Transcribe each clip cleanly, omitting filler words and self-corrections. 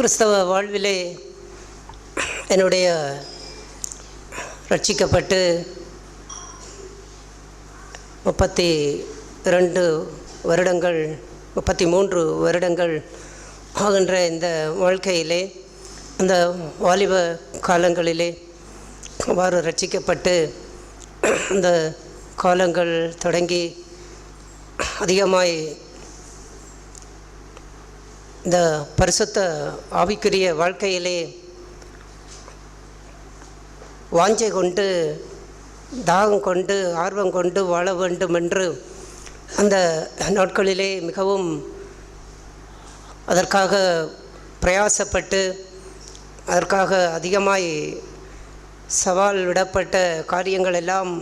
கிறிஸ்தவ வாழ்விலே என்னுடைய ரட்சிக்கப்பட்டு 32 வருடங்கள் 33 வருடங்கள் ஆகின்ற இந்த வாழ்க்கையிலே, அந்த வாலிப காலங்களிலே அவ்வாறு ரட்சிக்கப்பட்டு அந்த காலங்கள் தொடங்கி அதிகமாய் இந்த பரிசுத்த ஆவிக்குரிய வாழ்க்கையிலே வாஞ்சை கொண்டு, தாகம் கொண்டு, ஆர்வம் கொண்டு வாழ வேண்டும் என்று அந்த நாட்களிலே மிகவும் அதற்காக பிரயாசப்பட்டு, அதற்காக அதிகமாய் சவால் விடப்பட்ட காரியங்கள் எல்லாம்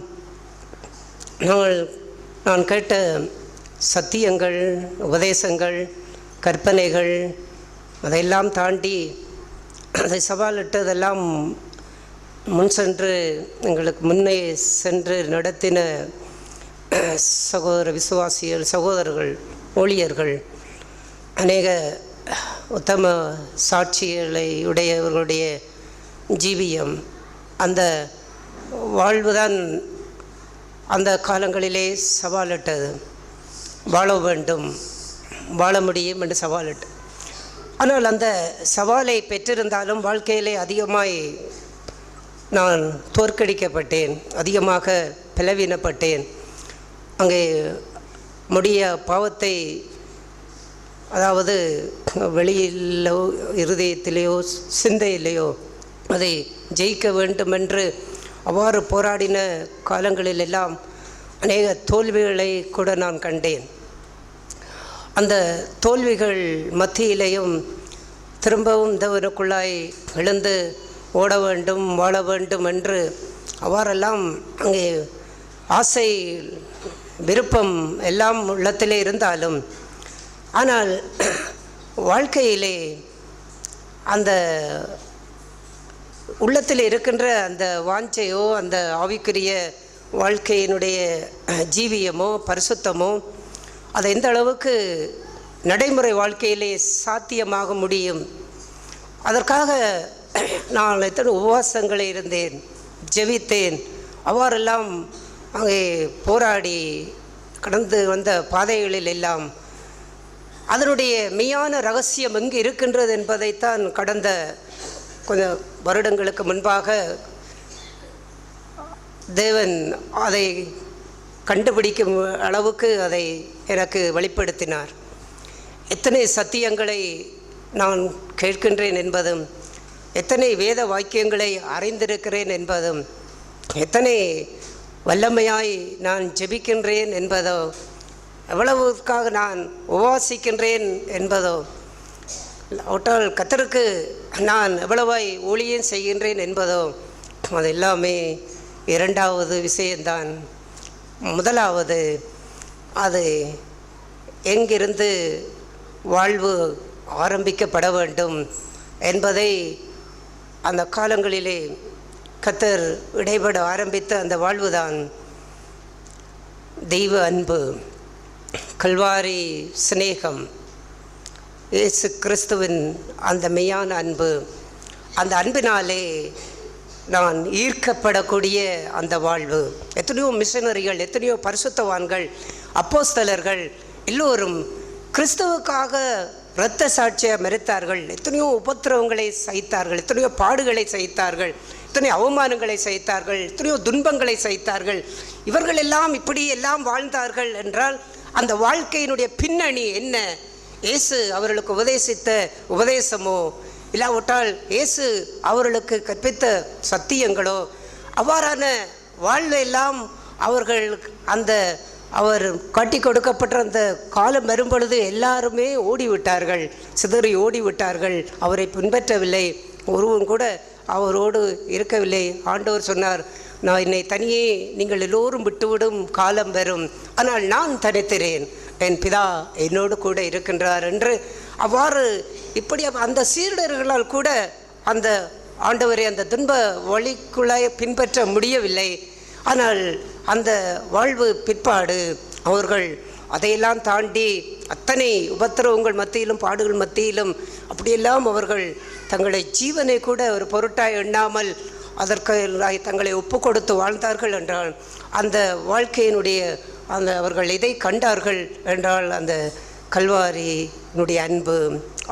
நான் கேட்ட சத்தியங்கள், உபதேசங்கள், கற்பனைகள், அதையெல்லாம் தாண்டி அதை சவாலிட்டதெல்லாம் முன் சென்று எங்களுக்கு முன்னே சென்று நடத்தின சகோதர விசுவாசிகள், சகோதரர்கள், ஊழியர்கள், அநேக உத்தம சாட்சிகளை உடையவர்களுடைய ஜீவியம், அந்த வாழ்வுதான் அந்த காலங்களிலே சவாலிட்டது. வாழ வேண்டும், வாழ முடியும் என்று சவாலிட்டு. ஆனால் அந்த சவாலை பெற்றிருந்தாலும் வாழ்க்கையிலே அதிகமாய் நான் தோற்கடிக்கப்பட்டேன், அதிகமாக பலவீனப்பட்டேன். அங்கே முடிய பாவத்தை, அதாவது வெளியிலோ இருதயத்திலேயோ சிந்தையிலேயோ அதை ஜெயிக்க வேண்டுமென்று அவ்வாறு போராடின காலங்களிலெல்லாம் அநேக தோல்விகளை கூட நான் கண்டேன். அந்த தோல்விகள் மத்தியிலேயும் திரும்பவும் தேவனுக்குள்ளாய் எழுந்து ஓட வேண்டும், வாழ வேண்டும் என்று அவ்வாறெல்லாம் அங்கே ஆசை, விருப்பம் எல்லாம் உள்ளத்திலே இருந்தாலும், ஆனால் வாழ்க்கையிலே அந்த உள்ளத்தில் இருக்கின்ற அந்த வாஞ்சையோ, அந்த ஆவிக்குரிய வாழ்க்கையினுடைய ஜீவியமோ, பரிசுத்தமோ, அதை எந்த அளவுக்கு நடைமுறை வாழ்க்கையிலே சாத்தியமாக முடியும், அதற்காக நான் எத்தனை உபவாசங்களை இருந்தேன், ஜெபித்தேன். அவ்வாறெல்லாம் அங்கே போராடி கடந்து வந்த பாதைகளில் எல்லாம் அதனுடைய மெய்யான ரகசியம் எங்கு இருக்கின்றது என்பதைத்தான் கடந்த கொஞ்சம் வருடங்களுக்கு முன்பாக தேவன் அதை கண்டுபிடிக்கும் அளவுக்கு அதை எனக்கு வெளிப்படுத்தினார். எத்தனை சத்தியங்களை நான் கேட்கின்றேன் என்பதும், எத்தனை வேத வாக்கியங்களை அறிந்திருக்கிறேன் என்பதும், எத்தனை வல்லமையாய் நான் ஜெபிக்கின்றேன் என்பதோ, எவ்வளவுக்காக நான் உபவாசிக்கின்றேன் என்பதோ, அவற்றால் கர்த்தருக்கு நான் எவ்வளவாய் ஊழியம் செய்கின்றேன் என்பதோ, அது எல்லாமே இரண்டாவது விஷயம்தான். முதலாவது, அது எங்கிருந்து வாழ்வு ஆரம்பிக்கப்பட வேண்டும் என்பதை அந்த காலங்களிலே கர்த்தர் இடைபட ஆரம்பித்த அந்த வாழ்வுதான் தெய்வ அன்பு, கல்வாரி சிநேகம், இயேசு கிறிஸ்துவின் அந்த மெய்யான அன்பு. அந்த அன்பினாலே நான் ஈர்க்கப்படக்கூடிய அந்த வாழ்வு. எத்தனையோ மிஷனரிகள், எத்தனையோ பரிசுத்தவான்கள், அப்போஸ்தலர்கள் எல்லோரும் கிறிஸ்துவுக்காக இரத்த சாட்சியாக மரித்தார்கள். எத்தனையோ உபத்திரவங்களை சகித்தார்கள், எத்தனையோ பாடுகளை சகித்தார்கள், எத்தனையோ அவமானங்களை சகித்தார்கள், எத்தனையோ துன்பங்களை சகித்தார்கள். இவர்கள் எல்லாம் இப்படி எல்லாம் வாழ்ந்தார்கள் என்றால் அந்த வாழ்க்கையினுடைய பின்னணி என்ன? இயேசு அவர்களுக்கு உபதேசித்த உபதேசமோ, இல்லாவிட்டால் இயேசு அவர்களுக்கு கற்பித்த சத்தியங்களோ, அவ்வாறான வாழ்வெல்லாம் அவர்கள் அந்த அவர் காட்டி கொடுக்கப்பட்ட அந்த காலம் வரும்பொழுது எல்லாருமே ஓடிவிட்டார்கள், சிதறி ஓடிவிட்டார்கள், அவரை பின்பற்றவில்லை, ஒருவன் கூட அவரோடு இருக்கவில்லை. ஆண்டவர் சொன்னார், நான் என்னை தனியே நீங்கள் எல்லோரும் விட்டுவிடும் காலம் வரும், ஆனால் நான் தனித்திறேன், என் பிதா என்னோடு கூட இருக்கின்றார் என்று. அவ்வாறு இப்படி அந்த சீடர்களால் கூட அந்த ஆண்டவரை அந்த துன்ப வழிக்குள்ளாய் பின்பற்ற முடியவில்லை. ஆனால் அந்த வாழ்வு பிற்பாடு அவர்கள் அதையெல்லாம் தாண்டி அத்தனை உபத்திரவங்கள் மத்தியிலும் பாடுகள் மத்தியிலும் அப்படியெல்லாம் அவர்கள் தங்களை ஜீவனை கூட ஒரு பொருட்டாய் எண்ணாமல் அதற்கு தங்களை ஒப்பு கொடுத்து வாழ்ந்தார்கள் என்றால் அந்த வாழ்க்கையினுடைய அந்த அவர்கள் எதை கண்டார்கள் என்றால் அந்த கல்வாரியினுடைய அன்பு.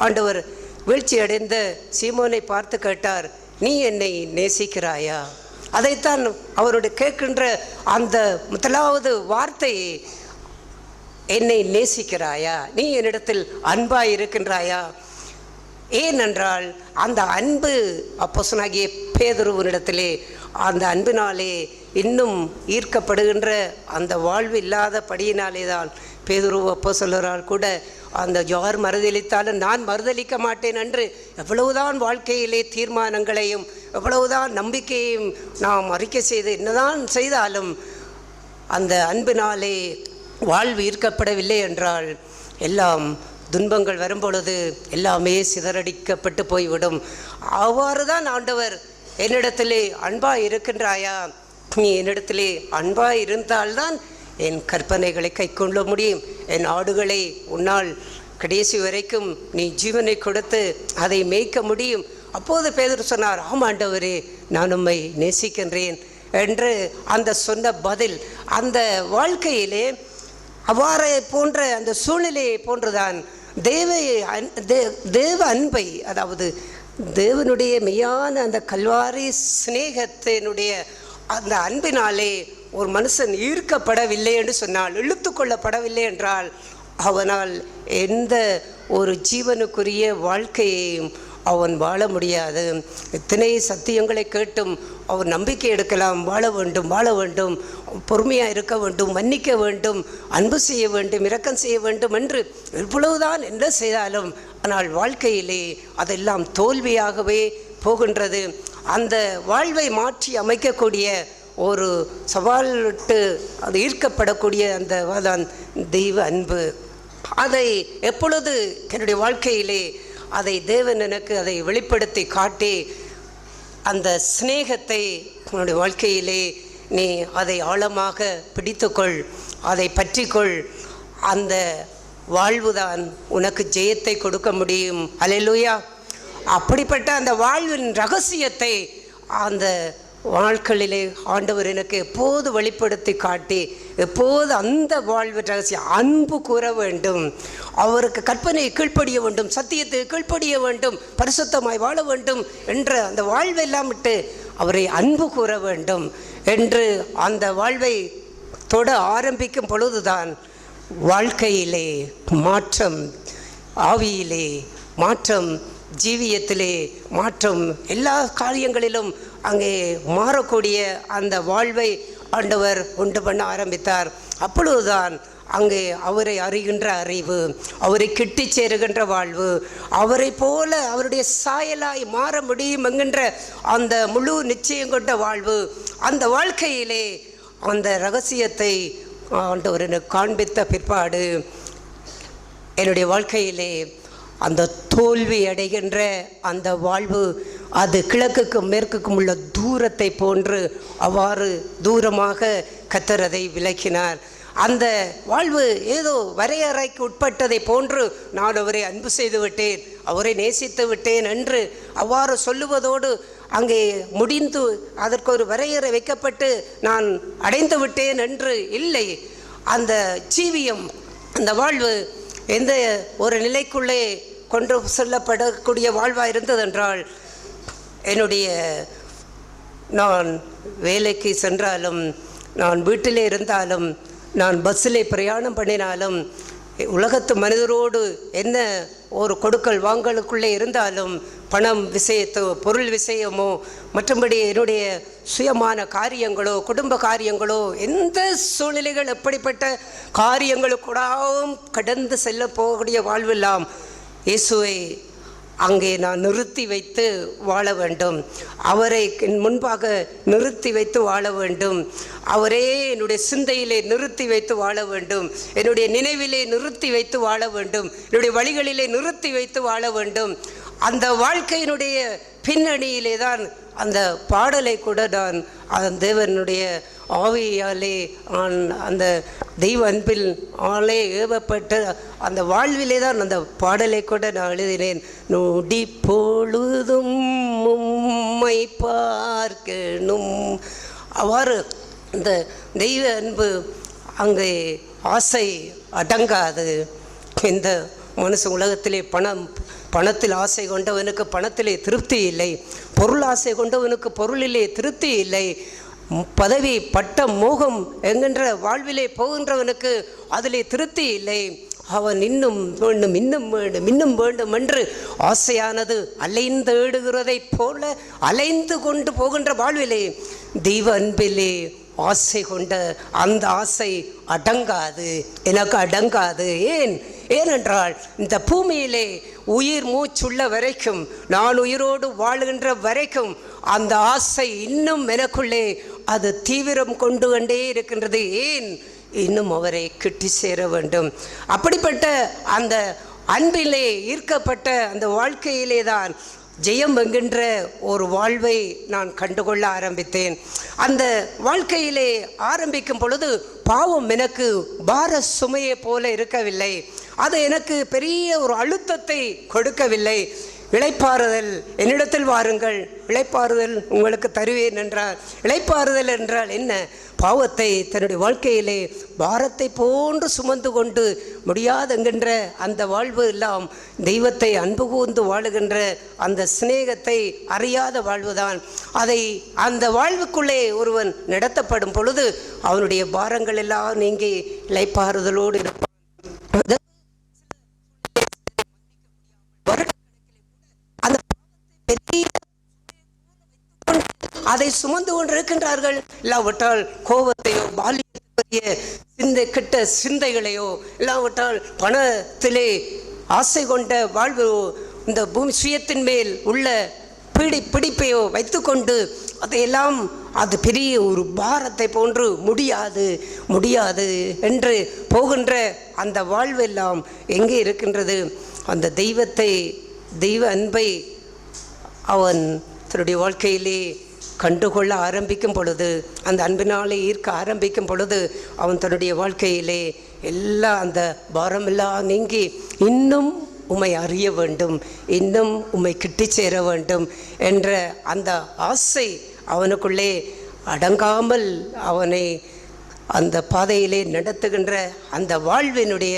ஆண்டவர் வீழ்ச்சி அடைந்த சீமோனை பார்த்து கேட்டார், நீ என்னை நேசிக்கிறாயா? அதைத்தான் அவருடைய கேட்கின்ற அந்த முதலாவது வார்த்தை, என்னை நேசிக்கிறாயா, நீ என்னிடத்தில் அன்பாய் இருக்கின்றாயா? ஏனென்றால் அந்த அன்பு அப்போஸ்தலனாகிய பேதுருவினிடத்திலே அந்த அன்பினாலே இன்னும் ஈர்க்கப்படுகின்ற அந்த வாழ்வு இல்லாத படியினாலே தான் பேதுரு அப்போஸ்தலரால் கூட அந்த யார் மறுதலித்தாலும் நான் மறுதலிக்க மாட்டேன் என்று எவ்வளவுதான் வாழ்க்கையிலே தீர்மானங்களையும் எவ்வளவுதான் நம்பிக்கையையும் நாம் அறிக்கை செய்து என்னதான் செய்தாலும் அந்த அன்பினாலே வாழ்வு ஈர்க்கப்படவில்லை என்றால் எல்லாம் துன்பங்கள் வரும்பொழுது எல்லாமே சிதறடிக்கப்பட்டு போய்விடும். அவ்வாறு தான் ஆண்டவர் என்னிடத்திலே அன்பாய் இருக்கின்றாயா? நீ என்னிடத்திலே அன்பாய் இருந்தால்தான் என் கற்பனைகளை கை கொள்ள முடியும், என் ஆடுகளை உன்னால் கடைசி வரைக்கும் நீ ஜீவனை கொடுத்து அதை மேய்க்க முடியும். அப்போது பேதுரு சொன்னார், ஆம் ஆண்டவரே, நான் உம்மை நேசிக்கின்றேன் என்று அந்த சொன்ன பதில் அந்த வாழ்க்கையிலே அவ்வாறு போன்ற அந்த சூழ்நிலையை போன்றுதான் தேவ அன்பை, அதாவது தேவனுடைய மெய்யான அந்த கல்வாரி சிநேகத்தினுடைய அந்த அன்பினாலே ஒரு மனுஷன் ஈர்க்கப்படவில்லை என்று சொன்னால், இழுத்து கொள்ளப்படவில்லை என்றால் அவனால் எந்த ஒரு ஜீவனுக்குரிய வாழ்க்கையையும் அவன் வாழ முடியாது. எத்தனை சத்தியங்களை கேட்டும் அவன் நம்பிக்கை எடுக்கலாம், வாழ வேண்டும், பொறுமையாக இருக்க வேண்டும், மன்னிக்க வேண்டும், அன்பு செய்ய வேண்டும், இரக்கம் செய்ய வேண்டும் என்று எவ்வளவுதான் என்ன செய்தாலும் ஆனால் வாழ்க்கையிலே அதெல்லாம் தோல்வியாகவே போகின்றது. அந்த வாழ்வை மாற்றி அமைக்கக்கூடிய ஒரு சவால்ட்டு அது ஈர்க்கப்படக்கூடிய அந்த தெய்வ அன்பு, அதை எப்பொழுது என்னுடைய வாழ்க்கையிலே அதை தேவன் எனக்கு அதை வெளிப்படுத்தி காட்டி அந்த சிநேகத்தை உன்னுடைய வாழ்க்கையிலே நீ அதை ஆழமாக பிடித்துக்கொள், அதை பற்றிக்கொள், அந்த வாழ்வுதான் உனக்கு ஜெயத்தை கொடுக்க முடியும். அல்லேலூயா. அப்படிப்பட்ட அந்த வாழ்வின் ரகசியத்தை அந்த வாழ்க்கையிலே ஆண்டவர் எனக்கு எப்போது வெளிப்படுத்தி காட்டி எப்போது அந்த வாழ்வு ரகசியம் அன்பு கூற வேண்டும், அவருக்கு கற்பனையை கீழ்ப்படிய வேண்டும், சத்தியத்தை கீழ்ப்படிய வேண்டும், பரிசுத்தமாய் வாழ வேண்டும் என்ற அந்த வாழ்வெல்லாம் விட்டு அவரை அன்பு கூற வேண்டும் என்று அந்த வாழ்வை தொட ஆரம்பிக்கும் பொழுதுதான் வாழ்க்கையிலே மாற்றம், ஆவியிலே மாற்றம், ஜீவியத்திலே மாற்றம், எல்லா காரியங்களிலும் அங்கே மாறக்கூடிய அந்த வாழ்வை ஆண்டவர் உண்டு பண்ண ஆரம்பித்தார். அப்பொழுதுதான் அங்கே அவரை அறிகின்ற அறிவு, அவரை கிட்டி சேருகின்ற வாழ்வு, அவரை போல அவருடைய சாயலாய் மாற முடியும் என்கின்ற அந்த முழு நிச்சயம் கொண்ட வாழ்வு, அந்த வாழ்க்கையிலே அந்த ரகசியத்தை ஆண்டவர் எனக்கு காண்பித்த பிற்பாடு என்னுடைய வாழ்க்கையிலே அந்த தோல்வி அடைகின்ற அந்த வாழ்வு அது கிழக்குக்கும் மேற்குக்கும் உள்ள தூரத்தை போன்று அவ்வாறு தூரமாக கர்த்தர் அதை விலக்கினார். அந்த வாழ்வு ஏதோ வரையறைக்கு உட்பட்டதை போன்று நான் அவரை அன்பு செய்து விட்டேன், அவரை நேசித்து விட்டேன் என்று அவ்வாறு சொல்லுவதோடு அங்கே முடிந்து அதற்கு ஒரு வரையறை வைக்கப்பட்டு நான் அடைந்து விட்டேன் என்று இல்லை. அந்த ஜீவியம், அந்த வாழ்வு எந்த ஒரு நிலைக்குள்ளே கொண்டு செல்லப்படக்கூடிய வாழ்வாக இருந்ததென்றால், என்னுடைய நான் வேலைக்கு சென்றாலும், நான் வீட்டிலே இருந்தாலும், நான் பஸ்ஸிலே பிரயாணம் பண்ணினாலும், உலகத்து மனிதரோடு என்ன ஒரு கொடுக்கல் வாங்கலுக்குள்ளே இருந்தாலும், பணம் விஷயத்தோ பொருள் விஷயமோ மற்றபடி என்னுடைய சுயமான காரியங்களோ குடும்ப காரியங்களோ எந்த சூழ்நிலைகள் எப்படிப்பட்ட காரியங்களுக்கூடாவும் கடந்து செல்ல போகக்கூடிய வாழ்வெல்லாம் இயேசுவை அங்கே நான் நிறுத்தி வைத்து வாழ வேண்டும், அவரை முன்பாக நிறுத்தி வைத்து வாழ வேண்டும், அவரே என்னுடைய சிந்தையிலே நிறுத்தி வைத்து வாழ வேண்டும், என்னுடைய நினைவிலே நிறுத்தி வைத்து வாழ வேண்டும், என்னுடைய வழிகளிலே நிறுத்தி வைத்து வாழ வேண்டும். அந்த வாழ்க்கையினுடைய பின்னணியிலே தான் அந்த பாடலை கூட நான் தேவனுடைய ஆவியாலே அந்த தெய்வ அன்பில் ஆளே ஏவப்பட்ட அந்த வாழ்விலே தான் அந்த பாடலை கூட நான் எழுதினேன். நொடி பொழுதும் உம்மை பார்க்கணும். அவ்வாறு இந்த தெய்வ அன்பு அங்கே ஆசை அடங்காது. இந்த மனுஷ உலகத்திலே பணத்தில் ஆசை கொண்டவனுக்கு பணத்திலே திருப்தி இல்லை, பொருள் ஆசை கொண்டவனுக்கு பொருளிலே திருப்தி இல்லை, பதவி பட்டம் மோகம் என்கின்ற வாழ்விலே போகின்றவனுக்கு அதிலே திருப்தி இல்லை. அவன் இன்னும் வேண்டும் இன்னும் வேண்டும் இன்னும் வேண்டும் என்று ஆசையானது அலைந்து ஏடுகிறதை போல அலைந்து கொண்டு போகின்ற வாழ்விலே தெய்வ அன்பிலே ஆசை கொண்ட அந்த ஆசை அடங்காது, எனக்கு அடங்காது. ஏனென்றால் இந்த பூமியிலே உயிர் மூச்சுள்ள வரைக்கும், நான் உயிரோடு வாழுகின்ற வரைக்கும் அந்த ஆசை இன்னும் எனக்குள்ளே அது தீவிரம் கொண்டு கொண்டே இருக்கின்றது. இன்னும் அவரை கிட்டி சேர வேண்டும். அப்படிப்பட்ட அந்த அன்பிலே ஈர்க்கப்பட்ட அந்த வாழ்க்கையிலே தான் ஜெயம் என்கின்ற ஒரு வாழ்வை நான் கண்டுகொள்ள ஆரம்பித்தேன். அந்த வாழ்க்கையிலே ஆரம்பிக்கும் பொழுது பாவம் எனக்கு பார சுமையை போல இருக்கவில்லை, அது எனக்கு பெரிய ஒரு அழுத்தத்தை கொடுக்கவில்லை. இளைப்பாறுதல், என்னிடத்தில் வாருங்கள், இளைப்பாறுதல் உங்களுக்கு தருவேன் என்றார். இளைப்பாறுதல் என்றால் என்ன? பாவத்தை தன்னுடைய வாழ்க்கையிலே பாரத்தை போன்று சுமந்து கொண்டு முடியாதென்கின்ற அந்த வாழ்வு எல்லாம் தெய்வத்தை அன்பு கூர்ந்து வாழுகின்ற அந்த சிநேகத்தை அறியாத வாழ்வுதான். அந்த வாழ்வுக்குள்ளே ஒருவன் நடத்தப்படும் பொழுது அவனுடைய பாரங்கள் எல்லாம் நீங்கி இளைப்பாறுதலோடு இருப்பான். அதை சுமந்து கொண்டிருக்கின்றார்கள். இல்லாவிட்டால் கோபத்தையோ பாலிய கெட்ட சிந்தைகளையோ, இல்லாவிட்டால் பணத்திலே ஆசை கொண்ட வாழ்வு, இந்த பூமி சுயத்தின் மேல் உள்ள பிடிப்பையோ வைத்துக்கொண்டு அதையெல்லாம் அது பெரிய ஒரு பாரத்தை போன்று முடியாது என்று போகின்ற அந்த வாழ்வெல்லாம் எங்கே இருக்கின்றது? அந்த தெய்வ அன்பை அவன் தன்னுடைய வாழ்க்கையிலே கண்டுகொள்ள ஆரம்பிக்கும் பொழுது, அந்த அன்பினாலே ஈர்க்க ஆரம்பிக்கும் பொழுது அவன் தன்னுடைய வாழ்க்கையிலே அந்த பாரமெல்லாம் நீங்கி இன்னும் உம்மை அறிய வேண்டும், இன்னும் உம்மை கிட்டி சேர வேண்டும் என்ற அந்த ஆசை அவனுக்குள்ளே அடங்காமல் அவனை அந்த பாதையிலே நடத்துகின்ற அந்த வாழ்வினுடைய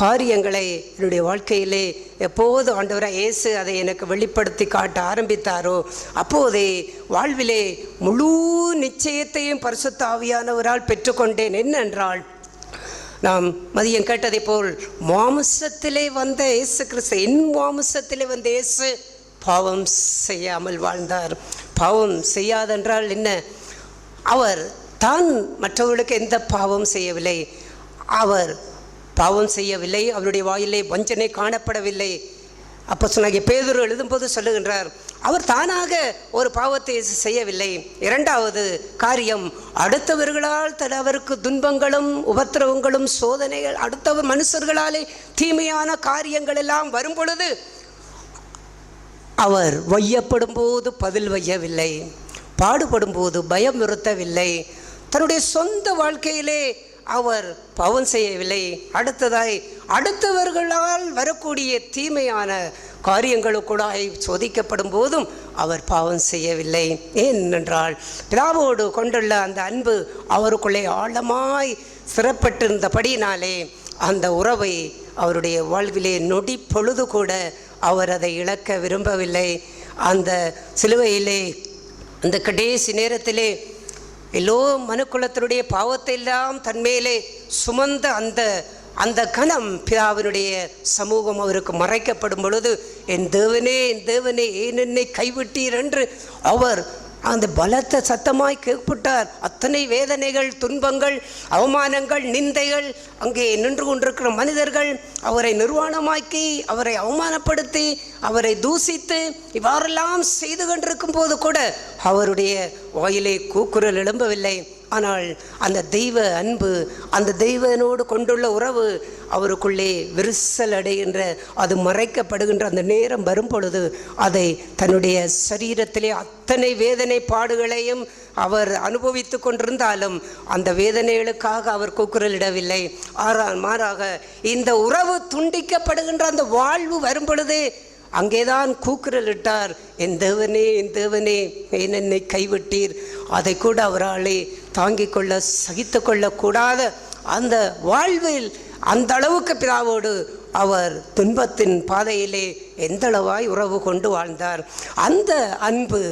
காரியங்களை என்னுடைய வாழ்க்கையிலே எப்போது ஆண்டவராக இயேசு அதை எனக்கு வெளிப்படுத்தி காட்ட ஆரம்பித்தாரோ அப்போதே வாழ்விலே முழு நிச்சயத்தையும் பரிசுத்த ஆவியானவரால் பெற்றுக்கொண்டேன். என்னென்றால், நாம் மதியம் கேட்டதை போல் மாமிசத்திலே வந்த இயேசு கிறிஸ்து, என் மாமிசத்திலே வந்த இயேசு பாவம் செய்யாமல் வாழ்ந்தார். பாவம் செய்யாதென்றால் என்ன? அவர் தான் மற்றவர்களுக்கு எந்த பாவம் செய்யவில்லை, அவர் பாவம் செய்யவில்லை, அவருடைய வாயிலே வஞ்சனை காணப்படவில்லை. அப்போஸ்தலனாகிய பேதுரு எழுதும்போது சொல்லுகின்றார், அவர் தானாக ஒரு பாவத்தை செய்யவில்லை. இரண்டாவது காரியம், அடுத்தவர்களால் அவருக்கு துன்பங்களும் உபத்திரவங்களும் சோதனைகள், அடுத்த மனுஷர்களாலே தீமையான காரியங்கள் எல்லாம் வரும் பொழுது அவர் வையப்படும் போது பதில் வையவில்லை, பாடுபடும் போது பயம் நிறுத்தவில்லை, தன்னுடைய சொந்த வாழ்க்கையிலே அவர் பாவம் செய்யவில்லை. அடுத்ததாய் அடுத்தவர்களால் வரக்கூடிய தீமையான காரியங்களுக்குள்ளாய் சோதிக்கப்படும் போதும் அவர் பாவம் செய்யவில்லை. ஏனென்றால் பிதாவோடு கொண்டுள்ள அந்த அன்பு அவருக்குள்ளே ஆழமாய் சிறப்பட்டிருந்தபடியினாலே அந்த உறவை அவருடைய வாழ்விலே நொடி பொழுது கூட அவர் அதை இழக்க விரும்பவில்லை. அந்த சிலுவையிலே அந்த கடைசி நேரத்திலே எல்லோ மனுக்குலத்தினுடைய பாவத்தை எல்லாம் தன்மேலே சுமந்த அந்த கணம் பிதாவினுடைய சமூகம் அவருக்கு மறைக்கப்படும் பொழுது, என் தேவனே ஏன் என்னை கைவிட்டீர் என்று அவர் அந்த பலத்த சத்தமாய் கேட்பட்டார். அத்தனை வேதனைகள், துன்பங்கள், அவமானங்கள், நிந்தைகள், அங்கே நின்று கொண்டிருக்கிற மனிதர்கள் அவரை நிர்வாணமாக்கி, அவரை அவமானப்படுத்தி, அவரை தூசித்து இவ்வாறெல்லாம் செய்து கொண்டிருக்கும் போது கூட அவருடைய வாயிலே கூக்குரல் எழும்பவில்லை. ஆனால் அந்த தெய்வ அன்பு, அந்த தெய்வனோடு கொண்டுள்ள உறவு அவருக்குள்ளே விரிசல் அடைகின்ற, அது மறைக்கப்படுகின்ற அந்த நேரம் வரும் பொழுது அதை தன்னுடைய சரீரத்திலே அத்தனை வேதனை பாடுகளையும் அவர் அனுபவித்து கொண்டிருந்தாலும் அந்த வேதனைகளுக்காக அவர் கூக்குரலிடவில்லை. மாறாக இந்த உறவு துண்டிக்கப்படுகின்ற அந்த வாழ்வு வரும் பொழுதே அங்கேதான் கூக்குரலிட்டார், என் தேவனே, என் தேவனே, ஏன் என்னை கைவிட்டீர். அதை கூட அவராலே தாங்கிக் கொள்ள சகித்து கொள்ளக்கூடாத அந்த வாழ்வில் அந்த அளவுக்கு பிதாவோடு அவர் துன்பத்தின் பாதையிலே எந்தளவாய் உறவு கொண்டு வாழ்ந்தார். அந்த அன்பு,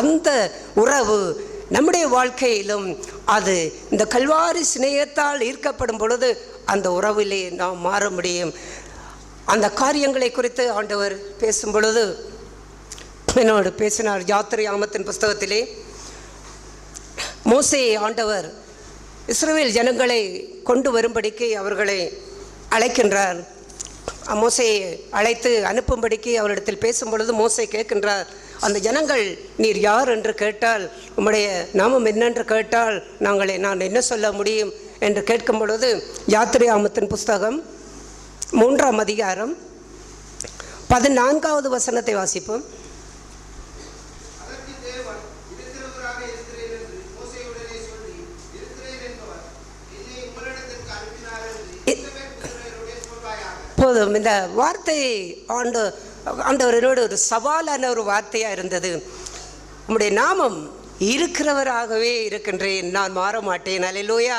அந்த உறவு நம்முடைய வாழ்க்கையிலும் அது இந்த கல்வாரி சிநேகத்தால் ஈர்க்கப்படும் பொழுது அந்த உறவிலே நாம் மாற முடியும். அந்த காரியங்களை குறித்து ஆண்டவர் பேசும் பொழுது என்னோடு பேசினார். யாத்திரையாமத்தின் புஸ்தகத்திலே மோசேயை ஆண்டவர் இஸ்ரவேல் ஜனங்களை கொண்டு வரும்படிக்கு அவர்களை அழைக்கின்றார். மோசேயை அழைத்து அனுப்பும்படிக்கு அவரிடத்தில் பேசும் பொழுது மோசே கேட்கின்றார், அந்த ஜனங்கள் நீர் யார் என்று கேட்டால், உம்முடைய நாமம் என்னென்று கேட்டால் நான் என்ன சொல்ல முடியும் என்று கேட்கும் பொழுது யாத்திரையாமத்தின் புஸ்தகம் 3ஆம் அதிகாரம் 14வது வசனத்தை வாசிப்போம். போதும். இந்த வார்த்தை ஆண்டவரோடு ஒரு சவாலான ஒரு வார்த்தையாக இருந்தது. உம்முடைய நாமம் இருக்கிறவராகவே இருக்கின்றேன், நான் மாற மாட்டேன். அல்லேலூயா.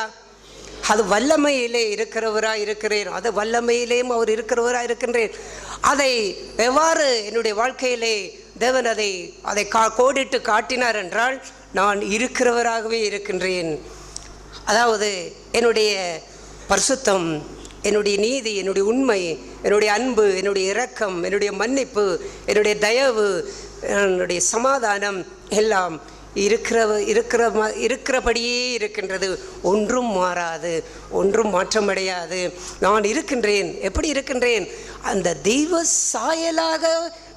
அது வல்லமையிலே இருக்கிறவராக இருக்கிறேன், அது வல்லமையிலேயும் அவர் இருக்கிறவராக இருக்கின்றேன். அதை எவ்வாறு என்னுடைய வாழ்க்கையிலே தேவன் அதை கோடிட்டு காட்டினார் என்றால், நான் இருக்கிறவராகவே இருக்கின்றேன். அதாவது என்னுடைய பரிசுத்தம், என்னுடைய நீதி, என்னுடைய உண்மை, என்னுடைய அன்பு, என்னுடைய இரக்கம், என்னுடைய மன்னிப்பு, என்னுடைய தயவு, என்னுடைய சமாதானம் எல்லாம் இருக்கிறபடியே இருக்கின்றது. ஒன்றும் மாறாது, ஒன்றும் மாற்றமடையாது. நான் இருக்கின்றேன். எப்படி இருக்கின்றேன்? அந்த தெய்வ சாயலாக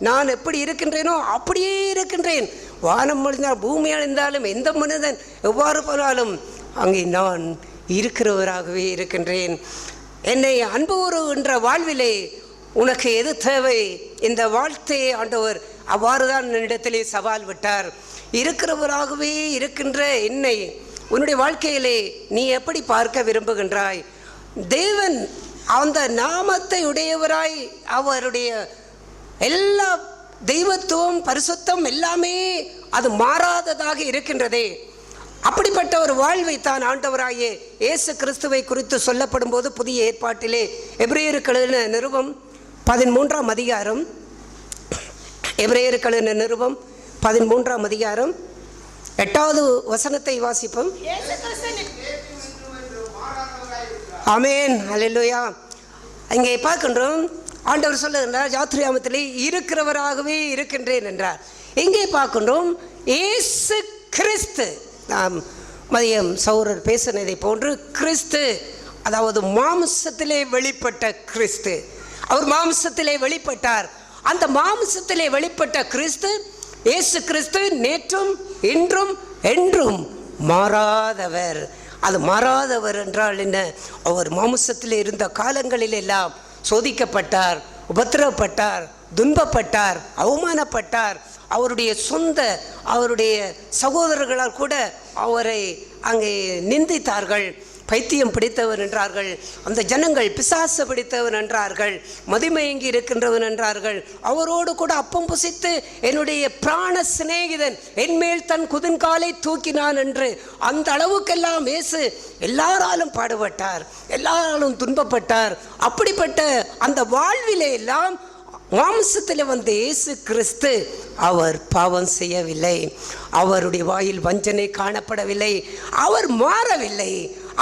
நான் எப்படி இருக்கின்றேனோ அப்படியே இருக்கின்றேன். வானம் அழிந்தால் பூமி அழிந்தாலும் எந்த மனிதன் எவ்வாறு போனாலும் அங்கே நான் இருக்கிறவராகவே இருக்கின்றேன். என்னை அன்புறுகின்ற வாழ்விலே உனக்கு எது தேவை? இந்த வாழ்த்தையை ஆண்டவர் அவ்வாறு தான் என்னிடத்திலே சவால் விட்டார். இருக்கிறவராகவே இருக்கின்ற என்னை உன்னுடைய வாழ்க்கையிலே நீ எப்படி பார்க்க விரும்புகின்றாய்? தேவன் அந்த நாமத்தை உடையவராய், அவருடைய எல்லா தெய்வத்துவம், பரிசுத்தம் எல்லாமே அது மாறாததாக இருக்கின்றதே. அப்படிப்பட்ட ஒரு வாழ்வை தான் ஆண்டவராகிய இயேசு கிறிஸ்துவை குறித்து சொல்லப்படும் போது புதிய ஏற்பாட்டிலே எபிரேயருக்கு எழுதின நிருபம் 13ஆம் அதிகாரம், எபிரேயருக்கு எழுதின நிருபம் 13ஆம் அதிகாரம் 8வது வசனத்தை வாசிப்போம். ஆமென், அல்லேலூயா. இங்கே பார்க்கின்றோம், ஆண்டவர் சொல்லுகின்றார், யாத்திரையாமத்திலே இருக்கிறவராகவே இருக்கின்றேன் என்றார். இங்கே பார்க்கின்றோம், இயேசு கிறிஸ்து. நாம் மதியம் சௌரர் பேசினதை போன்று கிறிஸ்து, அதாவது மாம்சத்திலே வெளிப்பட்ட கிறிஸ்து. அவர் மாம்சத்திலே வெளிப்பட்டார். அந்த மாம்சத்திலே வெளிப்பட்ட கிறிஸ்து, இயேசு கிறிஸ்து நேற்றும் இன்றும் என்றும் மாறாதவர். அது மாறாதவர் என்றால் என்ன? அவர் மாம்சத்தில் இருந்த காலங்களில் எல்லாம் சோதிக்கப்பட்டார், உபத்திரவப்பட்டார், துன்பப்பட்டார், அவமானப்பட்டார். அவருடைய சகோதரர்களால் கூட அவரை அங்கே நிந்தித்தார்கள். பைத்தியம் பிடித்தவன் என்றார்கள். அந்த ஜனங்கள் பிசாசு பிடித்தவன் என்றார்கள், மதிமயங்கி இருக்கின்றவன் என்றார்கள். அவரோடு கூட அப்பம் புசித்து என்னுடைய பிராண சிநேகிதன் என்மேல் தன் குதின்காலை தூக்கினான் என்று அந்த அளவுக்கெல்லாம் இயேசு எல்லாராலும் பாடுபட்டார், எல்லாராலும் துன்பப்பட்டார். அப்படிப்பட்ட அந்த வாழ்விலே எல்லாம் மாம்சத்தில் வந்த இயேசு கிறிஸ்து அவர் பாவம் செய்யவில்லை. அவருடைய வாயில் வஞ்சனை காணப்படவில்லை. அவர் மாறவில்லை.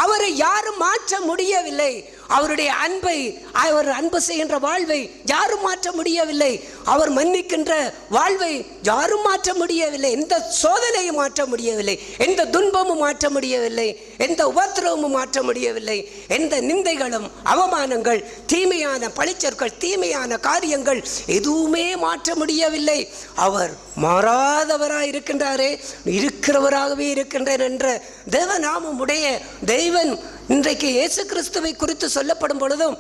அவரை யாரும் மாற்ற முடியவில்லை. அவருடைய அன்பை, அவர் அன்பு செய்கின்ற வாழ்வை யாரும் மாற்ற முடியவில்லை. அவர் மன்னிக்கின்ற வாழ்வை யாரும் மாற்ற முடியவில்லை. எந்த சோதனையும் மாற்ற முடியவில்லை, எந்த துன்பமும் மாற்ற முடியவில்லை, எந்த உபத்திரவமும் மாற்ற முடியவில்லை, எந்த நிந்தைகளும் அவமானங்கள், தீமையான பழிச்சொற்கள், தீமையான காரியங்கள் எதுவுமே மாற்ற முடியவில்லை. அவர் மாறாதவராய் இருக்கின்றாரே, இருக்கிறவராகவே இருக்கின்றார் என்ற தேவநாமம் உடைய தேவன் இன்றைக்கு இயேசு கிறிஸ்துவை குறித்து சொல்லப்படும் பொழுதும்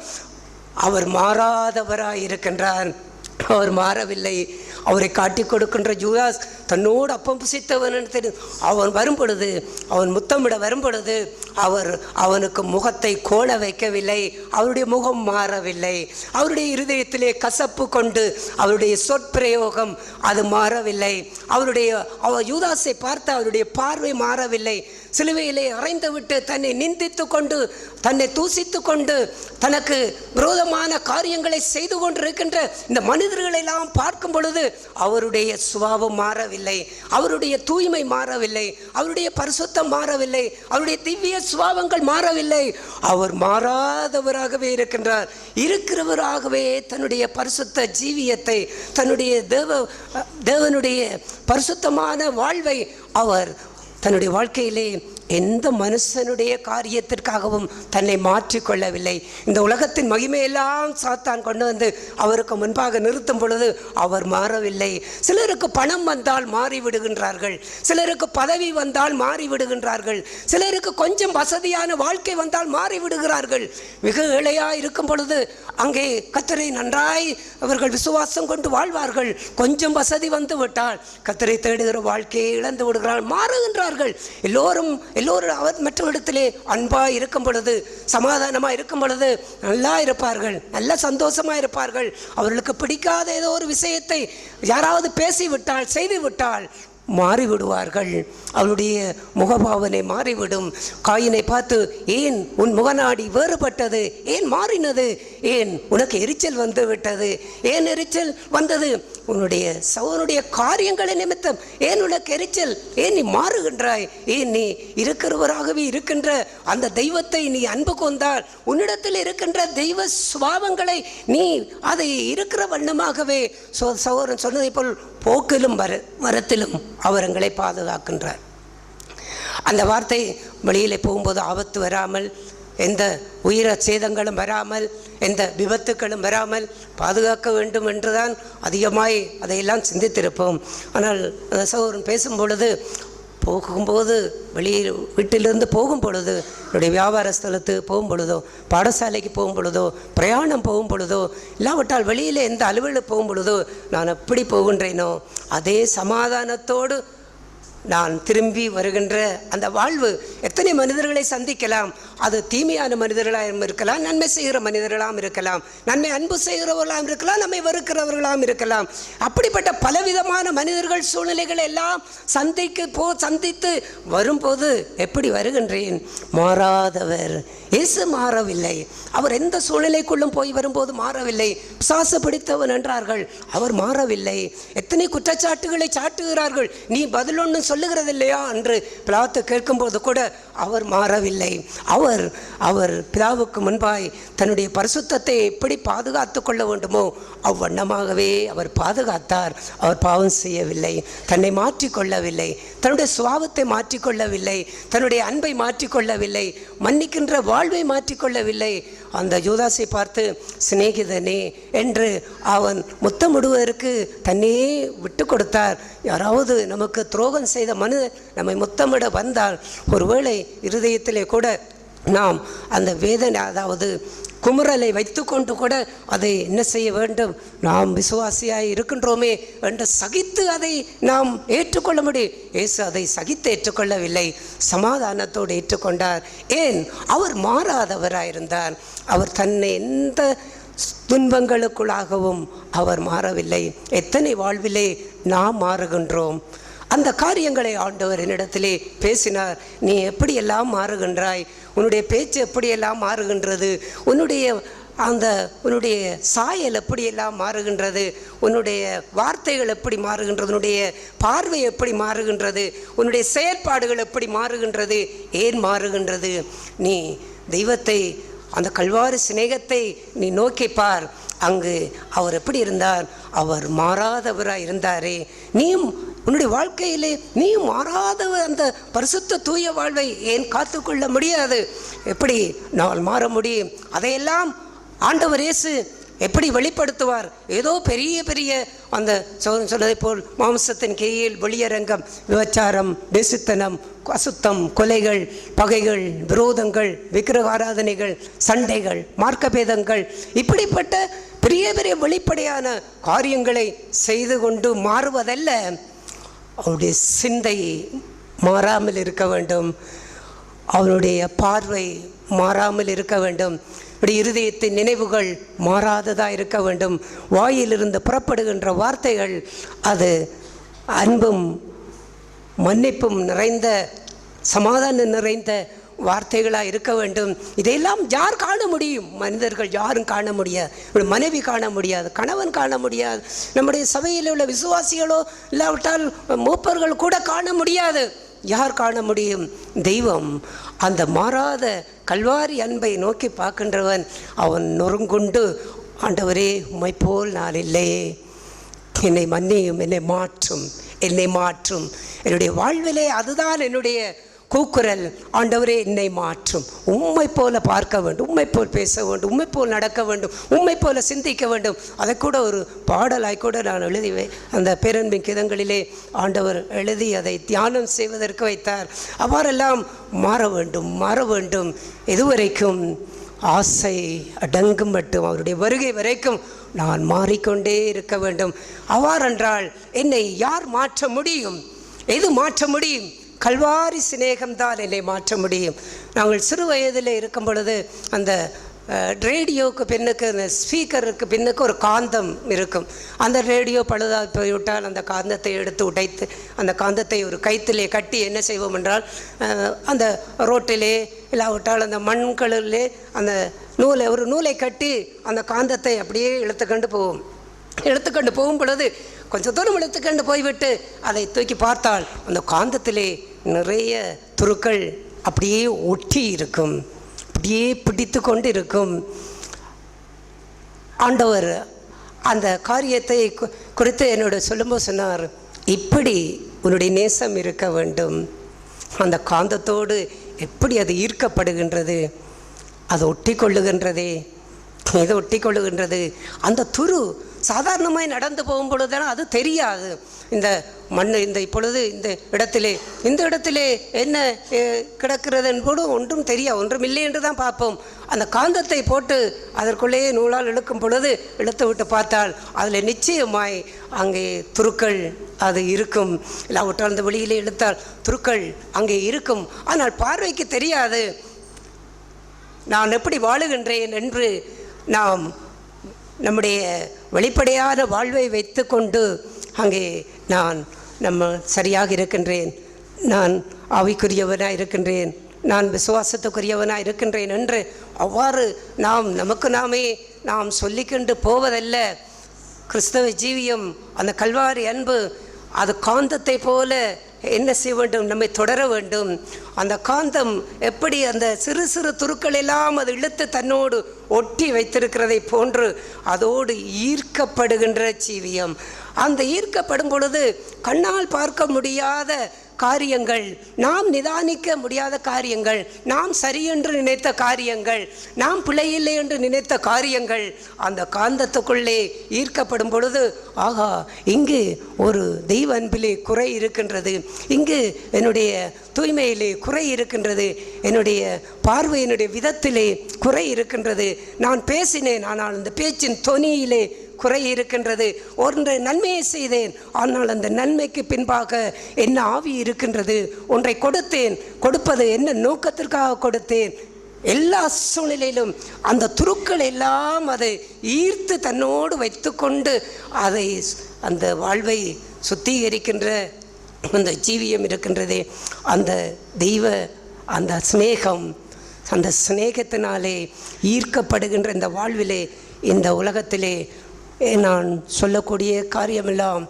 அவர் மாறாதவராய் இருக்கின்றார். அவர் மாறவில்லை. அவரை காட்டி கொடுக்கின்ற யூதாஸ் தன்னோடு அப்பம் புசித்தவன் தெரியும். அவன் வரும் பொழுது, அவன் முத்தமிட வரும் பொழுது அவனுக்கு முகத்தை கோண வைக்கவில்லை. அவருடைய முகம் மாறவில்லை. அவருடைய இருதயத்திலே கசப்பு கொண்டு அவருடைய சொற்பிரயோகம் அது மாறவில்லை. அவர் யூதாஸை பார்த்து அவருடைய பார்வை மாறவில்லை. சிலுவையிலே அறைந்து விட்டு தன்னை நிந்தித்து கொண்டு, தன்னை தூசித்து கொண்டு, தனக்கு விரோதமான காரியங்களை செய்து கொண்டிருக்கின்ற இந்த மனிதர்களை எல்லாம் பார்க்கும் பொழுது அவருடைய சுபாவம் மாறவில்லை, அவருடைய தூய்மை மாறவில்லை, அவருடைய பரிசுத்தம் மாறவில்லை, அவருடைய திவ்ய சுபாவங்கள் மாறவில்லை. அவர் மாறாதவராகவே இருக்கின்றார். இருக்கிறவராகவே தன்னுடைய பரிசுத்த ஜீவியத்தை, தன்னுடைய தேவனுடைய பரிசுத்தமான வாழ்வை அவர் தன்னுடைய வாழ்க்கையிலே எந்த மனுஷனுடைய காரியத்திற்காகவும் தன்னை மாற்றிக்கொள்ளவில்லை. இந்த உலகத்தின் மகிமையெல்லாம் சாத்தான் கொண்டு வந்து அவருக்கு முன்பாக நிறுத்தும் பொழுது அவர் மாறவில்லை. சிலருக்கு பணம் வந்தால் மாறிவிடுகின்றார்கள், சிலருக்கு பதவி வந்தால் மாறிவிடுகின்றார்கள், சிலருக்கு கொஞ்சம் வசதியான வாழ்க்கை வந்தால் மாறிவிடுகிறார்கள். மிக ஏழையாக இருக்கும் பொழுது அங்கே கர்த்தரை நன்றாய் அவர்கள் விசுவாசம் கொண்டு வாழ்வார்கள். கொஞ்சம் வசதி வந்து விட்டால் கர்த்தரை தேடுகிற வாழ்க்கையை இழந்து விடுகிறார்கள், மாறுகின்றார்கள். எல்லோரும் அவர் மற்றவரிடத்திலே அன்பாக இருக்கும் பொழுது, சமாதானமாக இருக்கும் பொழுது நல்லா இருப்பார்கள், நல்ல சந்தோஷமாக இருப்பார்கள். அவர்களுக்கு பிடிக்காத ஏதோ ஒரு விஷயத்தை யாராவது பேசிவிட்டால், செய்துவிட்டால் மாறிவிடுவார்கள். அவருடைய முகபாவனை மாறிவிடும். காயினை பார்த்து, ஏன் உன் முகநாடி வேறுபட்டது, ஏன் மாறினது, ஏன் உனக்கு எரிச்சல் வந்து விட்டது, ஏன் எரிச்சல் வந்தது, உன்னுடைய சகோதரனுடைய காரியங்களை நிமித்தம் ஏன் உனக்கு எரிச்சல், ஏன் நீ மாறுகின்றாய், ஏன் நீ இருக்கிறவராகவே இருக்கின்ற அந்த தெய்வத்தை நீ அன்பு கொண்டால் உன்னிடத்தில் இருக்கின்ற தெய்வ சுபாவங்களை நீ அதை இருக்கிற வண்ணமாகவே சகோதரன் சொன்னதை போல் போக்கிலும் மரத்திலும் அவர் எங்களை பாதுகாக்கின்றார். அந்த வார்த்தை வெளியிலே போகும்போது ஆபத்து வராமல், எந்த உயிர சேதங்களும் வராமல், எந்த விபத்துக்களும் வராமல் பாதுகாக்க வேண்டும் என்றுதான் அதிகமாய் அதையெல்லாம் சிந்தித்திருப்போம். ஆனால் சகோதரன் பேசும் பொழுது, போகும்போது வெளியில் வீட்டிலிருந்து போகும் பொழுது, என்னுடைய வியாபார ஸ்தலத்துக்கு போகும் பொழுதோ, பாடசாலைக்கு போகும் பொழுதோ, பிரயாணம் போகும் பொழுதோ, இல்லாவிட்டால் வெளியில் எந்த அலுவலுக்கு போகும் பொழுதோ நான் எப்படி போகின்றேனோ அதே சமாதானத்தோடு நான் திரும்பி வருகின்ற அந்த வாழ்வு. எத்தனை மனிதர்களை சந்திக்கலாம், அது தீமையான மனிதர்களாகவும் இருக்கலாம், நன்மை செய்கிற மனிதர்களாகவும் இருக்கலாம், நன்மை அன்பு செய்கிறவர்களாகவும் இருக்கலாம், நம்மை வெறுக்கிறவர்களாகவும் இருக்கலாம். அப்படிப்பட்ட பலவிதமான மனிதர்கள் சூழ்நிலைகள் எல்லாம் சந்தித்து வரும்போது எப்படி வருகின்றேன்? மாறாதவர் இயேசு மாறவில்லை. அவர் எந்த சூழ்நிலைக்குள்ளும் போய் வரும்போது மாறவில்லை. பிசாசு பிடித்தவன் என்றார்கள், அவர் மாறவில்லை. எத்தனை குற்றச்சாட்டுகளை சாட்டுகிறார்கள், நீ பதில் ஒன்றும் சொல்லுகிறது இல்லையா என்று பிலாத்து கேட்கும்போது கூட அவர் மாறவில்லை. அவர் பிதாவுக்கு முன்பாய் தன்னுடைய பரிசுத்தத்தை எப்படி பாதுகாத்து கொள்ள வேண்டுமோ அவ்வண்ணமாகவே அவர் பாதுகாத்தார். அவர் பாவம் செய்யவில்லை, தன்னை மாற்றிக்கொள்ளவில்லை, தன்னுடைய சுபாவத்தை மாற்றிக்கொள்ளவில்லை, தன்னுடைய அன்பை மாற்றிக்கொள்ளவில்லை, மன்னிக்கின்ற வாழ்வை மாற்றிக்கொள்ளவில்லை. அந்த யூதாசை பார்த்து சிநேகிதனே என்று அவன் முத்தமிடுவதற்கு தன்னையே விட்டு கொடுத்தார். யாராவது நமக்கு துரோகம் செய்த மனிதர் நம்மை முத்தமிட வந்தால் ஒருவேளை இருதயத்திலே கூட நாம் அந்த வேதனை, அதாவது குமுறலை வைத்து கொண்டு கூட அதை என்ன செய்ய வேண்டும், நாம் விசுவாசியாய் இருக்கின்றோமே என்று சகித்து அதை நாம் ஏற்றுக்கொள்ள முடியும். இயேசு அதை சகித்து ஏற்றுக்கொள்ளவில்லை, சமாதானத்தோடு ஏற்றுக்கொண்டார். ஏன்? அவர் மாறாதவராயிருந்தார். அவர் தன்னை எந்த துன்பங்களுக்குள்ளாகவும் அவர் மாறவில்லை. எத்தனை வாழ்விலே நாம் மாறுகின்றோம். அந்த காரியங்களை ஆண்டவர் என்னிடத்திலே பேசினார். நீ எப்படியெல்லாம் மாறுகின்றாய், உன்னுடைய பேச்சு எப்படியெல்லாம் மாறுகின்றது, உன்னுடைய சாயல் எப்படியெல்லாம் மாறுகின்றது, உன்னுடைய வார்த்தைகள் எப்படி மாறுகின்றது, உன்னுடைய பார்வை எப்படி மாறுகின்றது, உன்னுடைய செயற்பாடுகள் எப்படி மாறுகின்றது, ஏன் மாறுகின்றது? நீ தெய்வத்தை அந்த கல்வாரி சிநேகத்தை நீ நோக்கி பார். அங்கு அவர் எப்படி இருந்தார்? அவர் மாறாதவராக இருந்தாரே. நீயும் உன்னுடைய வாழ்க்கையிலே நீயும் மாறாத அந்த பரிசுத்த தூய வாழ்வை ஏன் காத்துக்கொள்ள முடியாது? எப்படி நான் மாற முடியும்? அதையெல்லாம் ஆண்டவர் இயேசு எப்படி வெளிப்படுத்துவார்? ஏதோ பெரிய பெரிய அந்த சொன்னதை போல் மாம்சத்தின் கீழ் வெளியரங்கம், விபச்சாரம், தேசித்தனம், அசுத்தம், கொலைகள், பகைகள், விரோதங்கள், விக்கிரக ஆராதனைகள், சண்டைகள், மார்க்கபேதங்கள், இப்படிப்பட்ட பெரிய பெரிய வெளிப்படையான காரியங்களை செய்து கொண்டு மாறுவதல்ல. அவருடைய சிந்தை மாறாமல் இருக்க வேண்டும். அவருடைய பார்வை மாறாமல் இருக்க வேண்டும். இருதயத்தின் நினைவுகள் மாறாததாக இருக்க வேண்டும். வாயிலிருந்து புறப்படுகின்ற வார்த்தைகள் அது அன்பும் மன்னிப்பும் நிறைந்த, சமாதானம் நிறைந்த வார்த்தைகளாக இருக்க வேண்டும். இதையெல்லாம் யார் காண முடியும்? மனிதர்கள் யாரும் காண முடியாது. மனைவி காண முடியாது, கணவன் காண முடியாது, நம்முடைய சபையில் உள்ள விசுவாசிகளோ இல்லாவிட்டால் மூப்பர்கள் கூட காண முடியாது. யார் காண முடியும்? தெய்வம். அந்த மாறாத கல்வாரி அன்பை நோக்கி பார்க்கின்றவன் அவன் நொறுங்குண்டு, ஆண்டவரே உம்மை போல் நான் இல்லையே, என்னை மன்னியும், என்னை மாற்றும், என்னை மாற்றும். என்னுடைய வாழ்விலே அதுதான் என்னுடைய கூக்குரல். ஆண்டவரே என்னை மாற்றும். உம்மை போல பார்க்க வேண்டும், உம்மை போல் பேச வேண்டும், உம்மை போல் நடக்க வேண்டும், உம்மை போல சிந்திக்க வேண்டும். அதை கூட ஒரு பாடலாய் கூட நான் எழுதிவேன். அந்த பேரன்பின் கிதங்களிலே ஆண்டவர் எழுதி அதை தியானம் செய்வதற்கு வைத்தார். அவ்வாறெல்லாம் மாற வேண்டும், மாற வேண்டும். எதுவரைக்கும்? ஆசை அடங்கும் மட்டும், அவருடைய வருகை வரைக்கும் நான் மாறிக்கொண்டே இருக்க வேண்டும். அவ்வாறென்றால் என்னை யார் மாற்ற முடியும்? எது மாற்ற முடியும்? கல்வாரி சிநேகம்தான் என்னை மாற்ற முடியும். நாங்கள் சிறு வயதில் இருக்கும் பொழுது அந்த ரேடியோவுக்கு பின்னுக்கு, அந்த ஸ்பீக்கருக்கு பின்னுக்கு ஒரு காந்தம் இருக்கும். அந்த ரேடியோ பழுதாக போய்விட்டால் அந்த காந்தத்தை எடுத்து உடைத்து அந்த காந்தத்தை ஒரு கயிற்றிலே கட்டி என்ன செய்வோம் என்றால், அந்த ரோட்டிலே இல்லாவிட்டால் அந்த மண்களிலே அந்த நூலை, ஒரு நூலை கட்டி அந்த காந்தத்தை அப்படியே இழுத்துக்கொண்டு போவோம். எடுத்துக்கொண்டு போகும் பொழுது கொஞ்சம் தூரம் எடுத்துக்கொண்டு போய்விட்டு அதை தூக்கி பார்த்தால் அந்த காந்தத்திலே நிறைய துருக்கள் அப்படியே ஒட்டி இருக்கும், அப்படியே பிடித்து கொண்டு இருக்கும். ஆண்டவர் அந்த காரியத்தை குறித்து என்னோட சொல்லும்போது சொன்னார், இப்படி உன்னுடைய நேசம் இருக்க வேண்டும். அந்த காந்தத்தோடு எப்படி அது ஈர்க்கப்படுகின்றது, அது ஒட்டி கொள்ளுகின்றதே, இது ஒட்டி கொள்ளுகின்றது. அந்த துரு சாதாரணமாய் நடந்து போகும் பொழுதுதான் அது தெரியாது. இந்த மண், இந்த இப்பொழுது இந்த இடத்திலே என்ன கிடக்கிறது என்பது ஒன்றும் தெரியாது, ஒன்றும் இல்லை என்று தான் பார்ப்போம். அந்த காந்தத்தை போட்டு அதற்குள்ளேயே நூலால் இழுக்கும் பொழுது, இழுத்து விட்டு பார்த்தால் அதில் நிச்சயமாய் அங்கே துருக்கள் அது இருக்கும். இல்லாவிட்டால் அந்த வெளியிலே இழுத்தால் துருக்கள் அங்கே இருக்கும். ஆனால் பார்வைக்கு தெரியாது நான் எப்படி வாழுகின்றேன் என்று. நாம் நம்முடைய வெளிப்படையான வாழ்வை வைத்து கொண்டு அங்கே நம்ம சரியாக இருக்கின்றேன், நான் ஆவிக்குரியவனாக இருக்கின்றேன், நான் விசுவாசத்துக்குரியவனாக இருக்கின்றேன் என்று அவ்வாறு நமக்கு நாம் சொல்லிக்கொண்டு போவதல்ல. கிறிஸ்தவ ஜீவியம், அந்த கல்வாரி அன்பு, அது காந்தத்தை போல என்ன செய்ய வேண்டும்? நம்மை தொடர வேண்டும். அந்த காந்தம் எப்படி அந்த சிறு சிறு துருக்கள் எல்லாம் அது இழுத்து தன்னோடு ஒட்டி வைத்திருக்கிறதை போன்று அதோடு ஈர்க்கப்படுகின்ற ஜீவியம். அந்த ஈர்க்கப்படும் பொழுது கண்ணால் பார்க்க முடியாத காரியங்கள், நாம் நிதானிக்க முடியாத காரியங்கள், நாம் சரியென்று நினைத்த காரியங்கள், நாம் பிழையில்லை என்று நினைத்த காரியங்கள் அந்த காந்தத்துக்குள்ளே ஈர்க்கப்படும் பொழுது, ஆகா, இங்கு ஒரு தெய்வ அன்பிலே குறை இருக்கின்றது, இங்கு என்னுடைய தூய்மையிலே குறை இருக்கின்றது, என்னுடைய பார்வையினுடைய விதத்திலே குறை இருக்கின்றது, நான் பேசினேன் ஆனால் அந்த பேச்சின் தொனியிலே குறை இருக்கின்றது, ஒன்றை நன்மையை செய்தேன் ஆனால் அந்த நன்மைக்கு பின்பாக என்ன ஆவி இருக்கின்றது, ஒன்றை கொடுத்தேன், கொடுப்பது என்ன நோக்கத்திற்காக கொடுத்தேன். எல்லா சூழ்நிலையிலும் அந்த துருக்கள் எல்லாம் அதை ஈர்த்து தன்னோடு வைத்து கொண்டு அதை அந்த வாழ்வை சுத்திகரிக்கின்ற அந்த ஜீவியம் இருக்கின்றதே, அந்த தெய்வ அந்த சிநேகம், அந்த சிநேகத்தினாலே ஈர்க்கப்படுகின்ற இந்த வாழ்விலே, இந்த உலகத்திலே நான் சொல்லக்கூடிய காரியமெல்லாம்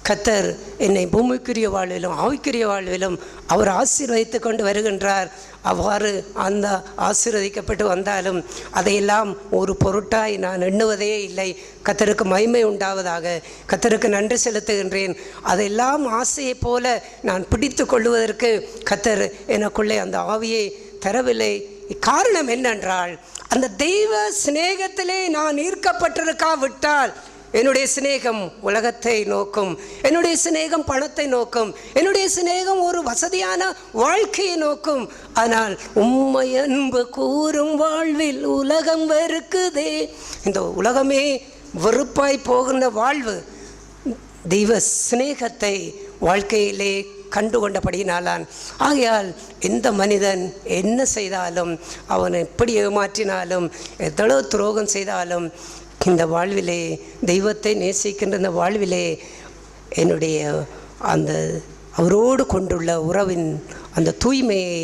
கர்த்தர் என்னை பூமிக்குரிய வாழ்விலும் ஆவிக்குரிய வாழ்விலும் அவர் ஆசீர்வதித்து கொண்டு வருகின்றார். அவ்வாறு அந்த ஆசீர்வதிக்கப்பட்டு வந்தாலும் அதையெல்லாம் ஒரு பொருட்டாய் நான் எண்ணுவதே இல்லை. கர்த்தருக்கு மகிமை உண்டாவதாக, கர்த்தருக்கு நன்றி செலுத்துகின்றேன். அதெல்லாம் ஆசையை போல நான் பிடித்து கொள்வதற்கு கர்த்தர் எனக்குள்ளே அந்த ஆவியை தரவில்லை. காரணம் என்னென்றால், அந்த தெய்வ சிநேகத்திலே நான் ஈர்க்கப்பட்டிருக்காவிட்டால் என்னுடைய சிநேகம் உலகத்தை நோக்கும், என்னுடைய சிநேகம் பணத்தை நோக்கும், என்னுடைய சிநேகம் ஒரு வசதியான வாழ்க்கையை நோக்கும். ஆனால் உம்மை அன்பு கூறும் வாழ்வில் உலகம் வெறுக்குதே. இந்த உலகமே வெறுப்பாய் போகின்ற வாழ்வு தெய்வ சிநேகத்தை வாழ்க்கையிலே கண்டுகொண்டபடியினாலான். ஆகையால் எந்த மனிதன் என்ன செய்தாலும், அவன் எப்படி ஏமாற்றினாலும், எவ்வளவு துரோகம் செய்தாலும், இந்த வாழ்விலே தெய்வத்தை நேசிக்கின்ற இந்த வாழ்விலே என்னுடைய அந்த அவரோடு கொண்டுள்ள உறவின் அந்த தூய்மையை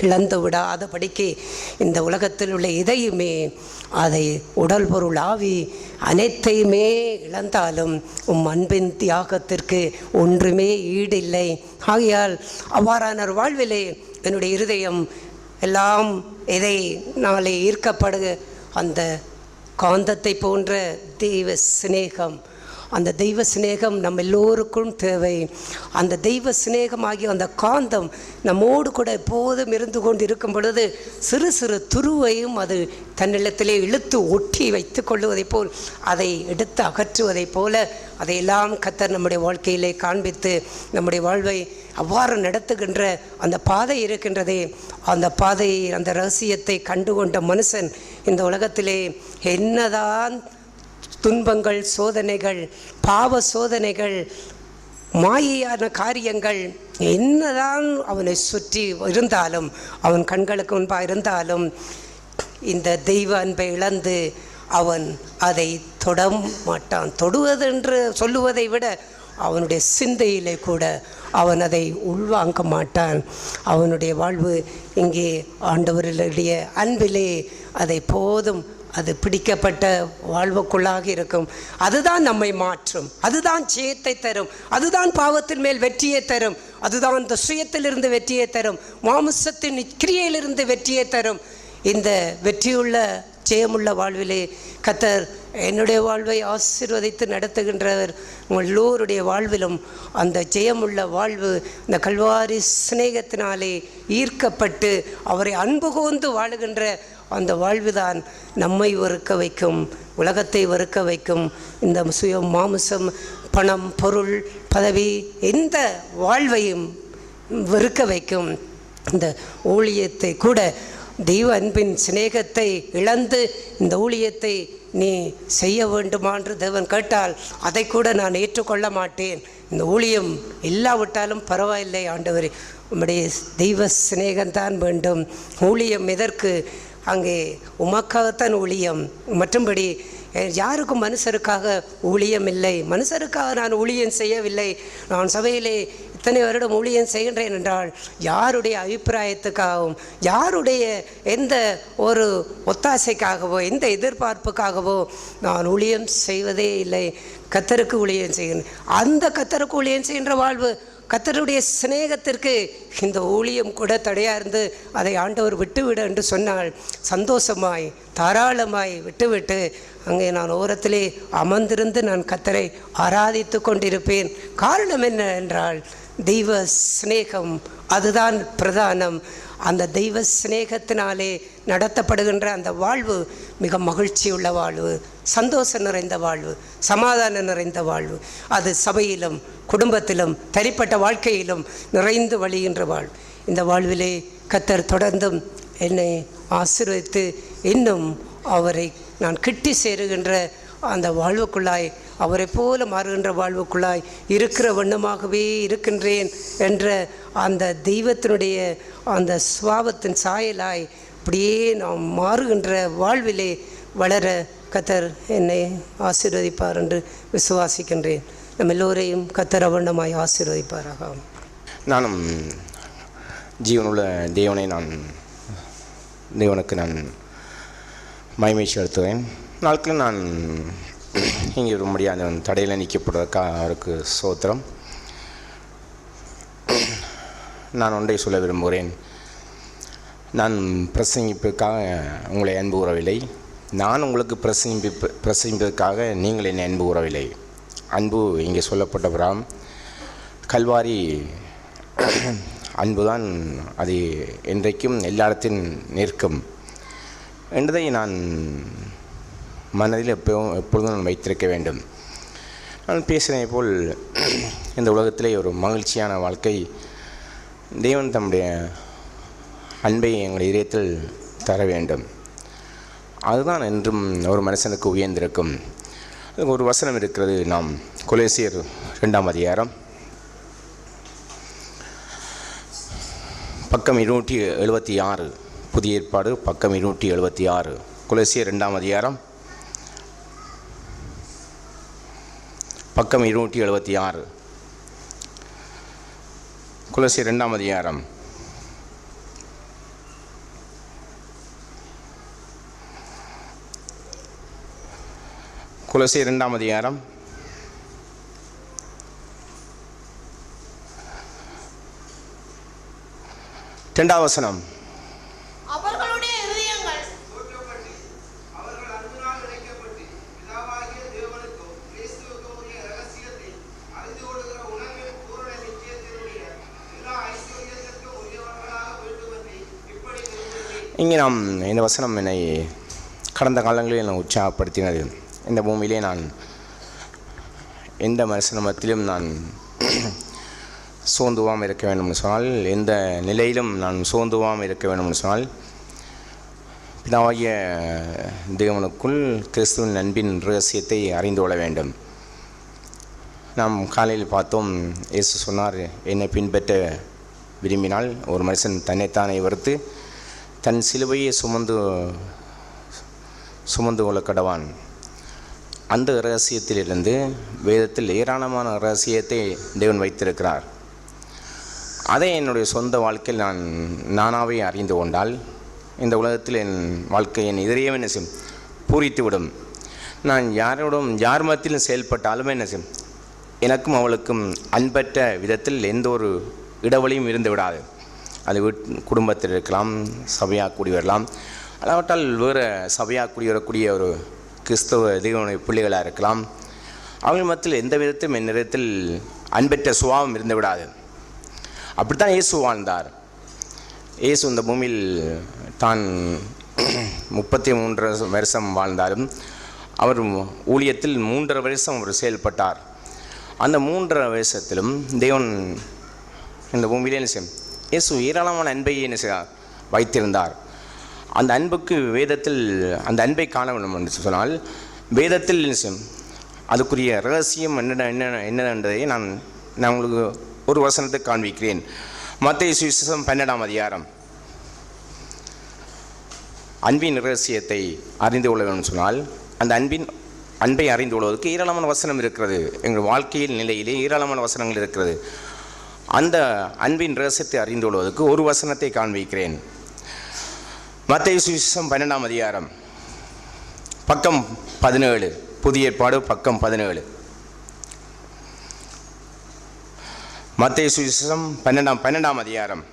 இழந்து விடாதபடிக்கு இந்த உலகத்தில் உள்ள எதையுமே, அதை உடல் பொருள் ஆவி அனைத்தையுமே இழந்தாலும் உம் அன்பின் தியாகத்திற்கு ஒன்றுமே ஈடில்லை. ஆகையால் அவ்வாறான ஒரு வாழ்விலே என்னுடைய இருதயம் எல்லாம் எதை நாளை ஈர்க்கப்படுக அந்த காந்தத்தை போன்ற தெய்வ சிநேகம், அந்த தெய்வ சிநேகம் நம்ம எல்லோருக்கும் தேவை. அந்த தெய்வ சிநேகமாகிய அந்த காந்தம் நம்மோடு கூட எப்போதும் இருந்து கொண்டு இருக்கும் பொழுது சிறு சிறு துருவையும் அது தன்னிடத்திலே இழுத்து ஒட்டி வைத்து கொள்ளுவதைப் போல், அதை எடுத்து அகற்றுவதைப் போல அதையெல்லாம் கர்த்தர் நம்முடைய வாழ்க்கையிலே காண்பித்து நம்முடைய வாழ்வை அவ்வாறு நடத்துகின்ற அந்த பாதை இருக்கின்றதே, அந்த பாதையை, அந்த ரகசியத்தை கண்டுகொண்ட மனுஷன் இந்த உலகத்திலே என்னதான் துன்பங்கள், சோதனைகள், பாவ சோதனைகள், மாயையான காரியங்கள் என்னதான் அவனை சுற்றி இருந்தாலும், அவன் கண்களுக்கு முன்பாக இருந்தாலும், இந்த தெய்வ அன்பை இழந்து அவன் அதை தொட மாட்டான். தொடுவதென்று சொல்லுவதை விட அவனுடைய சிந்தையிலே கூட அவன் அதை உள்வாங்க மாட்டான். அவனுடைய வாழ்வு இங்கே ஆண்டவர்களுடைய அன்பிலே அதை போதும், அது பிடிக்கப்பட்ட வாழ்வுக்குள்ளாக இருக்கும். அதுதான் நம்மை மாற்றும், அதுதான் ஜெயத்தை தரும், அதுதான் பாவத்தின் மேல் வெற்றியை தரும், அதுதான் இந்த சுயத்திலிருந்து வெற்றியை தரும், மாமிசத்தின் கிரியையிலிருந்து வெற்றியை தரும். இந்த வெற்றியுள்ள ஜெயமுள்ள வாழ்விலே கர்த்தர் என்னுடைய வாழ்வை ஆசீர்வதித்து நடத்துகின்றவர். உங்கள் எல்லோருடைய வாழ்விலும் அந்த ஜெயமுள்ள வாழ்வு இந்த கல்வாரி சிநேகத்தினாலே ஈர்க்கப்பட்டு அவரை அன்பு கூர்ந்து வாழுகின்ற அந்த வாழ்வுதான் நம்மை வெறுக்க வைக்கும், உலகத்தை வெறுக்க வைக்கும். இந்த சுயம், மாமிசம், பணம், பொருள், பதவி, எந்த வாழ்வையும் வெறுக்க வைக்கும். இந்த ஊழியத்தை கூட தெய்வ அன்பின் சிநேகத்தை இழந்து இந்த ஊழியத்தை நீ செய்ய வேண்டுமா என்று தேவன் கேட்டால் அதை கூட நான் ஏற்றுக்கொள்ள மாட்டேன். இந்த ஊழியம் இல்லாவிட்டாலும் பரவாயில்லை ஆண்டவரே, உம்முடைய தெய்வ சிநேகம்தான் வேண்டும். ஊழியம் எதற்கு? அங்கே உமக்காகத்தான் ஊழியம். மற்றும்படி யாருக்கும் மனுஷருக்காக ஊழியம் இல்லை. மனுஷருக்காக நான் ஊழியம் செய்யவில்லை. நான் சபையிலே இத்தனை வருடம் ஊழியம் செய்கின்றேன் என்றால் யாருடைய அபிப்பிராயத்துக்காகவும், யாருடைய எந்த ஒரு ஒத்தாசைக்காகவோ, எந்த எதிர்பார்ப்புக்காகவோ நான் ஊழியம் செய்வதே இல்லை. கர்த்தருக்கு ஊழியம் செய்கிறேன். அந்த கர்த்தருக்கு ஊழியம் செய்கின்ற வாழ்வு, கர்த்தருடைய சிநேகத்திற்கு இந்த ஊழியம் கூட தடையாக இருந்து அதை ஆண்டவர் விட்டுவிட என்று சொன்னால் சந்தோஷமாய் தாராளமாய் விட்டுவிட்டு அங்கே நான் ஓரத்திலே அமர்ந்திருந்து நான் கர்த்தரை ஆராதித்து கொண்டிருப்பேன். காரணம் என்ன என்றால் தெய்வ சிநேகம், அதுதான் பிரதானம். அந்த தெய்வ சிநேகத்தினாலே நடத்தப்படுகின்ற அந்த வாழ்வு மிக மகிழ்ச்சியுள்ள வாழ்வு, சந்தோஷம் நிறைந்த வாழ்வு, சமாதானம் நிறைந்த வாழ்வு. அது சபையிலும் குடும்பத்திலும் தனிப்பட்ட வாழ்க்கையிலும் நிறைந்து வழிகின்ற வாழ்வு. இந்த வாழ்விலே கர்த்தர் தொடர்ந்தும் என்னை ஆசீர்வதித்து இன்னும் அவரை நான் கிட்டி சேருகின்ற அந்த வாழ்வுக்குள்ளாய், அவரை போல மாறுகின்ற வாழ்வுக்குள்ளாய் இருக்கிற வண்ணமாகவே இருக்கின்றேன் என்ற அந்த தெய்வத்தினுடைய அந்த சுபாவத்தின் சாயலாய் அப்படியே நாம் மாறுகின்ற வாழ்விலே வளர கர்த்தர் என்னை ஆசீர்வதிப்பார் என்று விசுவாசிக்கின்றேன். நம்ம எல்லோரையும் கர்த்தர் அவண்ணமாய் ஆசீர்வதிப்பாராக. நானும் ஜீவனுள்ள தேவனுக்கு நான் மகிமை செலுத்துவேன். நாட்களில் நான் இங்கே வரும்படி அந்த தடையில் நிற்கப்படுவதற்காக அவருக்கு ஸ்தோத்திரம். நான் ஒன்றை சொல்ல விரும்புகிறேன். நான் பிரசங்கிப்பதற்காக உங்களை அன்பு கூறவில்லை. நான் உங்களுக்கு பிரசங்கிப்பதற்காக நீங்கள் என்னை அன்பு கூறவில்லை. அன்பு இங்கே சொல்லப்பட்டவராம் கல்வாரி அன்புதான் அது என்றைக்கும் எல்லா இடத்திலும் நிற்கும் என்பதை நான் மனதில் எப்பொழுதும் நான் வைத்திருக்க வேண்டும். நான் பேசினதை போல் இந்த உலகத்திலே ஒரு மகிழ்ச்சியான வாழ்க்கை தேவன் தம்முடைய அன்பை எங்கள் இதயத்தில் தர வேண்டும். அதுதான் என்றும் ஒரு மனுஷனுக்கு உயர்ந்திருக்கும். அதுக்கு ஒரு வசனம் இருக்கிறது. நாம் கொலோசியர் 2ஆம் அதிகாரம் பக்கம் 276, புதிய ஏற்பாடு பக்கம் 276. கொலோசியர் 2ஆம் அதிகாரம் பக்கம் 276. கொலோசியர் 2ஆம் அதிகாரம் கொலோசியர் 2ஆம் அதிகாரம் 2ஆம் வசனம். அவர்களுடைய இதயங்கள் இங்கே நாம் இந்த வசனம் என்னை கடந்த காலங்களில் என்னை உற்சாகப்படுத்தினது. இந்த பூமியிலே நான் எந்த மனுஷனத்திலும் நான் சோர்ந்துவாமல் இருக்க வேண்டும்னு சொன்னால், எந்த நிலையிலும் நான் சோர்ந்துவாமல் இருக்க வேண்டும்னு சொன்னால், பிதாவாகிய தேவனுக்குள் கிறிஸ்துவின் அன்பின் ரகசியத்தை அறிந்து கொள்ள வேண்டும். நாம் காலையில் பார்த்தோம், இயேசு சொன்னார், என்னை பின்பற்ற விரும்பினால் ஒரு மனுஷன் தன்னைத்தானே வெறுத்து தன் சிலுவையை சுமந்து கொள்ள கடவான். அந்த இரகசியத்திலிருந்து வேதத்தில் ஏராளமான இரகசியத்தை தேவன் வைத்திருக்கிறார். அதை என்னுடைய சொந்த வாழ்க்கையில் நானாகவே அறிந்து கொண்டால் இந்த உலகத்தில் என் வாழ்க்கை என் இதயம் என்ன செய்யும், பூரித்துவிடும். நான் யார் மத்தியிலும் செயல்பட்டாலும் என்ன செய்யும், எனக்கும் அவளுக்கும் அன்பற்ற விதத்தில் எந்த ஒரு இடைவெளியும் இருந்து விடாது. அது குடும்பத்தில் இருக்கலாம், சபையாக கூடி வரலாம், அல்லாவிட்டால் வேறு சபையாக கூடி வரக்கூடிய ஒரு கிறிஸ்தவ தெய்வனுடைய பிள்ளைகளாக இருக்கலாம். அவங்க மத்தியில் எந்த விதத்திலும் என் விதத்தில் அன்பற்ற சுபாவம் இருந்து விடாது. அப்படித்தான் இயேசு வாழ்ந்தார். இயேசு இந்த பூமியில் தான் 33 வருஷம் வாழ்ந்தாலும் அவர் ஊழியத்தில் 3.5 வருஷம் அவர் செயல்பட்டார். அந்த 3.5 வருஷத்திலும் தேவன் இந்த பூமியிலே என்ன செய்யும், இயேசு ஏராளமான அன்பை என்ன செய்ய வைத்திருந்தார். அந்த அன்புக்கு வேதத்தில் அந்த அன்பை காண வேண்டும் என்று சொன்னால் வேதத்தில் என்ன செய்யும், அதுக்குரிய ரகசியம் என்னென்னதை நான் உங்களுக்கு ஒரு வசனத்தை காண்பிக்கிறேன். மத்தேயு சுவிசேஷம் 12ஆம் அதிகாரம். அன்பின் ரகசியத்தை அறிந்து கொள்ள வேண்டும் சொன்னால் அந்த அன்பை அறிந்து கொள்வதற்கு ஏராளமான வசனம் இருக்கிறது. எங்கள் வாழ்க்கையில் நிலையிலே ஏராளமான வசனங்கள் இருக்கிறது. அந்த அன்பின் ரகசியத்தை அறிந்து கொள்வதற்கு ஒரு வசனத்தை காண்பிக்கிறேன். மத்தேயு சுவிசேஷம் 12ஆம் அதிகாரம் பக்கம் 17, புதிய ஏற்பாடு பக்கம் 17. மத்தேயு சுவிசேஷம் 12ஆம் அதிகாரம்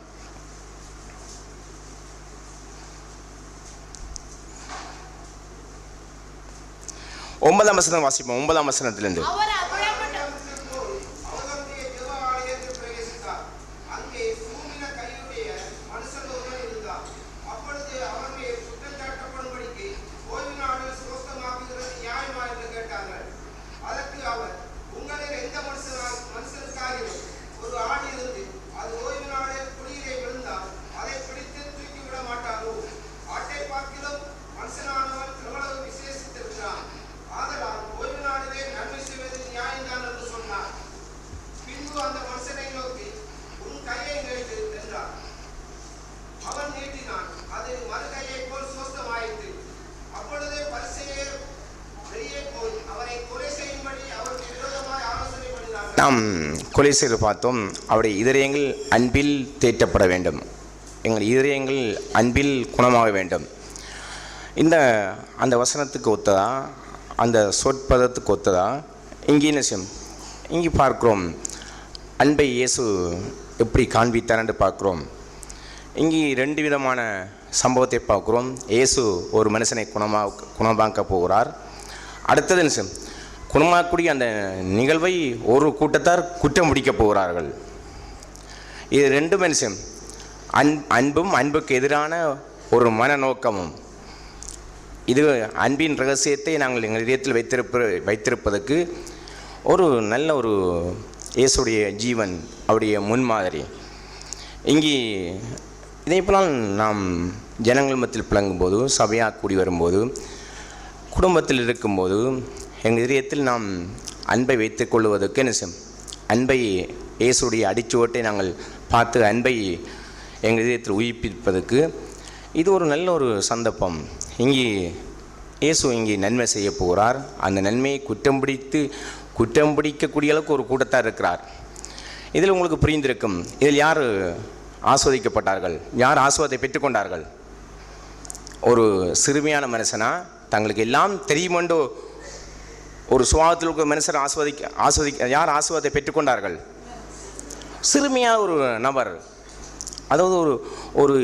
ஒன்பதாம் வசனம் வாசிப்போம். 9ஆம் வசனத்திலிருந்து. நாம் கொலை செய்து பார்த்தோம். அவருடைய இதயங்கள் அன்பில் தேற்றப்பட வேண்டும். எங்கள் இதயங்கள் அன்பில் குணமாக வேண்டும். அந்த வசனத்துக்கு ஒத்ததா அந்த சொற்பதத்துக்கு ஒத்ததா இங்கே என்ன செய்யும், இங்கே பார்க்குறோம் அன்பை இயேசு எப்படி காண்பித்தார் என்று பார்க்குறோம். இங்கே 2 விதமான சம்பவத்தை பார்க்குறோம். இயேசு ஒரு மனுஷனை குணமாக்க போகிறார். அடுத்தது என்ன செய்யும், குணமாக்கக்கூடிய அந்த நிகழ்வை ஒரு கூட்டத்தார் குற்றம் பிடிக்கப் போகிறார்கள். இது 2 மனுஷன் அன்பும் அன்புக்கு எதிரான ஒரு மனநோக்கமும். இது அன்பின் ரகசியத்தை நாங்கள் எங்கள் இதயத்தில் வைத்திருப்பதற்கு ஒரு நல்ல ஒரு இயேசுடைய ஜீவன், அவருடைய முன்மாதிரி. இங்கே இதே போல் நாம் ஜனங்கள் மத்தியில் பிளங்கும்போது, சபையாக கூடி வரும்போது, குடும்பத்தில் இருக்கும்போது எங்கள் இதயத்தில் நாம் அன்பை வைத்துக் கொள்வதற்கு என்ன செய்யும், அன்பை இயேசுடைய அடிச்சுவட்டை நாங்கள் பார்த்து அன்பை எங்கள் இதயத்தில் உயிர்ப்பிப்பதற்கு இது ஒரு நல்ல ஒரு சந்தர்ப்பம். இங்கே இயேசு இங்கே நன்மை செய்ய போகிறார். அந்த நன்மையை குற்றம் பிடிக்கக்கூடிய அளவுக்கு ஒரு கூட்டத்தார் இருக்கிறார். இதில் உங்களுக்கு புரிந்திருக்கும், இதில் யார் ஆஸ்வதிக்கப்பட்டார்கள், யார் ஆஸ்வாதத்தை பெற்றுக்கொண்டார்கள்? ஒரு சிறுமியான மனுஷனா, தங்களுக்கு எல்லாம் தெரியுமெண்டோ ஒரு சுபாவத்தில் இருக்கிற மனுஷர் யார் ஆஸ்வாதத்தை பெற்றுக்கொண்டார்கள்? சிறுமியான ஒரு நபர், அதாவது ஒரு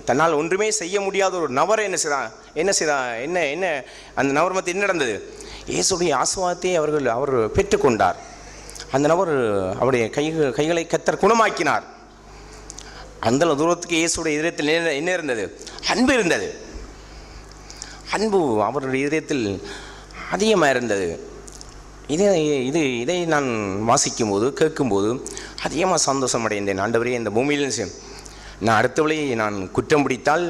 தன்னால் ஒன்றுமே செய்ய முடியாத ஒரு நபரை என்ன அந்த நபர் மத்தியில் என்ன நடந்தது? இயேசுடைய ஆசீர்வாதத்தை அவர் பெற்றுக்கொண்டார். அந்த நபர் அவருடைய கைகளை கர்த்தர் குணமாக்கினார். அந்த தூரத்துக்கு இயேசுடைய இதயத்தில் என்ன இருந்தது? அன்பு இருந்தது. அன்பு அவருடைய இதயத்தில் அதிகமாக இருந்தது. இதை நான் வாசிக்கும்போது கேட்கும்போது அதிகமாக சந்தோஷம் அடைந்தேன். ஆண்டவரே, இந்த பூமியில் நான் அடுத்தவளை நான் குற்றம் பிடித்தால்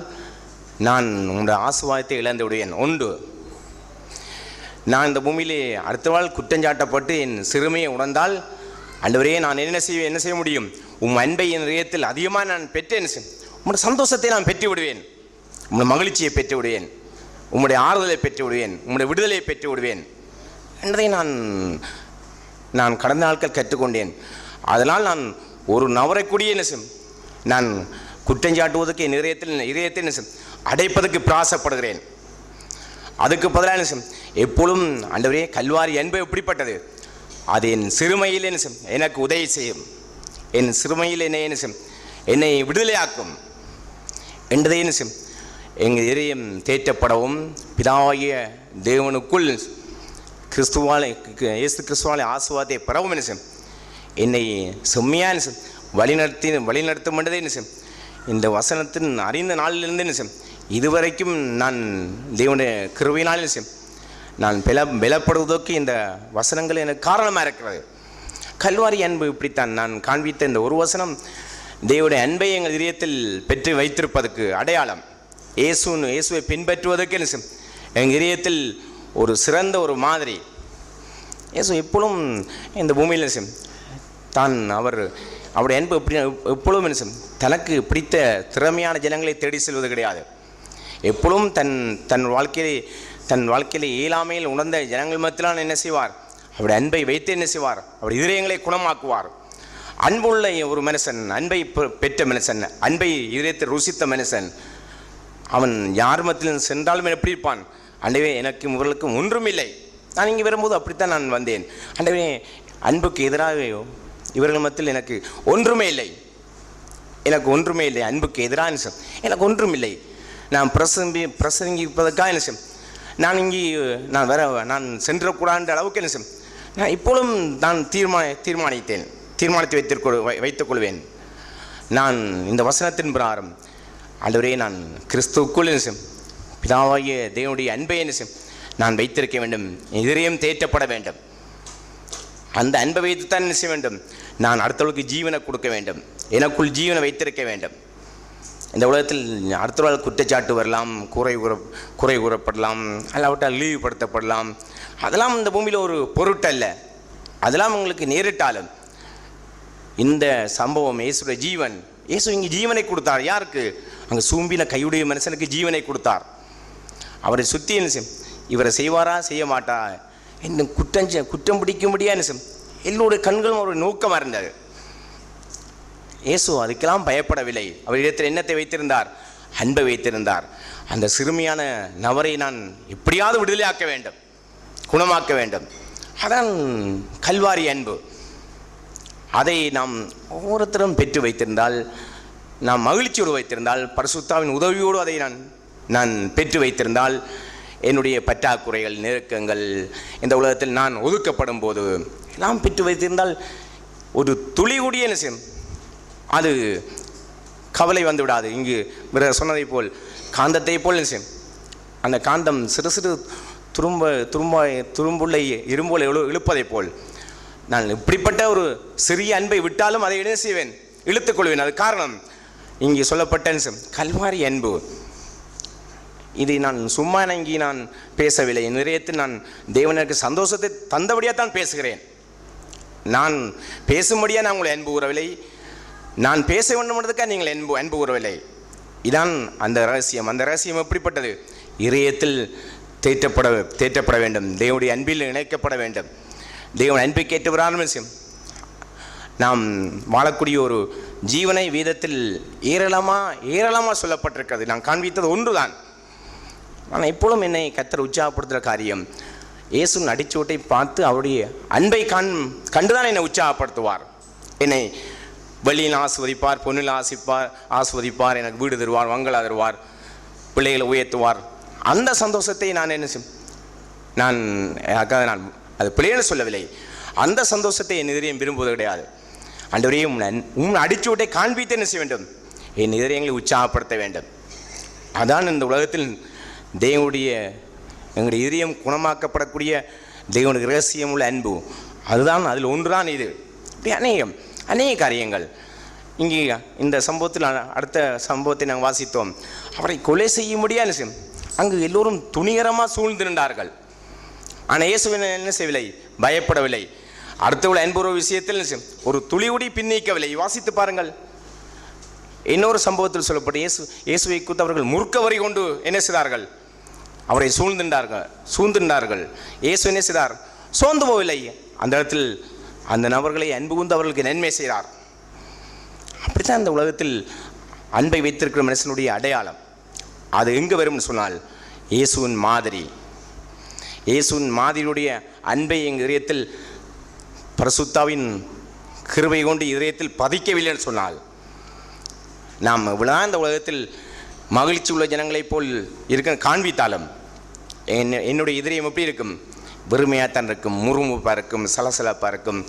நான் உங்களுடைய ஆசீர்வாதத்தை இழந்து விடுவேன். ஒன்று, நான் இந்த பூமியிலே அடுத்தவாள் குற்றஞ்சாட்டப்பட்டு என் சிறுமையை உணர்ந்தால், ஆண்டவரே, நான் என்ன செய்ய முடியும்? உம் அன்பை என் இதயத்தில் அதிகமாக நான் பெற்றேன். உங்களுடைய சந்தோஷத்தை நான் பெற்று விடுவேன், உங்களுடைய மகிழ்ச்சியை பெற்று விடுவேன், உங்களுடைய ஆறுதலை பெற்று விடுவேன், உங்களுடைய விடுதலையை பெற்று விடுவேன் என்பதை நான் கடந்த நாட்கள் கற்றுக்கொண்டேன். அதனால் நான் ஒரு நபரை கூடிய நான் குற்றஞ்சாட்டுவதற்கு என் இதயத்தை அடைப்பதற்கு பிராசப்படுகிறேன். அதுக்கு பதிலாக எப்பொழுதும் ஆண்டவரே, கல்வாரி அன்பு எப்படிப்பட்டது? அது என் சிறுமையில் எனக்கு உதவி செய்யும், என் சிறுமையில் என்னை விடுதலையாக்கும் என்பதை எங்கள் இதயம் தேற்றப்படவும், பிதாவாகிய தேவனுக்குள் இயேசு கிறிஸ்துவாலே ஆசீர்வாதத்தை பெறவும் என்னை செம்மையாக வழிநடத்தும் என்றதை இந்த வசனத்தின் அறிந்த நாளிலிருந்து இதுவரைக்கும் நான் தேவனுடைய கிருபையினால் நான் பலப்படுவதற்கு இந்த வசனங்கள் எனக்கு காரணமாக இருக்கிறது. கல்வாரி அன்பு இப்படித்தான் நான் காண்பித்த இந்த ஒரு வசனம் தேவனுடைய அன்பை எங்கள் இதயத்தில் பெற்று வைத்திருப்பதற்கு அடையாளம். இயேசுவை பின்பற்றுவதற்கு எங்கள் இதயத்தில் ஒரு சிறந்த ஒரு மாதிரி. இயேசு எப்பொழுதும் இந்த பூமியில் அவருடைய அன்பு எப்பொழுதும் தனக்கு பிடித்த திறமையான ஜனங்களை தேடி செல்வது கிடையாது. எப்பொழுதும் தன் வாழ்க்கையிலே இயலாமையில் உணர்ந்த ஜனங்கள் மத்தியிலான என்ன செய்வார்? அவருடைய அன்பை வைத்து என்ன செய்வார்? அவர் இதயங்களை குணமாக்குவார். அன்புள்ள ஒரு மனுஷன், அன்பை பெற்ற மனுஷன், அன்பை இதயத்தில் ருசித்த மனுஷன், அவன் யார் மத்தியில் சென்றாலும் எப்படி இருப்பான்? ஆண்டவே, எனக்கு இவர்களுக்கும் ஒன்றும் இல்லை. நான் இங்கே வரும்போது அப்படித்தான் நான் வந்தேன். ஆண்டவே, அன்புக்கு எதிராக இவர்கள் மத்தியில் எனக்கு ஒன்றுமே இல்லை, அன்புக்கு எதிராக எனக்கு ஒன்றும் இல்லை. நான் பிரசங்கிப்பதற்காக நான் சென்றக்கூடாத அளவுக்கு நான் இப்பொழுதும் நான் தீர்மானித்து வைத்துக் கொள்வேன். நான் இந்த வசனத்தின் பிரகாரம், ஆண்டவரே, நான் கிறிஸ்துவுக்குள் பிதாவாகிய தேவனுடைய அன்பை நான் வைத்திருக்க வேண்டும், இதயம் தேற்றப்பட வேண்டும். அந்த அன்பை வைத்துத்தான் என்ன செய்ய வேண்டும்? நான் அடுத்தவர்களுக்கு ஜீவனை கொடுக்க வேண்டும், எனக்குள் ஜீவனை வைத்திருக்க வேண்டும். இந்த உலகத்தில் அடுத்தவர்கள் குற்றச்சாட்டு வரலாம், குறை கூறப்படலாம், அல்லாவிட்டால் இழிவுபடுத்தப்படலாம். அதெல்லாம் இந்த பூமியில் ஒரு பொருட்டல்ல. அதெல்லாம் உங்களுக்கு நேரிட்டாலும் இந்த சம்பவம் இயேசுடைய ஜீவன், இயேசு இங்கே ஜீவனை கொடுத்தார். யாருக்கு? அங்கே சூம்பின கையுடைய மனுஷனுக்கு ஜீவனை கொடுத்தார். அவரை சுற்றி என்ன இவரை செய்வாரா செய்ய மாட்டா என்ன குற்றம் பிடிக்க முடியாது எல்லோருடைய கண்களும் ஒரு நோக்கமாக இருந்தது. இயேசு அதுக்கெல்லாம் பயப்படவில்லை. அவர் இடத்தில் எண்ணத்தை வைத்திருந்தார். அன்பை வைத்திருந்தார். அந்த சிறுமியான நபரை நான் எப்படியாவது விடுதலையாக்க வேண்டும், குணமாக்க வேண்டும். அதான் கல்வாரி அன்பு. அதை நாம் ஒவ்வொருத்தரும் பெற்று வைத்திருந்தால், நாம் மகிழ்ச்சியோடு வைத்திருந்தால், பரிசுத்தாவின் உதவியோடு அதை நான் பெற்று வைத்திருந்தால், என்னுடைய பற்றாக்குறைகள், நெருக்கங்கள், இந்த உலகத்தில் நான் ஒதுக்கப்படும் போது எல்லாம் பெற்று வைத்திருந்தால் ஒரு துளி கூடிய என்ன செய்யும், அது கவலை வந்து விடாது. இங்கு சொன்னதை போல் காந்தத்தை போல் என்ன செய்யும், அந்த காந்தம் சிறு சிறு துரும்புள்ளை இரும்போல் இழுப்பதை போல் நான் இப்படிப்பட்ட ஒரு சிறிய அன்பை விட்டாலும் அதை என்ன செய்வேன், இழுத்துக்கொள்வேன். அது காரணம் இங்கே சொல்லப்பட்ட கல்வாரி அன்பு. இதை நான் சும்மா இங்கே நான் பேசவில்லை. நிறையத்தில் நான் தேவனுக்கு சந்தோஷத்தை தந்தபடியாக தான் பேசுகிறேன். நான் பேசும்படியாக நான் உங்களை அன்பு கூறவில்லை, நான் பேச வேண்டும்ன்றதுக்காக நீங்கள் அன்பு கூறவில்லை. இதான் அந்த ரகசியம். அந்த ரகசியம் எப்படிப்பட்டது? இதயத்தில் தேற்றப்பட வேண்டும், தேவனுடைய அன்பில் இணைக்கப்பட வேண்டும். தேவன் அன்பைக்கு ஏற்றவரான விஷயம். நாம் வாழக்கூடிய ஒரு ஜீவனை வேதத்தில் ஏராளமாக சொல்லப்பட்டிருக்கிறது. நான் காண்பித்தது ஒன்று தான். ஆனால் எப்பொழுதும் என்னை கர்த்தர் உற்சாகப்படுத்துகிற காரியம், இயேசுவின் அடிச்சோட்டை பார்த்து அவருடைய அன்பை கண்டுதான் என்னை உற்சாகப்படுத்துவார். என்னை வெள்ளியில் ஆஸ்வதிப்பார், பொன்னில் ஆஸ்வதிப்பார், எனக்கு வீடு தருவார், வங்களா தருவார், பிள்ளைகளை உயர்த்துவார். அந்த சந்தோஷத்தை நான் நான் அது பிள்ளைகள் சொல்லவில்லை. அந்த சந்தோஷத்தை என் இதயம் விரும்புவது கிடையாது. ஆண்டவரே, உன் அடிச்சோட்டை காண்பித்து என்ன செய்ய வேண்டும், என் இதயங்களை உற்சாகப்படுத்த வேண்டும். அதான் இந்த உலகத்தில் எங்களுடைய இதயம் குணமாக்கப்படக்கூடிய தேவனுடைய ரகசியம் உள்ள அன்பு. அதுதான், அதில் ஒன்றுதான் இது. இப்படி அநேக காரியங்கள். இங்கே இந்த சம்பவத்தில் அடுத்த சம்பவத்தை நாங்கள் வாசித்தோம். அவரை கொலை செய்ய முடியாது. அங்கு எல்லோரும் துணிகரமாக சூழ்ந்து நின்றார்கள். ஆனால் இயேசுவின் என்ன செய்யவில்லை, பயப்படவில்லை. அடுத்தவள் அன்புற விஷயத்தில் ஒரு துளியுடி பின்னிக்கவில்லை. வாசித்து பாருங்கள். இன்னொரு சம்பவத்தில் சொல்லப்பட்டு இயேசுவை குறித்து அவர்கள் முறுக்க வரி கொண்டு என்ன செய்தார்கள், அவரை சூழ்ந்திருந்தார்கள். இயேசு என்ன செய்தார், சோர்ந்து போகவில்லை. அந்த இடத்தில் அந்த நபர்களை அன்பு கூர்ந்து அவர்களுக்கு நன்மை செய்தார். அப்படித்தான் இந்த உலகத்தில் அன்பை வைத்திருக்கிற மனுஷனுடைய அடையாளம். அது எங்கே வரும்னு சொன்னால், இயேசுவின் மாதிரியுடைய அன்பை எங்கள் இதயத்தில் பரிசுத்தாவின் கிருபை கொண்டு இதயத்தில் பதிக்கவில்லைன்னு சொன்னால், நாம் இவ்வளோ இந்த உலகத்தில் மகிழ்ச்சி உள்ள ஜனங்களைப் போல் இருக்க காண்பித்தாலும் என்னுடைய இதயம் எப்படி இருக்கும், வெறுமையாகத்தான் இருக்கும், முறுமுப்பாக இருக்கும், சலசலப்பாக இருக்கும்,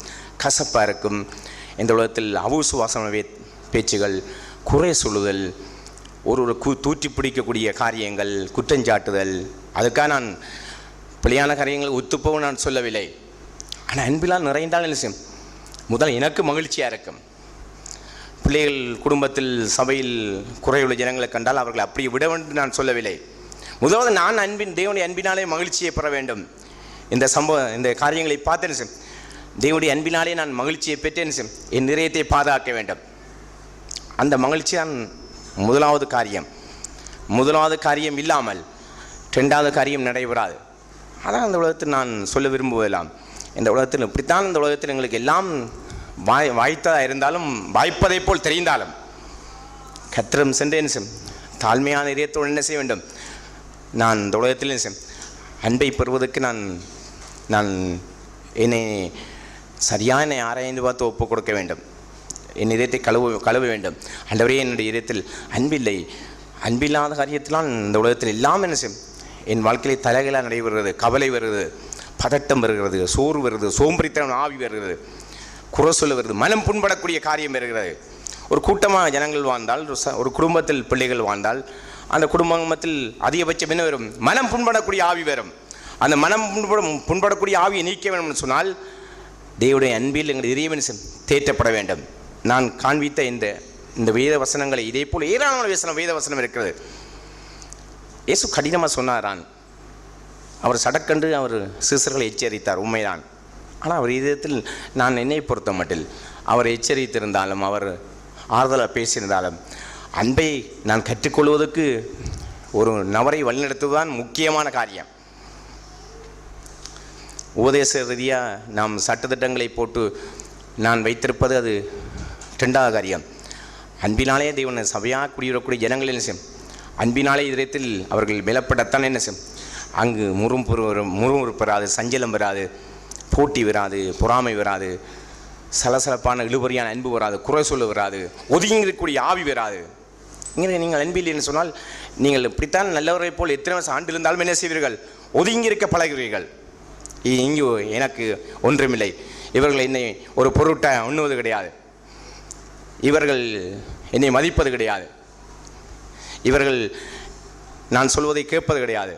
கசப்பாக இருக்கும். இந்த உலகத்தில் அவுசுவாசமான பேச்சுகள், குறை சொல்லுதல், ஒரு தூற்றி பிடிக்கக்கூடிய காரியங்கள், குற்றஞ்சாட்டுதல். அதுக்காக நான் பிழையான காரியங்கள் ஒத்துப்போவும் நான் சொல்லவில்லை. ஆனால் அன்பிலால் நிறைந்தால் என்ன செய்யும், முதல் எனக்கு மகிழ்ச்சியாக இருக்கும். பிள்ளைகள் குடும்பத்தில் சபையில் குறையுள்ள ஜனங்களை கண்டால் அவர்களை அப்படியே விட வேண்டும் நான் சொல்லவில்லை. முதலாவது நான் தேவனுடைய அன்பினாலே மகிழ்ச்சியை பெற வேண்டும். இந்த காரியங்களை பார்த்து தேவனுடைய அன்பினாலே நான் மகிழ்ச்சியை பெற்றேன், என் இதயத்தை பாதுகாக்க வேண்டும். அந்த மகிழ்ச்சி தான் முதலாவது காரியம் இல்லாமல் ரெண்டாவது காரியம் நடைபெறாது. அதான் இந்த உலகத்தில் நான் சொல்ல விரும்புவதெல்லாம், இந்த உலகத்தில் இப்படித்தான் இந்த உலகத்தில் எங்களுக்கு எல்லாம் வாய்த்ததாக இருந்தாலும், வாய்ப்பதை போல் தெரிந்தாலும், கர்த்தரிடம் சென்று தாழ்மையான இதயத்தோடு என்ன செய்ய வேண்டும், நான் இந்த உலகத்தில் அன்பை பெறுவதற்கு நான் என்னை சரியாக என்னை ஆராய்ந்து பார்த்து ஒப்புக் கொடுக்க வேண்டும். என் இதயத்தை கழுவ வேண்டும். ஆண்டவரே, என்னுடைய இதயத்தில் அன்பில்லாத காரியத்திலாம் இந்த உலகத்தில் எல்லாம் என்ன செய்யும், என் வாழ்க்கையில் தலைகளாக நடைபெறுகிறது, கவலை வருகிறது, பதட்டம் வருகிறது, சோர்வு வருது, சோம்பரித்தனம் ஆவி வருகிறது, குறை சொல்ல வருது, மனம் புண்படக்கூடிய காரியம் வருகிறது. ஒரு கூட்டமாக ஜனங்கள் வாழ்ந்தால், ஒரு குடும்பத்தில் பிள்ளைகள் வாழ்ந்தால், அந்த குடும்பத்தில் அதிகபட்சம் என்ன வரும், மனம் புண்படக்கூடிய ஆவி வரும். அந்த மனம் புண்படக்கூடிய ஆவியை நீக்க வேண்டும்னு சொன்னால், தேவனுடைய அன்பில் எங்கள் இதயம் தேற்றப்பட வேண்டும். நான் காண்பித்த இந்த வேத வசனங்களை இதே போல் ஏராளமான வேத வசனம் இருக்கிறது. இயேசு கடினமாக சொன்னாரான். அவர் சடக்கண்டு அவர் சீசர்களை எச்சரித்தார், உண்மைதான். ஆனால் அவர் இதயத்தில் நான் என்னை பொறுத்த மட்டில் அவர் எச்சரித்திருந்தாலும், அவர் ஆறுதலாக பேசியிருந்தாலும், அன்பை நான் கற்றுக்கொள்வதற்கு ஒரு நபரை வழிநடத்துவதுதான் முக்கியமான காரியம். உபதேச ரீதியாக நாம் சட்டத்திட்டங்களை போட்டு நான் வைத்திருப்பது அது ரெண்டாவது காரியம். அன்பினாலே தேவனை சபையாக குடியிடக்கூடிய ஜனங்களில் அன்பினாலே இதயத்தில் அவர்கள் பலப்படத்தான் என்ன செய்யும், அங்கு முறுமுறுப்பு வராது, சஞ்சலம் வராது, போட்டி வராது, பொறாமை வராது, சலசலப்பான இழுபறியான அன்பு வராது, குறை சொல்ல வராது, ஒதுங்கி இருக்கக்கூடிய ஆவி வராது. இங்கே நீங்கள் அன்பில் என்று சொன்னால் நீங்கள் இப்படித்தான் நல்லவரை போல் எத்தனை வருஷம் ஆண்டு இருந்தாலும் என்ன செய்வீர்கள், ஒதுங்கி இருக்க பழகுவீர்கள். இங்கு எனக்கு ஒன்றுமில்லை, இவர்கள் என்னை ஒரு பொருட்டை உண்ணுவது கிடையாது, இவர்கள் என்னை மதிப்பது கிடையாது, இவர்கள் நான் சொல்வதை கேட்பது கிடையாது,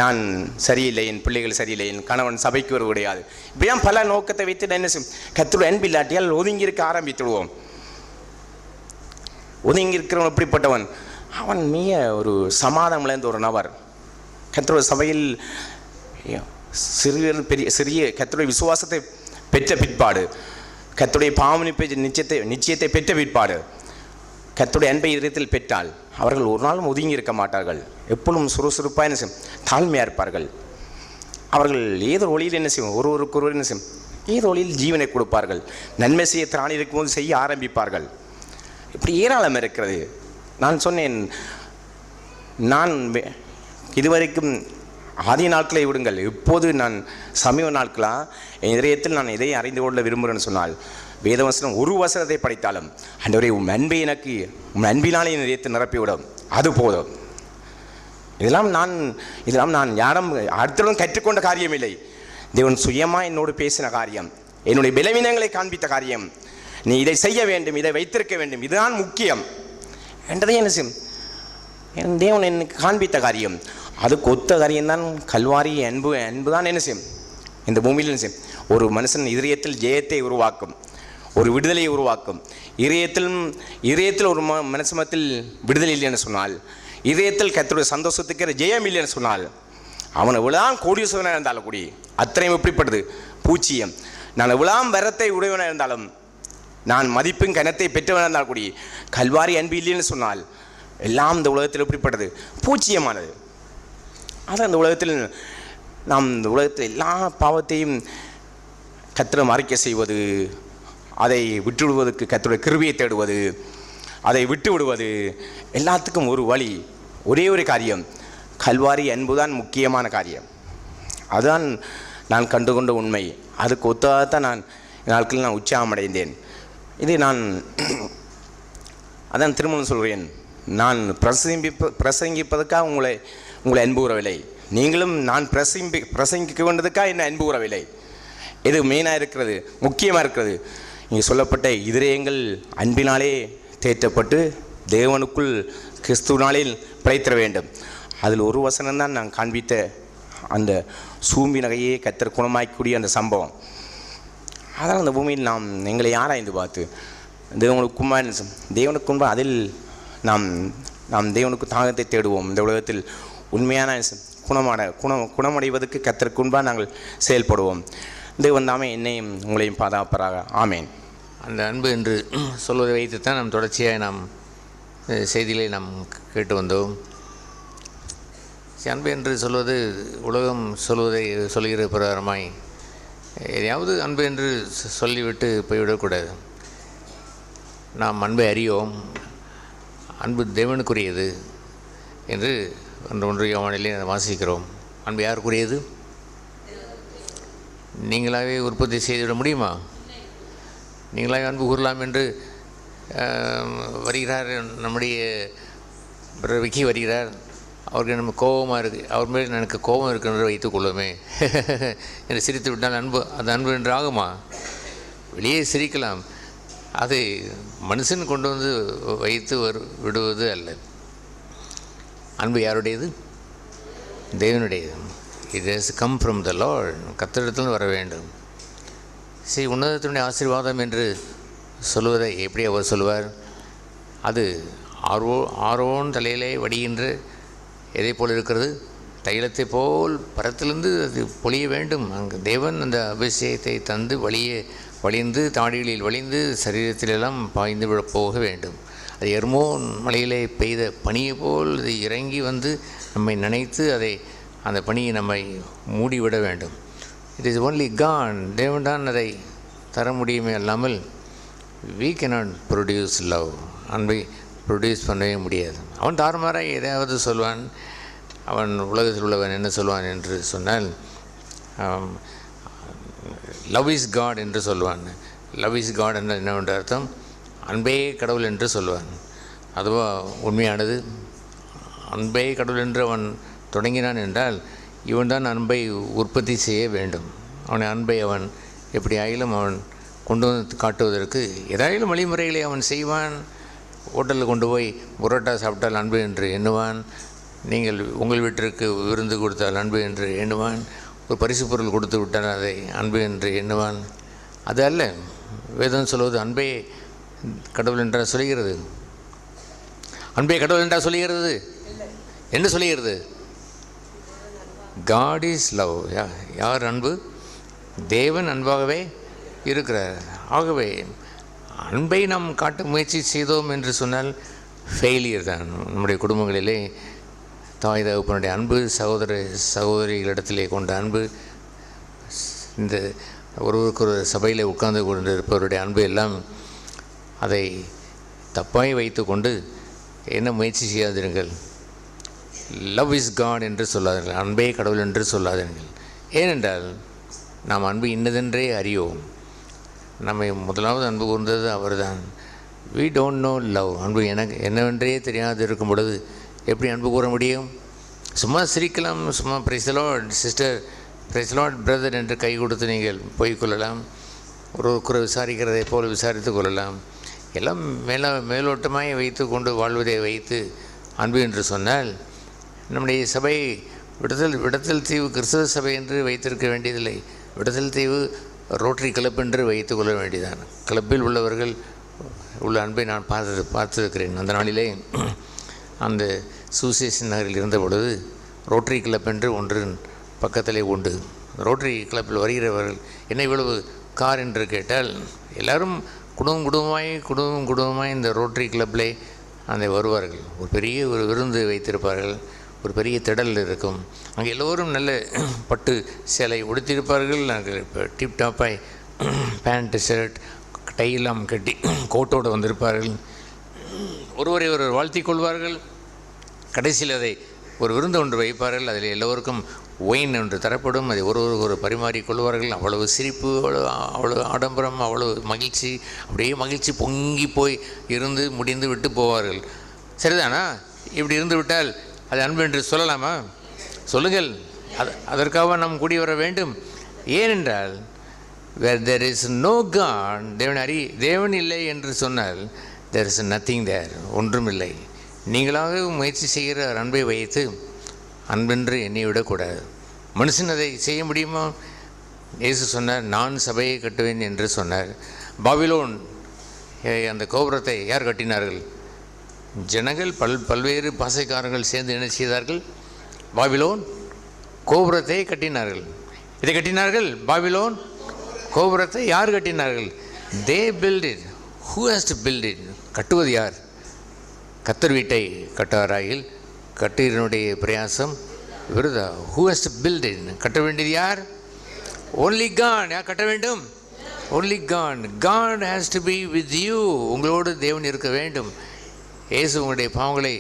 நான் சரியில்லை, என் பிள்ளைகள் சரியில்லை, என் கணவன் சபைக்கு வருவது கிடையாது. இப்படிதான் பல நோக்கத்தை வைத்து என்ன செய்யும், கர்த்தருடைய அன்பு இல்லாட்டியால் ஒதுங்கி இருக்க ஆரம்பித்துடுவோம். ஒதுங்கி இருக்கிறவன் எப்படிப்பட்டவன், அவன் மிக ஒரு சமாதானம் இழந்த ஒரு நபர். கர்த்தருடைய சபையில் சிறிய கர்த்தருடைய விசுவாசத்தை பெற்ற பிற்பாடு, கர்த்தருடைய பாவமன்னிப்பு நிச்சயத்தை பெற்ற பிற்பாடு, கர்த்தருடைய அன்பை இதயத்தில் பெற்றால் அவர்கள் ஒரு நாளும் ஒதுங்கி இருக்க மாட்டார்கள். எப்பொழுதும் சுறுசுறுப்பாக என்ன செய்யும், தாழ்மையாக இருப்பார்கள். அவர்கள் ஏதோ ஒளியில் என்ன செய்யும், ஒருவருக்கொருவர் என்ன செய்யும், ஏதோ ஒளியில் ஜீவனை கொடுப்பார்கள். நன்மை செய்ய திராணி இருக்கும்போது செய்ய ஆரம்பிப்பார்கள். இப்படி ஏராளம் இருக்கிறது. நான் சொன்னேன், நான் இதுவரைக்கும் ஆதி நாட்களை விடுங்கள், இப்போது நான் சமீப நாட்களாக என் இதயத்தில் நான் இதை அறிந்து கொள்ள விரும்புகிறேன்னு சொன்னால், வேதவசனம் ஒரு வசனத்தை படித்தாலும் ஆண்டவரே உன் அன்பை எனக்கு உன் அன்பினாலே என் இதயத்தை நிரப்பிவிடும், அது போதும். இதெல்லாம் நான் யாரும் அடுத்தவன் கற்றுக்கொண்ட காரியம் இல்லை. தேவன் சுயமாக என்னோடு பேசின காரியம், என்னுடைய பலவீனங்களை காண்பித்த காரியம். நீ இதை செய்ய வேண்டும், இதை வைத்திருக்க வேண்டும், இதுதான் முக்கியம் என்றதை என்ன செய்யும், என் தேவன் எனக்கு காண்பித்த காரியம். அதுக்கு ஒத்த காரியம்தான் கல்வாரி அன்பு தான் என்ன செய்யும், இந்த பூமியில் என்ன செய்யும், ஒரு மனுஷன் இதயத்தில் ஜெயத்தை உருவாக்கும், ஒரு விடுதலையை உருவாக்கும். இதயத்தில் ஒரு மனசமத்தில் விடுதலை இல்லைன்னு சொன்னால், இதயத்தில் கர்த்தருடைய சந்தோஷத்துக்கு ஜெயம் இல்லைன்னு சொன்னால், அவன் எவ்வளோதான் கோடீஸ்வரனாக இருந்தாலும் கூடி அத்தனையும் எப்படிப்படுது, பூச்சியம். நான் எவ்வளோதான் வரத்தை உடையவனாக இருந்தாலும், நான் மதிப்பும் கனத்தை பெற்றவனாக இருந்தாலும் கூடி கல்வாரி அன்பு இல்லைன்னு சொன்னால், எல்லாம் இந்த உலகத்தில் எப்படிப்பட்டது, பூச்சியமானது. அது அந்த உலகத்தில் நாம் இந்த உலகத்தில் எல்லா பாவத்தையும் கர்த்தரை அறிக்கை செய்வது, அதை விட்டு விடுவதற்கு கர்த்தருடைய கிருபையை தேடுவது, அதை விட்டு விடுவது, எல்லாத்துக்கும் ஒரு வழி, ஒரே ஒரு காரியம், கல்வாரி அன்புதான் முக்கியமான காரியம். அதுதான் நான் கண்டுகொண்ட உண்மை. அதுக்கு ஒத்தாதான் நான் நாட்களில் நான் உற்சாகமடைந்தேன். இது நான் அதான் திருமணம் சொல்கிறேன், நான் பிரசங்கிப்பதற்காக உங்களை அன்பு கூறவில்லை, நீங்களும் நான் பிரசங்கிக்க வேண்டதுக்காக என்ன அன்பு கூறவில்லை. இது மெயினாக இருக்கிறது, முக்கியமாக இருக்கிறது. இங்கே சொல்லப்பட்ட இதயங்கள் அன்பினாலே தேற்றப்பட்டு தேவனுக்குள் கிறிஸ்துவினாலே பிழைத்திட வேண்டும். அதில் ஒரு வசனம்தான் நான் காண்பித்த அந்த சூம்பி நகையே கர்த்தர் குணமாக்கக்கூடிய அந்த சம்பவம். அதான் அந்த பூமியில் நாம் எங்களை ஆராய்ந்து பார்த்து தேவனுக்கும்பா அதில் நாம் தேவனுக்கு தாகத்தை தேடுவோம். இந்த உலகத்தில் உண்மையான குணமடைவதற்கு கர்த்தருக்கும்பா நாங்கள் செயல்படுவோம். தேவன் தாமே என்னையும் உங்களையும் பாதுகாப்பராக. ஆமேன். அந்த அன்பு என்று சொல்வதை வைத்துத்தான் நாம் தொடர்ச்சியாக நாம் செய்திகளை நாம் கேட்டு வந்தோம். அன்பு என்று சொல்வது உலகம் சொல்வதை சொல்கிற பிரகாரமாய் எதையாவது அன்பு என்று சொல்லிவிட்டு போய்விடக்கூடாது. நாம் அன்பை அறியோம், அன்பு தேவனுக்குரியது என்று 1 யோவானிலே வாசிக்கிறோம். அன்பு யாருக்குரியது? நீங்களாகவே உற்பத்தி செய்துவிட முடியுமா? நீங்களாகவே அன்பு கூறலாம் என்று வருகிறார் நம்முடைய விக்கி வருகிறார், அவருக்கு நம்ம கோபமாக இருக்குது, அவர் மேல் எனக்கு கோபம் இருக்குன்னு வைத்துக்கொள்ளுமே என்று சிரித்து விட்டால் அது அன்பு என்று ஆகுமா? வெளியே சிரிக்கலாம், அது மனுஷன் கொண்டு வந்து வைத்து விடுவது அல்ல. அன்பு யாருடையது? தேவனுடையது. It has come from the Lord. கர்த்தரிடத்தில் வர வேண்டும். சரி, உன்னதத்தினுடைய ஆசீர்வாதம் என்று சொல்வதை எப்படி அவர் சொல்வார்? அது ஆரோன் தலையிலே வடிகின்ற எதை போல் இருக்கிறது? தைலத்தை போல் பரத்திலிருந்து அது பொழிய வேண்டும். அங்கு தேவன் அந்த அபிஷேகத்தை தந்து வழிந்து தாடிகளில் வழிந்து சரீரத்திலெல்லாம் பாய்ந்து போக வேண்டும். அது எர்மோன் மலையிலே பெய்த பனியை போல் அது இறங்கி வந்து நம்மை நினைத்து அந்த பனியை நம்மை மூடிவிட வேண்டும். It is only God. தேவன் தான் அதை தர முடியுமே அல்லாமல் we cannot produce love. அன்பை ப்ரொடியூஸ் பண்ணவே முடியாது. அவன் தாறுமாறாக எதையாவது சொல்வான். அவன் உலகத்தில் உள்ளவன் என்ன சொல்வான் என்று சொன்னால் லவ் இஸ் காட் என்று சொல்வான். லவ் இஸ் காட் என்றால் என்னவென்ற அர்த்தம் அன்பே கடவுள் என்று சொல்வான். அதுவா உண்மையானது? அன்பே கடவுள் என்று அவன் தொடங்கினான் என்றால் இவன் தான் அன்பை உற்பத்தி செய்ய வேண்டும். அவனை அன்பை அவன் எப்படி ஆயிலும் அவன் கொண்டு வந்து காட்டுவதற்கு ஏதாயிலும் வழிமுறைகளை அவன் செய்வான். ஹோட்டலில் கொண்டு போய் புரோட்டா சாப்பிட்டால் அன்பு என்று எண்ணுவான். நீங்கள் உங்கள் வீட்டிற்கு விருந்து கொடுத்தால் அன்பு என்று எண்ணுவான். ஒரு பரிசு பொருள் கொடுத்து விட்டால் அதை அன்பு என்று எண்ணுவான். அது அல்ல வேதம் சொல்வது அன்பே கடவுள் என்றால் சொல்கிறது. அன்பே கடவுள் என்றால் சொல்கிறது. என்ன சொல்கிறது? God is love. யார் அன்பு? தேவன் அன்பாகவே இருக்கிறார். ஆகவே அன்பை நாம் காட்ட முயற்சி செய்தோம் என்று சொன்னால் ஃபெயிலியர் தான். நம்முடைய குடும்பங்களிலே தாய் தகப்பனுடைய அன்பு, சகோதர சகோதரிகளிடத்திலே கொண்ட அன்பு, இந்த ஒருவருக்கு ஒரு சபையில் உட்கார்ந்து கொண்டு இருப்பவருடைய அன்பு எல்லாம் அதை தப்பாய் வைத்து கொண்டு என்ன முயற்சி செய்யாதீர்கள். லவ் இஸ் காட் என்று சொல்லாதீர்கள். அன்பே கடவுள் என்று சொல்லாதீர்கள். ஏனென்றால் நாம் அன்பு இன்னதென்றே அறியோம். நம்மை முதலாவது அன்பு கூர்ந்தது அவர் தான். We don't know love. அன்பு எனக்கு என்னவென்றே தெரியாது இருக்கும் பொழுது எப்படி அன்பு கூற முடியும்? சும்மா சிரிக்கலாம், சும்மா praise the Lord sister, praise the Lord brother என்று கை கொடுத்து நீங்கள் போய்கொள்ளலாம். ஒரு விசாரிக்கிறதை போல் விசாரித்து கொள்ளலாம். எல்லாம் மேலோட்டமாய் வைத்து கொண்டு வாழ்வதை வைத்து அன்பு என்று சொன்னால் நம்முடைய சபை விடத்தல் தீவு கிறிஸ்தவ சபை என்று வைத்திருக்க வேண்டியதில்லை. விடத்தல் தீவு ரோட்டரி கிளப் என்று வைத்து கொள்ள வேண்டியதான். கிளப்பில் உள்ளவர்கள் உள்ள அன்பை நான் பார்த்திருக்கிறேன். அந்த நாளிலே அந்த சூசேஷன் நகரில் இருந்த பொழுது ரோட்டரி கிளப் என்று ஒன்று பக்கத்திலே உண்டு. ரோட்டரி கிளப்பில் வருகிறவர்கள் என்ன இவ்வளவு கார் என்று கேட்டால் எல்லோரும் குடும்பமாய் இந்த ரோட்டரி கிளப்பில் அந்த வருவார்கள். ஒரு பெரிய ஒரு விருந்து வைத்திருப்பார்கள். ஒரு பெரிய திடல் இருக்கும். அங்கே எல்லோரும் நல்ல பட்டு சேலை உடுத்தியிருப்பார்கள். நாங்கள் இப்போ டிப்டாப்பாய் பேண்ட்டு ஷர்ட் டையெல்லாம் கட்டி கோட்டோடு வந்திருப்பார்கள். ஒருவரை ஒருவர் வாழ்த்தி கொள்வார்கள். கடைசியில் அதை ஒரு விருந்து ஒன்று வைப்பார்கள். அதில் எல்லோருக்கும் ஒயின் ஒன்று தரப்படும். அதை ஒருவருக்கு ஒரு பரிமாறிக்கொள்வார்கள். அவ்வளவு சிரிப்பு, அவ்வளோ ஆடம்பரம், அவ்வளோ மகிழ்ச்சி. அப்படியே மகிழ்ச்சி பொங்கி போய் இருந்து முடிந்து விட்டு போவார்கள். சரிதானா? இப்படி இருந்து விட்டால் அது அன்பு என்று சொல்லலாமா? சொல்லுங்கள். அதற்காக நாம் கூடி வர வேண்டும். ஏனென்றால் where there is no God, தேவன் இல்லை என்று சொன்னால் there is nothing there, ஒன்றும் இல்லை. நீங்களாக முயற்சி செய்கிற அன்பை வைத்து அன்பென்று எண்ணி விடக்கூடாது. மனுஷன் அதை செய்ய முடியுமா? இயேசு சொன்னார், நான் சபையை கட்டுவேன் என்று சொன்னார். பாபிலோன் அந்த கோபுரத்தை யார் கட்டினார்கள்? ஜனங்கள் பல்வேறு பாசைக்காரர்கள் சேர்ந்து என்ன செய்தார்கள்? பாபிலோன் கோபுரத்தை கட்டினார்கள். இதை கட்டினார்கள். பாபிலோன் கோபுரத்தை யார் கட்டினார்கள்? They built it. Who has to build it? கட்டுவது யார்? கர்த்தர் வீட்டை கட்டாராயில் கட்டீரனுடைய பிரயாசம் விருதா. Who has to build it? கட்ட வேண்டியது யார்? Only God. யார் கட்ட வேண்டும்? Only God. God has to be with you. உங்களோடு தேவன் இருக்க வேண்டும். இயேசு உங்களுடைய பாவங்களை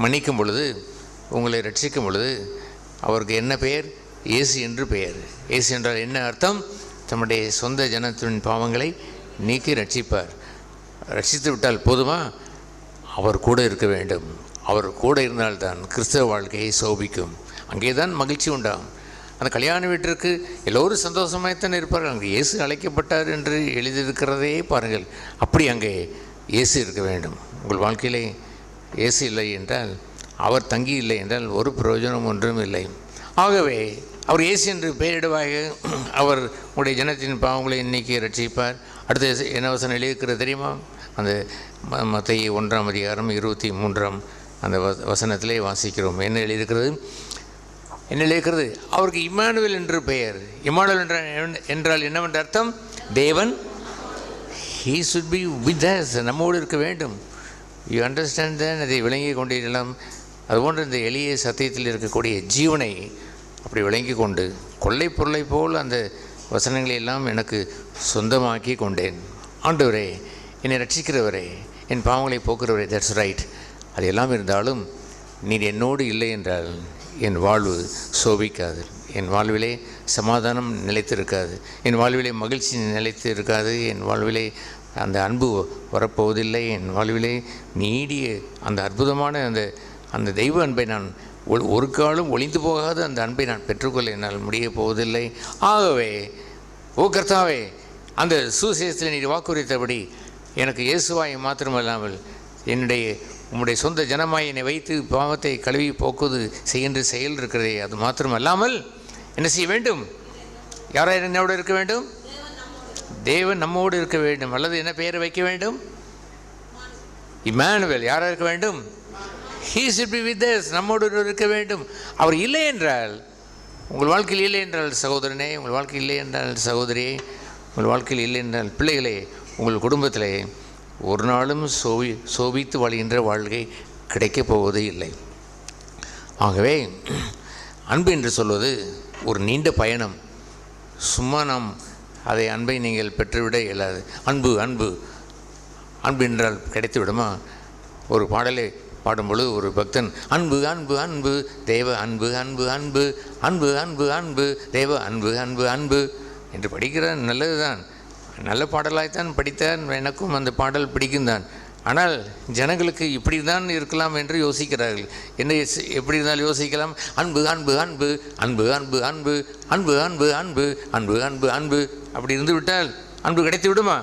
மன்னிக்கும் பொழுது, உங்களை ரட்சிக்கும் பொழுது அவருக்கு என்ன பெயர்? இயேசு என்று பெயர். இயேசு என்றால் என்ன அர்த்தம்? தம்முடைய சொந்த ஜனத்தின் பாவங்களை நீக்கி ரட்சிப்பார். ரட்சித்து விட்டால் போதுமா? அவர் கூட இருக்க வேண்டும். அவர் கூட இருந்தால்தான் கிறிஸ்தவ வாழ்க்கையை சோபிக்கும். அங்கே தான் மகிழ்ச்சி உண்டாகும். அந்த கல்யாண வீட்டிற்கு எல்லோரும் சந்தோஷமாகத்தான் இருப்பார்கள். அங்கே இயேசு அழைக்கப்பட்டார் என்று எழுதியிருக்கிறதே பாருங்கள். அப்படி அங்கே இயேசு இருக்க வேண்டும். உங்கள் வாழ்க்கையிலே இயேசு இல்லை என்றால், அவர் தங்கி இல்லை என்றால் ஒரு பிரயோஜனம் ஒன்றும் இல்லை. ஆகவே அவர் இயேசு என்று பெயரிடுவாக. அவர் உங்களுடைய ஜனத்தின் பாவங்களை இன்னைக்கு ரட்சிப்பார். அடுத்த என்ன வசனம் எழுதியிருக்கிறது தெரியுமா? அந்த மத்தேயு 1:23 அந்த வசனத்திலே வாசிக்கிறோம். என்ன எழுதியிருக்கிறது? அவருக்கு இம்மானுவேல் என்று பெயர். இம்மானுவேல் என்றால் என்னவென்ற அர்த்தம்? தேவன். He should be with us. நம்மோடு இருக்க வேண்டும். யூ அண்டர்ஸ்டாண்ட் தான்? அதை விளங்கி கொண்டிருக்கலாம். அதுபோன்று இந்த எளிய சத்தியத்தில் இருக்கக்கூடிய ஜீவனை அப்படி விளங்கி கொண்டு கொள்ளை பொருளை போல் அந்த வசனங்களை எல்லாம் எனக்கு சொந்தமாக்கி கொண்டேன். ஆண்டவரே, என்னை ரட்சிக்கிறவரே, என் பாவங்களை போக்குறவரே, தட்ஸ் ரைட். அது எல்லாம் இருந்தாலும் நீர் என்னோடு இல்லை என்றால் என் வாழ்வு சோபிக்காது, என் வாழ்விலே சமாதானம் நிலைத்திருக்காது, என் வாழ்விலே மகிழ்ச்சி நிலைத்து இருக்காது, என் வாழ்விலே அந்த அன்பு வரப்போவதில்லை, என் வாழ்விலே நீடிய அந்த அற்புதமான அந்த தெய்வ அன்பை நான் ஒரு காலம் ஒளிந்து போகாத அந்த அன்பை நான் பெற்றுக்கொள்ள என்னால் முடிய போவதில்லை. ஆகவே ஓ கர்த்தாவே, அந்த சுவிசேஷத்தில் நீர் வாக்குறுத்தபடி எனக்கு இயேசுவாய் மாத்திரமல்லாமல் உம்முடைய சொந்த ஜனமாய் என்னை வைத்து பாவத்தை கழுவி போக்குவது செய்கின்ற செயல் இருக்கிறதே, அது மாத்திரமல்லாமல் என்ன செய்ய வேண்டும்? யாராவது என்னோடு இருக்க வேண்டும்? தேவன் நம்மோடு இருக்க வேண்டும். அல்லது என்ன பெயரை வைக்க வேண்டும்? இம்மானுவேல். யாராக இருக்க வேண்டும்? He should be with us. நம்மோடு இருக்க வேண்டும். அவர் இல்லை என்றால், உங்கள் வாழ்க்கையில் இல்லை என்றால் சகோதரனே, உங்கள் வாழ்க்கையில் இல்லை என்றால் சகோதரியே, உங்கள் வாழ்க்கையில் இல்லை என்றால் பிள்ளைகளே, உங்கள் குடும்பத்திலே ஒரு நாளும் சோபித்து வாழ்கின்ற வாழ்க்கை கிடைக்கப் போவதே இல்லை. ஆகவே அன்பு என்று சொல்வது ஒரு நீண்ட பயணம். சும்மா நாம் அன்பை நீங்கள் பெற்றுவிட இயலாது. அன்பு அன்பு அன்பு என்றால் கிடைத்து விடுமா? ஒரு பாடலை பாடும்பொழுது ஒரு பக்தன் அன்பு அன்பு அன்பு தேவ அன்பு அன்பு அன்பு அன்பு அன்பு அன்பு தேவ அன்பு அன்பு அன்பு என்று படிக்கிறான். நல்லது தான், நல்ல பாடலாய்த்தான் படித்தான், எனக்கும் அந்த பாடல் பிடிக்கும் தான். ஆனால் ஜனங்களுக்கு இப்படி தான் இருக்கலாம் என்று யோசிக்கிறார்கள். என்ன எப்படி இருந்தாலும் யோசிக்கலாம், அன்பு அன்பு அன்பு அன்பு அன்பு அன்பு அன்பு அன்பு அன்பு அன்பு அன்பு அன்பு அப்படி இருந்து விட்டால் அன்பு கிடைத்து விடுமா?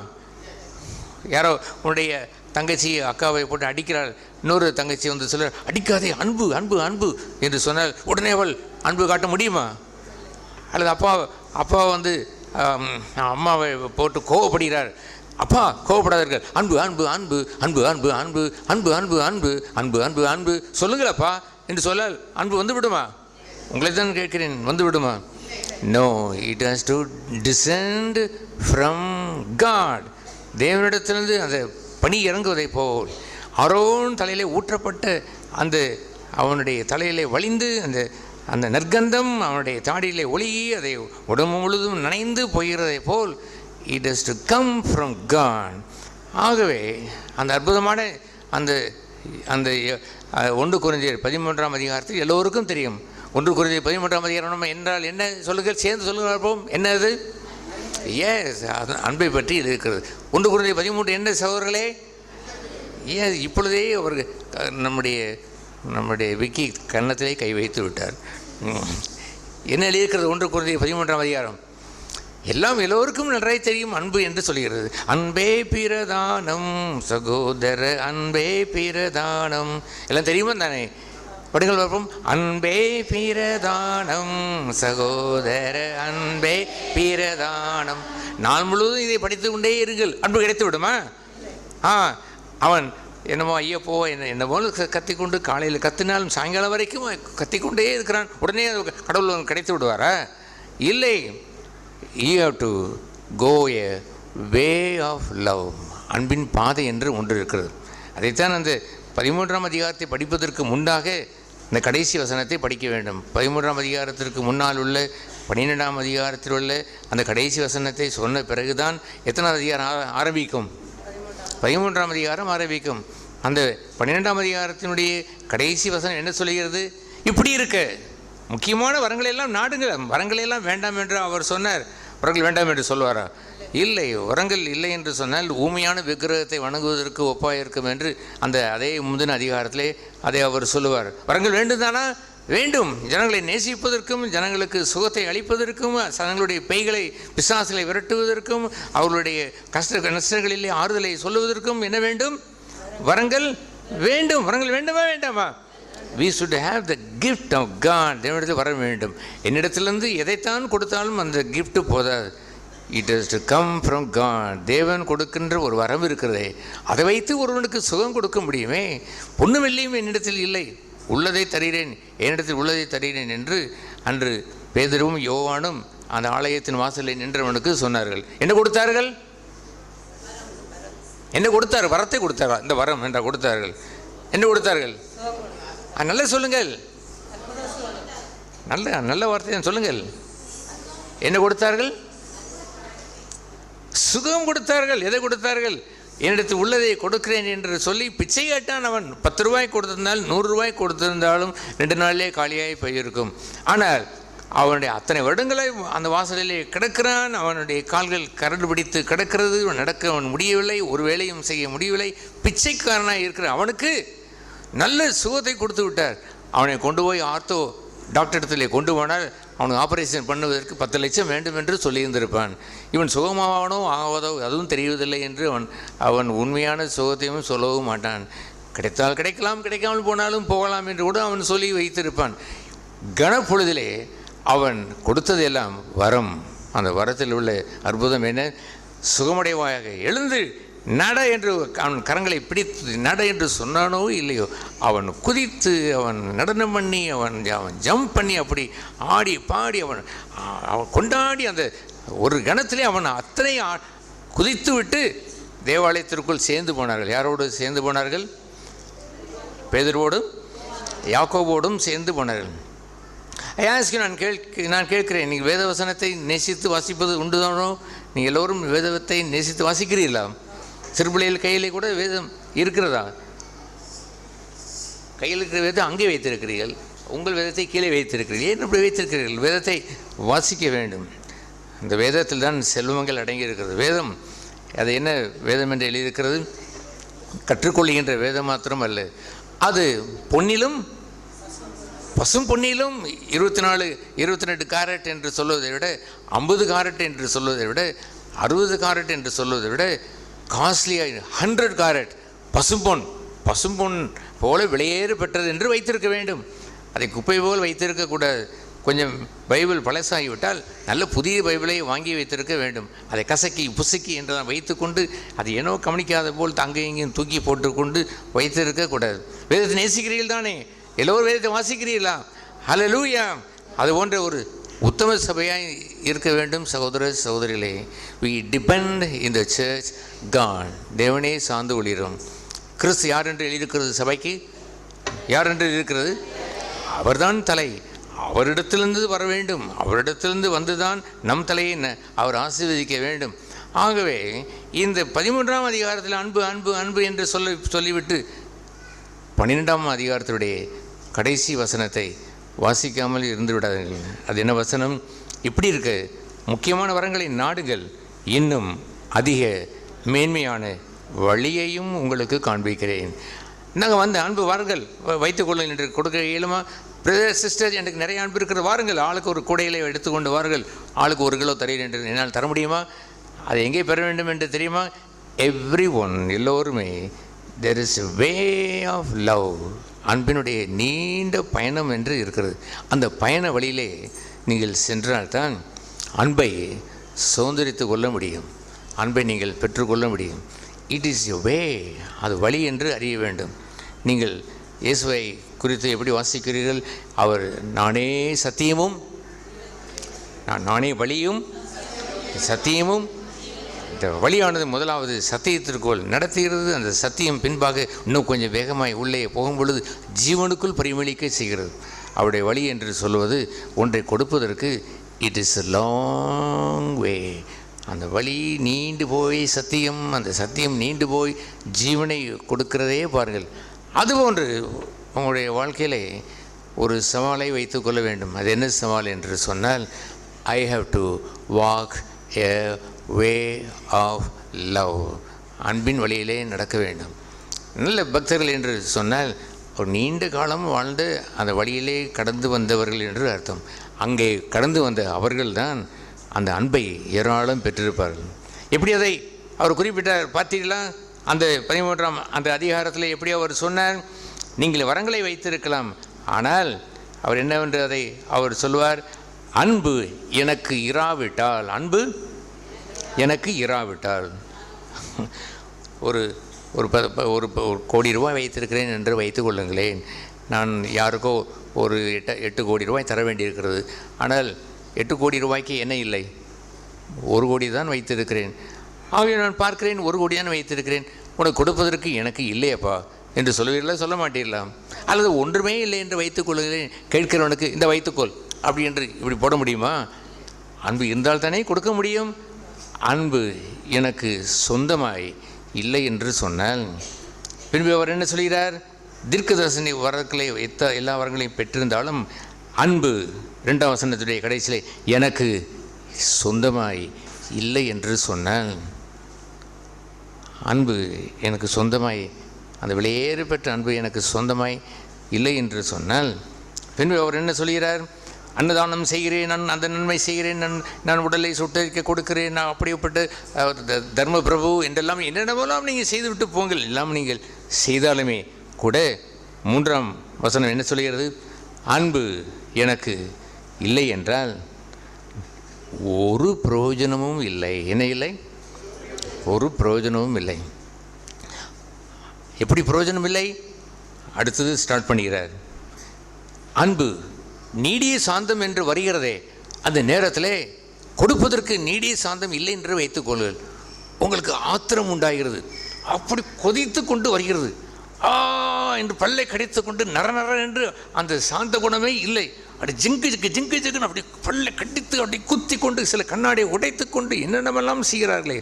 யாரோ உன்னுடைய தங்கச்சி அக்காவை போட்டு அடிக்கிறாள், இன்னொரு தங்கச்சி வந்து சொல்ல அடிக்காதே அன்பு அன்பு அன்பு என்று சொன்னால் உடனே அவள் அன்பு காட்ட முடியுமா? அல்லது அப்பா வந்து அம்மாவை போட்டு கோவப்படுகிறார், அப்பா கோவப்படாதீர்கள், அன்பு அன்பு அன்பு அன்பு அன்பு அன்பு அன்பு அன்பு அன்பு அன்பு அன்பு அன்பு சொல்லுங்களப்பா என்று சொல்லால் அன்பு வந்து விடுமா? உங்களை தான் கேட்கிறேன், வந்து விடுமா? No, it has to descend from God. தேவனிடத்திலிருந்து அந்த பனி இறங்குவதை போல் ஆரோன் தலையிலே ஊற்றப்பட்ட அவனுடைய தலையிலே வழிந்து அந்த நற்கந்தம் அவனுடைய தாடியிலே ஒளியி அதை உடம்பு முழுதும் நனைந்து போகிறதை போல் it is to come from God. ஆகவே அந்த அற்புதமான அந்த 1 கொரிந்தியர் 13ஆம் அதிகாரத்தில் எல்லோருக்கும் தெரியும். 1 கொரிந்தியர் 13ஆம் அதிகாரம் என்றால் என்ன சொல்லுங்கள், சேர்ந்து சொல்லுங்கள் பார்ப்போம். என்ன அது? எஸ், அன்பை பற்றி இது இருக்கிறது. 1 கொரிந்தியர் 13 என்ன சகோதரர்களே? ஏன் இப்பொழுதே அவர்கள் நம்முடைய விக்கி கன்னத்திலே கை வைத்து விட்டார். என்ன எழுதியிருக்கிறது 1 கொரிந்தியர் 13ஆம் அதிகாரம்? எல்லோருக்கும் நன்றாய் தெரியும் அன்பு என்று சொல்கிறது. அன்பே பிரதானம் சகோதர, அன்பே பிரதானம். எல்லாம் தெரியுமா தானே? படிங்கள் பார்ப்போம். அன்பே பிரதானம் சகோதர, அன்பே பிரதானம். நாள் முழுவதும் இதை படித்து கொண்டே இருங்கள், அன்பு கிடைத்து விடுமா? அவன் என்னமோ ஐயப்போ என்னமோ கத்திக்கொண்டு காலையில் கத்தினாலும் சாயங்காலம் வரைக்கும் கத்திக்கொண்டே இருக்கிறான், உடனே கடவுள் கிடைத்து விடுவாரா? இல்லை. You have to go a way of love. அன்பின் பாதை என்று ஒன்று இருக்கிறது. அதைத்தான் அந்த 13ஆம் அதிகாரத்தை படிப்பதற்கு முன்னாக இந்த கடைசி வசனத்தை படிக்க வேண்டும். 13ஆம் அதிகாரத்திற்கு முன்னால் உள்ள 12ஆம் அதிகாரத்தில் உள்ள அந்த கடைசி வசனத்தை சொன்ன பிறகுதான் எத்தனாவது அதிகாரம் ஆரம்பிக்கும்? 13ஆம் அதிகாரம் ஆரம்பிக்கும். அந்த 12ஆம் அதிகாரத்தினுடைய கடைசி வசனம் என்ன சொல்கிறது? இப்படி இருக்க முக்கியமான வரங்களெல்லாம் நாடுங்கள், வரங்களெல்லாம் வேண்டாம் என்று அவர் சொன்னார். வரங்கள் வேண்டாம் என்று சொல்வாரா? இல்லை. வரங்கள் இல்லை என்று சொன்னால் ஊமையான விக்கிரகத்தை வணங்குவதற்கு ஒப்பாக இருக்கும் என்று அதே முந்தின அதிகாரத்திலே அதை அவர் சொல்லுவார். வரங்கள் வேண்டும் தானா? வேண்டும். ஜனங்களை நேசிப்பதற்கும், ஜனங்களுக்கு சுகத்தை அளிப்பதற்கும், ஜனங்களுடைய பேய்களை பிசாசுகளை விரட்டுவதற்கும், அவர்களுடைய நஷ்டங்களிலே ஆறுதலை சொல்லுவதற்கும் என்ன வேண்டும்? வரங்கள் வேண்டும். வரங்கள் வேண்டுமா வேண்டாமா? We should have the gift of God. தேவனிடத்தில் வர வேண்டும். என்னிடத்திலிருந்து எதைத்தான் கொடுத்தாலும் அந்த gift போதாது. It has to come from God. தேவன் கொடுக்கின்ற ஒரு வரம் இருக்கிறதே, அதை வைத்து ஒருவனுக்கு சுகம் கொடுக்க முடியுமே. பொண்ணு வெள்ளியும் என்னிடத்தில் இல்லை, உள்ளதை தருகிறேன், என்னிடத்தில் உள்ளதை தருகிறேன் என்று அன்று பேதுருவும் யோவானும் அந்த ஆலயத்தின் வாசலில் நின்றவனுக்கு சொன்னார்கள். என்ன கொடுத்தார்கள்? என்ன கொடுத்தார்? வரத்தை கொடுத்தார்கள். இந்த வரம் என்ற கொடுத்தார்கள். என்ன கொடுத்தார்கள்? நல்லா சொல்லுங்கள், நல்ல வார்த்தை சொல்லுங்கள். என்ன கொடுத்தார்கள்? சுகம் கொடுத்தார்கள். எதை கொடுத்தார்கள்? என்னிடத்தில் உள்ளதை கொடுக்கிறேன் என்று சொல்லி பிச்சை கேட்டான். அவன் 10 ரூபாய் கொடுத்திருந்தால் 100 ரூபாய் கொடுத்திருந்தாலும் 2 நாளிலே காலியாகி போயிருக்கும். ஆனால் அவனுடைய அத்தனை வருடங்களை அந்த வாசலிலே கிடக்கிறான். அவனுடைய கால்கள் கரடு பிடித்து கிடக்கிறது. நடக்க அவன் முடியவில்லை, ஒரு வேலையும் செய்ய முடியவில்லை. பிச்சைக்காரனாக இருக்கிற அவனுக்கு நல்ல சுகத்தை கொடுத்து விட்டார். அவனை கொண்டு போய் ஆர்த்தோ டாக்டர் இடத்திலே கொண்டு போனால் அவனுக்கு ஆப்ரேஷன் பண்ணுவதற்கு 10 லட்சம் வேண்டும் என்று சொல்லியிருந்திருப்பான். இவன் சுகமாகவனோ ஆகாதோ அதுவும் தெரிவதில்லை என்று அவன் உண்மையான சுகத்தையும் சொல்லவும் மாட்டான். கிடைத்தால் கிடைக்கலாம், கிடைக்காமல் போனாலும் போகலாம் என்று கூட அவன் சொல்லி வைத்திருப்பான். கனப்பொழுதிலே அவன் கொடுத்ததெல்லாம் வரம். அந்த வரத்தில் உள்ள அற்புதம் என்ன? சுகமடைவாயாக எழுந்து நட என்று அவன் கரங்களை பிடித்து நட என்று சொன்னானோ இல்லையோ, அவன் குதித்து அவன் நடனம் பண்ணி அவன் ஜம்ப் பண்ணி அப்படி ஆடி பாடி அவன் கொண்டாடி அந்த ஒரு கணத்திலே அவன் அத்தனை குதித்து விட்டு தேவாலயத்திற்குள் சேர்ந்து போனார்கள். யாரோடு சேர்ந்து போனார்கள்? பேதுருவோடும் யாக்கோபோடும் சேர்ந்து போனார்கள். நான் கேட்கிறேன், நீங்கள் வேத வசனத்தை நேசித்து வாசிப்பது உண்டுதானோ? நீங்கள் எல்லோரும் வேதத்தை நேசித்து வாசிக்கிறீர்களா? சிறுபிள்ளைகள் கையிலே கூட வேதம் இருக்கிறதா? கையில் இருக்கிற வேதத்தை அங்கே வைத்திருக்கிறீர்கள், உங்கள் வேதத்தை கீழே வைத்திருக்கிறீர்கள். ஏன் இப்படி வைத்திருக்கிறீர்கள்? வேதத்தை வாசிக்க வேண்டும். இந்த வேதத்தில் தான் செல்வங்கள் அடங்கி இருக்கிறது. வேதம் அது என்ன வேதம் என்று எழுதியிருக்கிறது? கற்றுக்கொள்கின்ற வேதம் மாத்திரம் அல்ல, அது பொன்னிலும் பசும் பொன்னிலும் 24-28 கேரட் என்று சொல்வதை விட, 50 கேரட் என்று சொல்வதை விட, 60 கேரட் என்று சொல்வதை விட காஸ்ட்லியாக 100 கேரட் பசும்பொன் போல விலையேறு பெற்றது என்று வைத்திருக்க வேண்டும். அதை குப்பை போல் வைத்திருக்கக்கூடாது. கொஞ்சம் பைபிள் பழசாகிவிட்டால் நல்ல புதிய பைபிளை வாங்கி வைத்திருக்க வேண்டும். அதை கசக்கி புசுக்கி என்றெல்லாம் வைத்துக்கொண்டு அது ஏனோ கவனிக்காத போல் அங்கே இங்கேயும் தூக்கி போட்டுக்கொண்டு வைத்திருக்கக்கூடாது. வேதத்தை நேசிக்கிறீர்கள் தானே? எல்லோரும் வேதத்தை வாசிக்கிறீர்களா? ஹல்லேலூயா! அது போன்ற ஒரு உத்தம சபையாக இருக்க வேண்டும். சகோதர சகோதரிகளே, we depend in the church God. தேவனே சார்ந்து ஒளிரும். கிறிஸ்து யார் என்று எழுதியிருக்கிறது? சபைக்கு யார் என்று இருக்கிறது? அவர்தான் தலை. அவரிடத்திலிருந்து வர வேண்டும். அவரிடத்திலிருந்து வந்துதான் நம் தலையை அவர் ஆசீர்வதிக்க வேண்டும். ஆகவே இந்த 13ஆம் அதிகாரத்தில் அன்பு அன்பு அன்பு என்று சொல்லிவிட்டு 12ஆம் அதிகாரத்தினுடைய கடைசி வசனத்தை வாசிக்காமல் இருந்து விடாதீர்கள். அது என்ன வசனம்? இப்படி இருக்க முக்கியமான வரங்களை நாடுங்கள், இன்னும் அதிக மேன்மையான வழியையும் உங்களுக்கு காண்பிக்கிறேன். நாங்கள் வந்து அன்பு வாருங்கள் வைத்துக்கொள்ள என்று கொடுக்க இயலுமா? பிரதர் சிஸ்டர், எனக்கு நிறைய அன்பு இருக்கிறது, வாருங்கள், ஆளுக்கு ஒரு கூடையிலே எடுத்துக்கொண்டு வாருங்கள், ஆளுக்கு 1 கிலோ தரேன் என்று என்னால் தர முடியுமா? அதை எங்கே பெற வேண்டும் என்று தெரியுமா? எவ்ரி ஒன், எல்லோருமே, there is a way of love, அன்பினுடைய நீண்ட பயணம் என்று இருக்கிறது. அந்த பயண வழியிலே நீங்கள் சென்றால்தான் அன்பை சுதந்திரித்து கொள்ள முடியும், அன்பை நீங்கள் பெற்றுக்கொள்ள முடியும். இட் இஸ் எ வே, அது வழி என்று அறிய வேண்டும். நீங்கள் இயேசுவை குறித்து எப்படி வாசிக்கிறீர்கள்? அவர் நானே சத்தியமும், நானே வழியும் சத்தியமும். இந்த வழியானது முதலாவது சத்தியத்திற்குள் நடத்துகிறது. அந்த சத்தியம் பின்பாக இன்னும் கொஞ்சம் வேகமாய் உள்ளே போகும் பொழுது ஜீவனுக்குள் பரிமளிக்க செய்கிறது. அவருடைய வழி என்று சொல்வது ஒன்றை கொடுப்பதற்கு it is a long way. அந்த வழி நீண்டு போய் சத்தியம், அந்த சத்தியம் நீண்டு போய் ஜீவனை கொடுக்கிறதே பாருங்கள். அதுபோன்று உங்களுடைய வாழ்க்கையிலே ஒரு சவாலை வைத்து கொள்ள வேண்டும். அது என்ன சவால் என்று சொன்னால், I have to walk a way of love. அன்பின் வழியிலே நடக்க வேண்டும். நல்ல பக்தர்கள் என்று சொன்னால் ஒரு நீண்ட காலம் வாழ்ந்து அந்த வழியிலே கடந்து வந்தவர்கள் என்று அர்த்தம். அங்கே கடந்து வந்த அவர்கள்தான் அந்த அன்பை ஏராளம் பெற்றிருப்பார்கள். எப்படி அதை அவர் குறிப்பிட்டார் பார்த்தீர்களா? அந்த 13ஆம் அந்த அதிகாரத்தில் எப்படி அவர் சொன்னார்? நீங்கள் வரங்களை வைத்திருக்கலாம், ஆனால் அவர் என்னவென்று அதை அவர் சொல்வார், அன்பு எனக்கு இராவிட்டால், அன்பு எனக்கு இராவிட்டால். ஒரு ஒரு ஒரு கோடி ரூபாய் வைத்திருக்கிறேன் என்று வைத்துக் கொள்ளுங்களேன். நான் யாருக்கோ ஒரு 8 கோடி ரூபாய் தர வேண்டியிருக்கிறது. ஆனால் 8 கோடி ரூபாய்க்கு என்ன இல்லை, 1 கோடி தான் வைத்திருக்கிறேன். ஆகவே நான் பார்க்கிறேன் 1 கோடி தான் வைத்திருக்கிறேன், உனக்கு கொடுப்பதற்கு எனக்கு இல்லையப்பா என்று சொல்லுவீர்களா? சொல்ல மாட்டீர்களா? அல்லது ஒன்றுமே இல்லை என்று வைத்துக் கொள்கிறேன், கேட்கிறவனுக்கு இந்த வைத்துக்கொள் அப்படி என்று இப்படி போட முடியுமா? அன்பு இருந்தால் தானே கொடுக்க முடியும். அன்பு எனக்கு சொந்தமாய் இல்லை என்று சொன்னால், பின்பு அவர் என்ன சொல்கிறார்? தீர்க்கதரிசனி வரங்களை எல்லா வரங்களையும் பெற்றிருந்தாலும் அன்பு 2ஆம் வசனத்துடைய கடைசியிலே எனக்கு சொந்தமாய் இல்லை என்று சொன்னால், அன்பு எனக்கு சொந்தமாய், அந்த வெளியேறு பெற்ற அன்பு எனக்கு சொந்தமாய் இல்லை என்று சொன்னால், பின்பு அவர் என்ன சொல்கிறார்? அன்னதானம் செய்கிறேன், நான் அந்த நன்மை செய்கிறேன், நான் உடலை சுட்டரிக்க கொடுக்கிறேன், நான் அப்படிப்பட்ட தர்ம பிரபு என்றெல்லாம் என்னென்னவெல்லாம் நீங்கள் செய்துவிட்டு போங்கள். எல்லாம் நீங்கள் செய்தாலுமே கூட 3ஆம் வசனம் என்ன சொல்கிறது? அன்பு எனக்கு இல்லை என்றால் ஒரு பிரயோஜனமும் இல்லை. என்ன இல்லை? ஒரு பிரயோஜனமும் இல்லை. எப்படி பிரயோஜனம் இல்லை? அடுத்தது ஸ்டார்ட் பண்ணுகிறார். அன்பு நீடிய சாந்தம் என்று வருகிறதே, அந்த நேரத்தில் கொடுப்பதற்கு நீடிய சாந்தம் இல்லை என்று வைத்துக்கொள்ளுங்கள். உங்களுக்கு ஆத்திரம் உண்டாகிறது, அப்படி கொதித்து கொண்டு வருகிறது, என்று பல்லை கடித்து கொண்டு நர என்று அந்த சாந்த குணமே இல்லை. அப்படி ஜிங்கு ஜிங்குன்னு அப்படி பல்லை கடித்து அப்படி குத்தி கொண்டு சில கண்ணாடியை உடைத்து கொண்டு என்னென்னமெல்லாம் செய்கிறார்களே.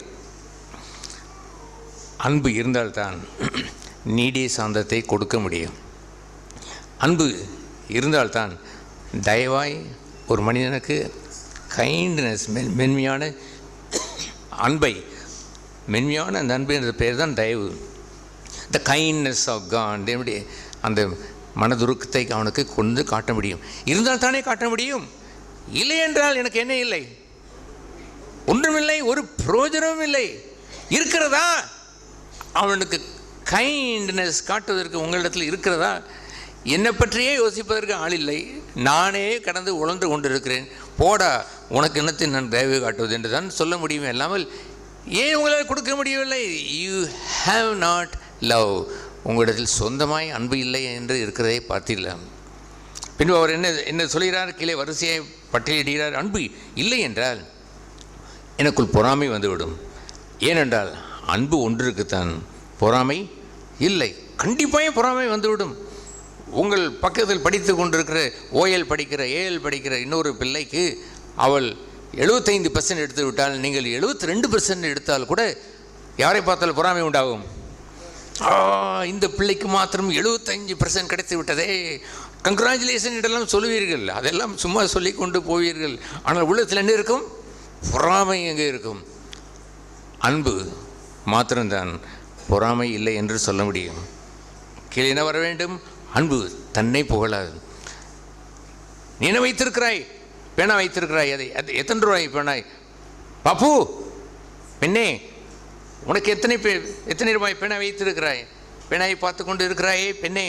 அன்பு இருந்தால்தான் நீடிய சாந்தத்தை கொடுக்க முடியும். அன்பு இருந்தால்தான் தயவாய் ஒரு மனிதனுக்கு கைண்ட்னஸ், மென்மையான அன்பை, மென்மையான அந்த அன்பு என்ற பெயர் தான் தயவு. த கைண்ட்னஸ் ஆஃப் காட், எப்படி அந்த மனதுருக்கத்தை அவனுக்கு கொண்டு காட்ட முடியும். இருந்தால் தானே காட்ட முடியும். இல்லை என்றால் எனக்கு என்ன இல்லை? ஒன்றுமில்லை, ஒரு பிரயோஜனமும் இல்லை. இருக்கிறதா? அவனுக்கு கைண்ட்னஸ் காட்டுவதற்கு உங்களிடத்தில் இருக்கிறதா? என்னை பற்றியே யோசிப்பதற்கு ஆள் இல்லை, நானே கடந்து உழன்று கொண்டிருக்கிறேன், போடா உனக்கு என்னத்தை நான் தயவு காட்டுவது என்று தான் சொல்ல முடியுமே இல்லாமல் ஏன் உங்களால் கொடுக்க முடியவில்லை? You have not love. உங்களிடத்தில் சொந்தமாய் அன்பு இல்லை என்று இருக்கிறதை பார்த்தீர்களா? பின்பு அவர் என்ன சொல்கிறார்? கீழே வரிசையை பட்டியலிடுகிறார். அன்பு இல்லை என்றால் எனக்குள் பொறாமை வந்துவிடும். ஏனென்றால் அன்பு ஒன்றிற்குத்தான், பொறாமை இல்லை. கண்டிப்பாக பொறாமை வந்துவிடும். உங்கள் பக்கத்தில் படித்து கொண்டிருக்கிற ஓஎல் படிக்கிற, ஏஎல் படிக்கிற இன்னொரு பிள்ளைக்கு அவள் 75% எடுத்து விட்டால், நீங்கள் 72% எடுத்தால் கூட யாரை பார்த்தால் பொறாமை உண்டாகும். இந்த பிள்ளைக்கு மாத்திரம் 75% கிடைத்து விட்டதே, கங்க்ராச்சுலேஷன் இதெல்லாம் சொல்லுவீர்கள். அதெல்லாம் சும்மா சொல்லி கொண்டு போவீர்கள். ஆனால் உள்ளத்தில் என்ன இருக்கும்? பொறாமை எங்கே இருக்கும்? அன்பு மாத்திரம்தான் பொறாமை இல்லை என்று சொல்ல முடியும். கீழே என்ன வர வேண்டும்? அன்பு தன்னை புகழாது. நீ என்ன வைத்திருக்கிறாய்? பேனா வைத்திருக்கிறாய். அது எத்தனை ரூபாய் பேனாய்? பாப்பு பெண்ணே, உனக்கு எத்தனை ரூபாய் பேனா வைத்திருக்கிறாய்? பேனாயை பார்த்து கொண்டு இருக்கிறாயே பெண்ணே,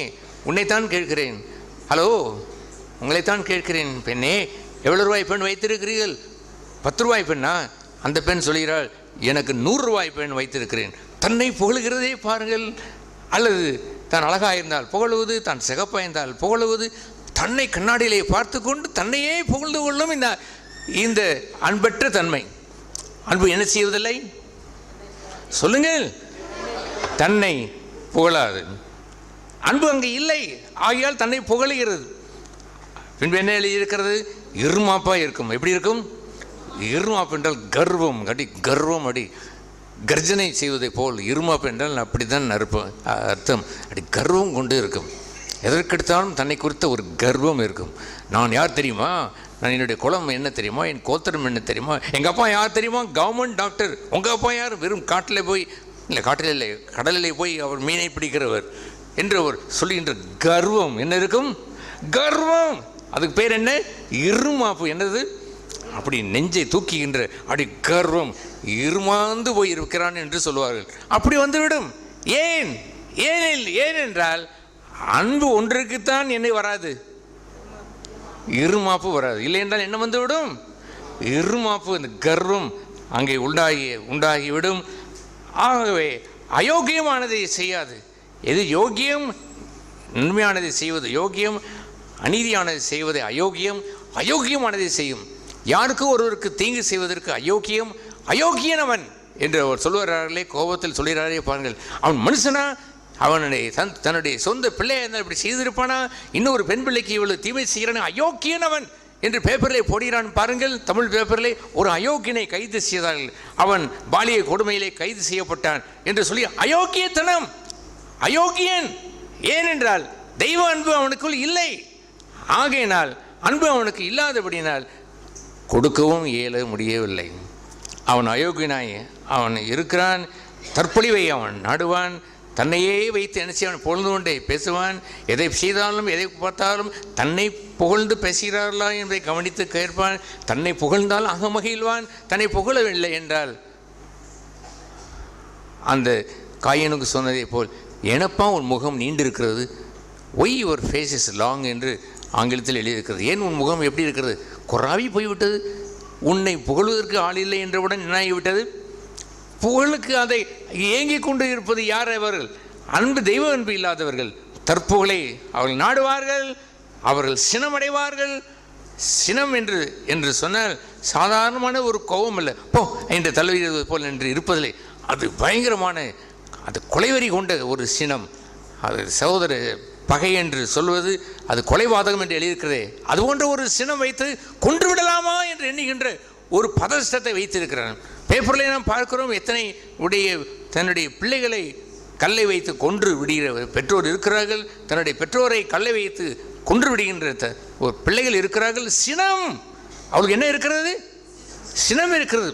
உன்னைத்தான் கேட்கிறேன். ஹலோ, உங்களைத்தான் கேட்கிறேன் பெண்ணே, எவ்வளோ ரூபாய் பெண் வைத்திருக்கிறீர்கள்? 10 ரூபாய் பெண்ணா? அந்த பெண் சொல்கிறாள், எனக்கு 100 ரூபாய் பெண் வைத்திருக்கிறேன். தன்னை புகழுகிறதே பாருங்கள். அல்லது தான் அழகாக இருந்தால் புகழுவது, தான் சிகப்பாக இருந்தால் புகழுவது, தன்னை கண்ணாடியிலே பார்த்து கொண்டு தன்னையே புகழ்ந்து கொள்ளும் இந்த அன்பற்ற தன்மை. அன்பு என்ன செய்வதில்லை? சொல்லுங்கள். தன்னை புகழாது. அன்பு அங்கே இல்லை, ஆகையால் தன்னை புகழுகிறது. பின்பு என்ன எழுதியிருக்கிறது? இருமாப்பாக இருக்கும். எப்படி இருக்கும்? இருமாப்பு என்றால் கர்வம், கர்வம் அடி கர்ஜனை செய்வதை போல். இருமாப்பு என்றால் அப்படி தான் அர்த்தம். அப்படி கர்வம் கொண்டு இருக்கும். எதற்கெடுத்தாலும் தன்னை குறித்த ஒரு கர்வம் இருக்கும். நான் யார் தெரியுமா? நான் என்னுடைய குலம் என்ன தெரியுமா? என் கோத்திரம் என்ன தெரியுமா? எங்கள் அப்பா யார் தெரியுமா? Government doctor. உங்கள் அப்பா யார்? வெறும் காட்டில் போய், இல்லை காட்டில் இல்லை, கடலிலே போய் அவர் மீனை பிடிக்கிறவர் என்று அவர் சொல்லுகின்ற கர்வம் என்ன இருக்கும்? கர்வம். அதுக்கு பேர் என்ன? இருமாப்பு. என்னது? அப்படி நெஞ்சை தூக்குகின்ற அப்படி கர்வம், இருமாந்து போய் இருக்கிறான் என்று சொல்லுவார்கள். அப்படி வந்துவிடும். ஏனென்றால் அன்பு ஒன்றுக்குத்தான் என்னை வராது, இருமாப்பு வராது. இல்லை என்றால் என்ன வந்துவிடும்? இருமாப்பு, இந்த கர்வம் அங்கே உண்டாகிவிடும். ஆகவே அயோக்கியமானதை செய்யாது. எது யோக்கியம்? நன்மையானதை செய்வது யோக்கியம், அநீதியானதை செய்வது அயோக்கியம், அயோக்கியமானதை செய்யும். யாருக்கு ஒருவருக்கு தீங்கு செய்வதற்கு அயோக்கியம், அயோக்கியனவன் என்று அவர் சொல்லுகிறார்களே, கோபத்தில் சொல்கிறாரே பாருங்கள். அவன் மனுஷனா? தன்னுடைய சொந்த பிள்ளையை இப்படி செய்திருப்பானா? இன்னொரு பெண் பிள்ளைக்கு இவ்வளவு தீமை செய்கிறான், அயோக்கியனவன் என்று பேப்பரில் போடுகிறான் பாருங்கள். தமிழ் பேப்பரில் ஒரு அயோக்கியனை கைது செய்தார்கள். அவன் பாலிய கொடுமையிலே கைது செய்யப்பட்டான் என்று சொல்லி அயோக்கியத்தனம், அயோக்கியன். ஏனென்றால் தெய்வ அன்பு அவனுக்குள் இல்லை. ஆகையினால் அன்பு அவனுக்கு இல்லாதபடியினால் கொடுக்கவும் இயல முடியவில்லை. அவன் அயோக்கியனாய் அவன் இருக்கிறான். தற்பொழிவை அவன் நாடுவான். தன்னையே வைத்து என்ன செய்வான்? புகழ்ந்து கொண்டே பேசுவான். எதை செய்தாலும் எதை பார்த்தாலும் தன்னை புகழ்ந்து பேசுகிறார்களா என்பதை கவனித்து கேட்பான். தன்னை புகழ்ந்தால் அகமகிழ்வான். தன்னை புகழவில்லை என்றால் அந்த காயனுக்கு சொன்னதை போல், எனப்பா உன் முகம் நீண்டிருக்கிறது, why your face is long என்று ஆங்கிலத்தில் எழுதியிருக்கிறது. ஏன் உன் முகம் எப்படி இருக்கிறது? குறாவி போய்விட்டது. உன்னை புகழ்வதற்கு ஆள் இல்லை என்றவுடன் என்னாகிவிட்டது? புகழுக்கு அதை ஏங்கிக் கொண்டு இருப்பது யார்? அவர்கள் அன்பு, தெய்வ அன்பு இல்லாதவர்கள். தற்புகழை அவர்கள் நாடுவார்கள். அவர்கள் சினமடைவார்கள். சினம் என்று சொன்னால் சாதாரணமான ஒரு கோபம் அல்ல, போ என்று தழுவுகிறது போல் என்று இருப்பதில்லை. அது பயங்கரமான, அது கொலைவெறி கொண்ட ஒரு சினம். அது சகோதர பகை என்று சொல்வது, அது கொலைவாதகம் என்று எழுதியிருக்கிறதே, அது போன்ற ஒரு சினம் வைத்து கொன்று விடலாமா என்று எண்ணுகின்ற ஒரு பதஷ்டத்தை வைத்திருக்கிறான். பேப்பரில் நாம் பார்க்கிறோம், எத்தனை தன்னுடைய பிள்ளைகளை கல்லை வைத்து கொன்று விடுகிற பெற்றோர் இருக்கிறார்கள். தன்னுடைய பெற்றோரை கல்லை வைத்து கொன்று விடுகின்ற ஒரு பிள்ளைகள் இருக்கிறார்கள். சினம் அவளுக்கு என்ன இருக்கிறது? சினம் இருக்கிறது.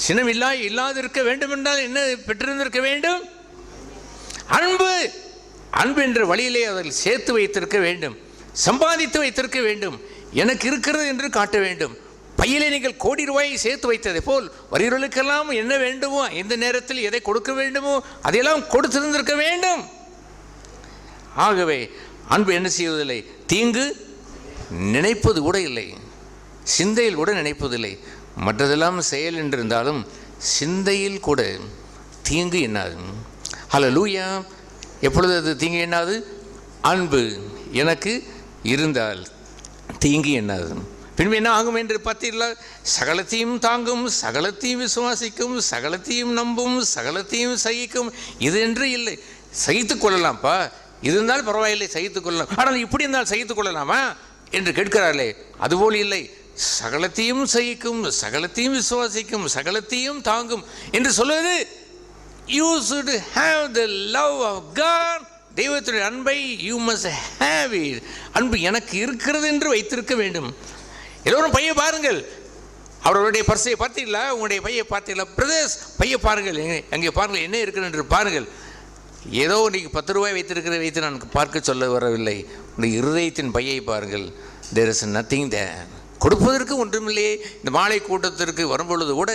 சினம் இல்லாதிருக்க வேண்டும் என்றால் என்ன பெற்றிருந்திருக்க வேண்டும்? அன்பு. அன்பு என்ற வழியிலே அவர்கள் சேர்த்து வைத்திருக்க வேண்டும், சம்பாதித்து வைத்திருக்க வேண்டும். எனக்கு இருக்கிறது என்று காட்ட வேண்டும். பையிலே நீங்கள் கோடி ரூபாயை சேர்த்து வைத்ததை போல் வரிகளுக்கெல்லாம் என்ன வேண்டுமோ, எந்த நேரத்தில் எதை கொடுக்க வேண்டுமோ அதையெல்லாம் கொடுத்திருந்திருக்க வேண்டும். ஆகவே அன்பு என்ன செய்வதில்லை? தீங்கு நினைப்பது கூட இல்லை, சிந்தையில் கூட நினைப்பதில்லை. மற்றதெல்லாம் செயல் என்றிருந்தாலும் சிந்தையில் கூட தீங்கு எண்ணாது. ஹல்லேலூயா. எப்பொழுது அது தீங்கு எண்ணாது? அன்பு எனக்கு இருந்தால் தீங்கு எண்ணாது. பின்பு என்ன ஆகும் என்று பார்த்தீர்களா? சகலத்தையும் தாங்கும், சகலத்தையும் விசுவாசிக்கும், சகலத்தையும் நம்பும், சகலத்தையும் சகிக்கும். இது என்று இல்லை. சகித்து கொள்ளலாம்ப்பா, இது இருந்தால் பரவாயில்லை, சகித்து கொள்ளலாம். ஆனால் இப்படி இருந்தால் சகித்து கொள்ளலாமா என்று கேட்கிறார்களே, அதுபோல் இல்லை. சகலத்தையும் சகிக்கும், சகலத்தையும் விசுவாசிக்கும், சகலத்தையும் தாங்கும் என்று சொல்வது, you should have the love of God. தெய்வத்துடைய அன்பை you must have it. அன்பு எனக்கு இருக்கிறது என்று வைத்திருக்க வேண்டும். எல்லோரும் பையை பாருங்கள். அவர்களுடைய பர்ஸை பார்த்தீங்களா? உங்களுடைய பையை பார்த்தீங்களா? பிரதேஷ் பையை பாருங்கள், அங்கே பாருங்கள் என்ன இருக்கிறது என்று பாருங்கள். ஏதோ இன்றைக்கி 10 ரூபாய் வைத்து நான் பார்க்க சொல்ல வரவில்லை. உங்களுடைய இருதயத்தின் பையை பாருங்கள். there is nothing there. கொடுப்பதற்கு ஒன்றுமில்லையே. இந்த மாலை கூட்டத்திற்கு வரும்பொழுது கூட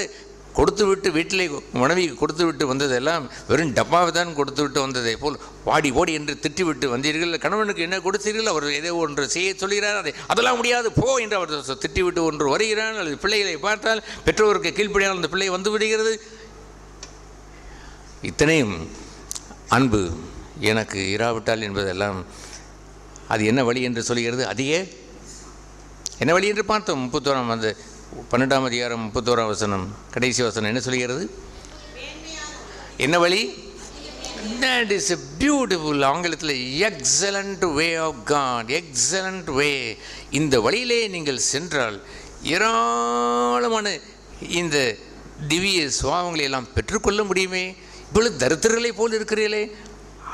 கொடுத்து விட்டு வீட்டிலே மனைவிக்கு கொடுத்து விட்டு வந்ததெல்லாம் வெறும் டப்பாவை தான் கொடுத்து விட்டு வந்ததை போல் வாடி ஓடி என்று திட்டிவிட்டு வந்தீர்கள். கணவனுக்கு என்ன கொடுத்தீர்கள்? அவர் ஏதோ ஒன்று செய்ய சொல்கிறார், அதெல்லாம் முடியாது போ என்று அவர் திட்டிவிட்டு ஒன்று வருகிறான். அல்லது பிள்ளைகளை பார்த்தால் பெற்றோருக்கு கீழ்ப்படியால் அந்த பிள்ளை வந்து விடுகிறது. இத்தனையும் அன்பு எனக்கு இராவிட்டால் என்பதெல்லாம் அது என்ன வழி என்று சொல்கிறது? அதையே என்ன வழி என்று பார்த்தோம். 31 அந்த 12ஆம் அதிகாரம் 31ஆம் வசனம் கடைசி வசனம் என்ன சொல்கிறது? என்ன வழி? That is a beautiful, ஆங்கிலத்தில் excellent way of God, excellent way. இந்த வழியிலே நீங்கள் சென்றால் ஏராளமான இந்த திவ்ய சுவாவங்களை எல்லாம் பெற்றுக்கொள்ள முடியுமே. இப்பொழுது தரித்திரர்களை போல் இருக்கிறீர்களே.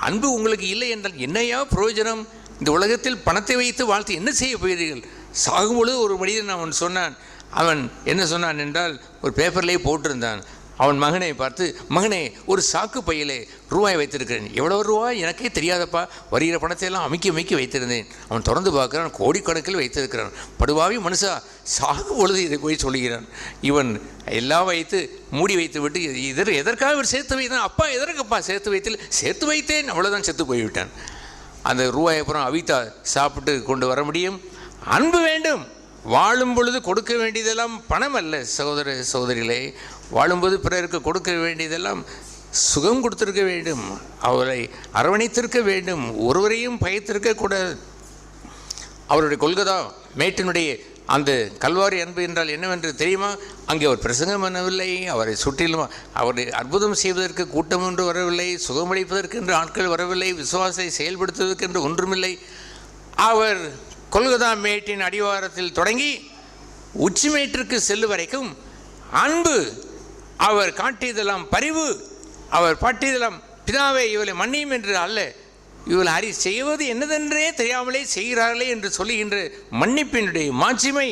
அன்பு உங்களுக்கு இல்லை என்றால் என்னையா பிரயோஜனம்? இந்த உலகத்தில் பணத்தை வைத்து வாழ்த்து என்ன செய்ய போகிறீர்கள்? சாகும்பொழுது ஒரு மனிதன் அவன் சொன்னான். அவன் என்ன சொன்னான் என்றால், ஒரு பேப்பர்லேயே போட்டிருந்தான். அவன் மகனை பார்த்து, மகனே ஒரு சாக்கு பையிலே ரூபாய் வைத்திருக்கிறேன். எவ்வளோ ரூபாய் எனக்கே தெரியாதப்பா, வருகிற பணத்தை எல்லாம் அமைக்கி வைத்திருந்தேன். அவன் திறந்து பார்க்குறான், கோடிக்கணக்கில் வைத்திருக்கிறான். படுவாவி மனுஷா, சாகும் பொழுது இதை போய் சொல்லுகிறான். இவன் எல்லாம் வைத்து மூடி வைத்து விட்டு எதற்காக இவர் சேர்த்து வைத்தான்? அப்பா எதற்கப்பா சேர்த்து சேர்த்து வைத்தேன், அவ்வளோதான் செத்து போய்விட்டான். அந்த ரூபாய் அப்புறம் அவித்தா சாப்பிட்டு கொண்டு வர முடியும்? அன்பு வேண்டும். வாழும் பொழுது கொடுக்க வேண்டியதெல்லாம் பணம் அல்ல சகோதர சகோதரிகளே. வாழும்போது பிறருக்கு கொடுக்க வேண்டியதெல்லாம் சுகம் கொடுத்திருக்க வேண்டும், அவரை அரவணைத்திருக்க வேண்டும், ஒருவரையும் பயத்திருக்க கூடாது. அவருடைய கொல்கதா மேட்டினுடைய அந்த கல்வாரி அன்பு என்றால் என்னவென்று தெரியுமா? அங்கே அவர் பிரசங்கம் பண்ணவில்லை, அவரை சுற்றிலும் அவரை அற்புதம் செய்வதற்கு கூட்டம் ஒன்று வரவில்லை, சுகமளிப்பதற்கு என்று ஆட்கள் வரவில்லை, விசுவாசத்தை செயல்படுத்துவதற்கு என்று ஒன்றுமில்லை. அவர் கொல்கதா மேட்டின் அடிவாரத்தில் தொடங்கி உச்சிமேட்டிற்கு செல்லும் வரைக்கும் அன்பு, அவர் காட்டியதெல்லாம் பரிவு, அவர் பாட்டியதெல்லாம் பிதாவே இவளை மன்னியும் என்று அல்ல, இவள் செய்வது என்னதென்றே தெரியாமலே செய்கிறார்களே என்று சொல்லுகின்ற மன்னிப்பினுடைய மாட்சிமை.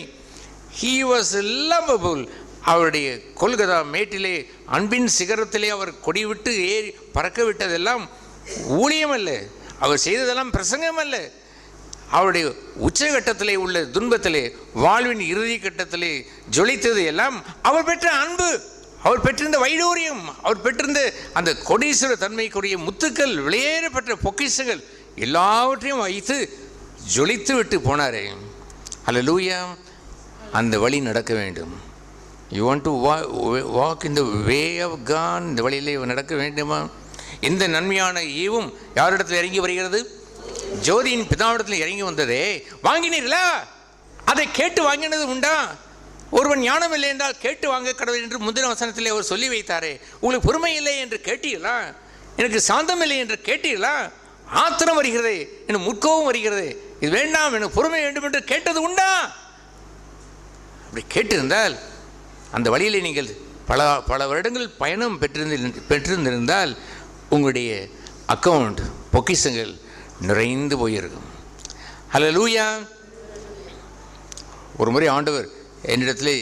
He was lovable. அவருடைய கொல்கதா மேட்டிலே அன்பின் சிகரத்திலே அவர் கொடிவிட்டு ஏறி பறக்க விட்டதெல்லாம் ஊழியம் அல்ல, அவர் செய்ததெல்லாம் பிரசங்கம் அல்ல. அவருடைய உச்சகட்டத்திலே உள்ள துன்பத்திலே, வாழ்வின் இறுதி கட்டத்திலே ஜொலித்தது எல்லாம் அவர் பெற்ற அன்பு, அவர் பெற்றிருந்த வைடூரியம், அவர் பெற்றிருந்த அந்த கொடீஸ்வர தன்மைக்குரிய முத்துக்கள், வெளியேறப்பட்ட பொக்கிஷங்கள் எல்லாவற்றையும் வைத்து ஜொலித்து விட்டு போனாரே. ஹல்லேலூயா. அந்த வழி நடக்க வேண்டும். You want to walk in the way of God. இந்த வழியிலே நடக்க வேண்டுமா? இந்த நன்மையான ஈவும் யாரிடத்தில் இறங்கி வருகிறது? ஜோதியின் பிதாவிடத்தில் இறங்கி வந்ததே. வாங்கினீர்களா? அதை கேட்டு வாங்கினது உண்டா? ஒருவன் ஞானம் இல்லை என்றால் கேட்டு வாங்க கடவுள் என்று முந்தின வசனத்திலே அவர் சொல்லி வைத்தாரே. உங்களுக்கு பொறுமை இல்லை என்று கேட்டீர்களா? எனக்கு சாந்தம் இல்லை என்று கேட்டீர்களா? ஆத்திரம் வருகிறது, எனக்கு முற்கோவும் வருகிறது, இது வேண்டாம், எனக்கு பொறுமை வேண்டும் என்று கேட்டது உண்டா? அப்படி கேட்டிருந்தால் அந்த வழியிலே நீங்கள் பல வருடங்கள் பயணம் பெற்றிருந்திருந்தால் உங்களுடைய அக்கவுண்ட் பொக்கிஷங்கள் நிறைந்து போயிருக்கும். ஹல்லேலூயா. ஒரு முறை ஆண்டவர் என்னிடத்தில்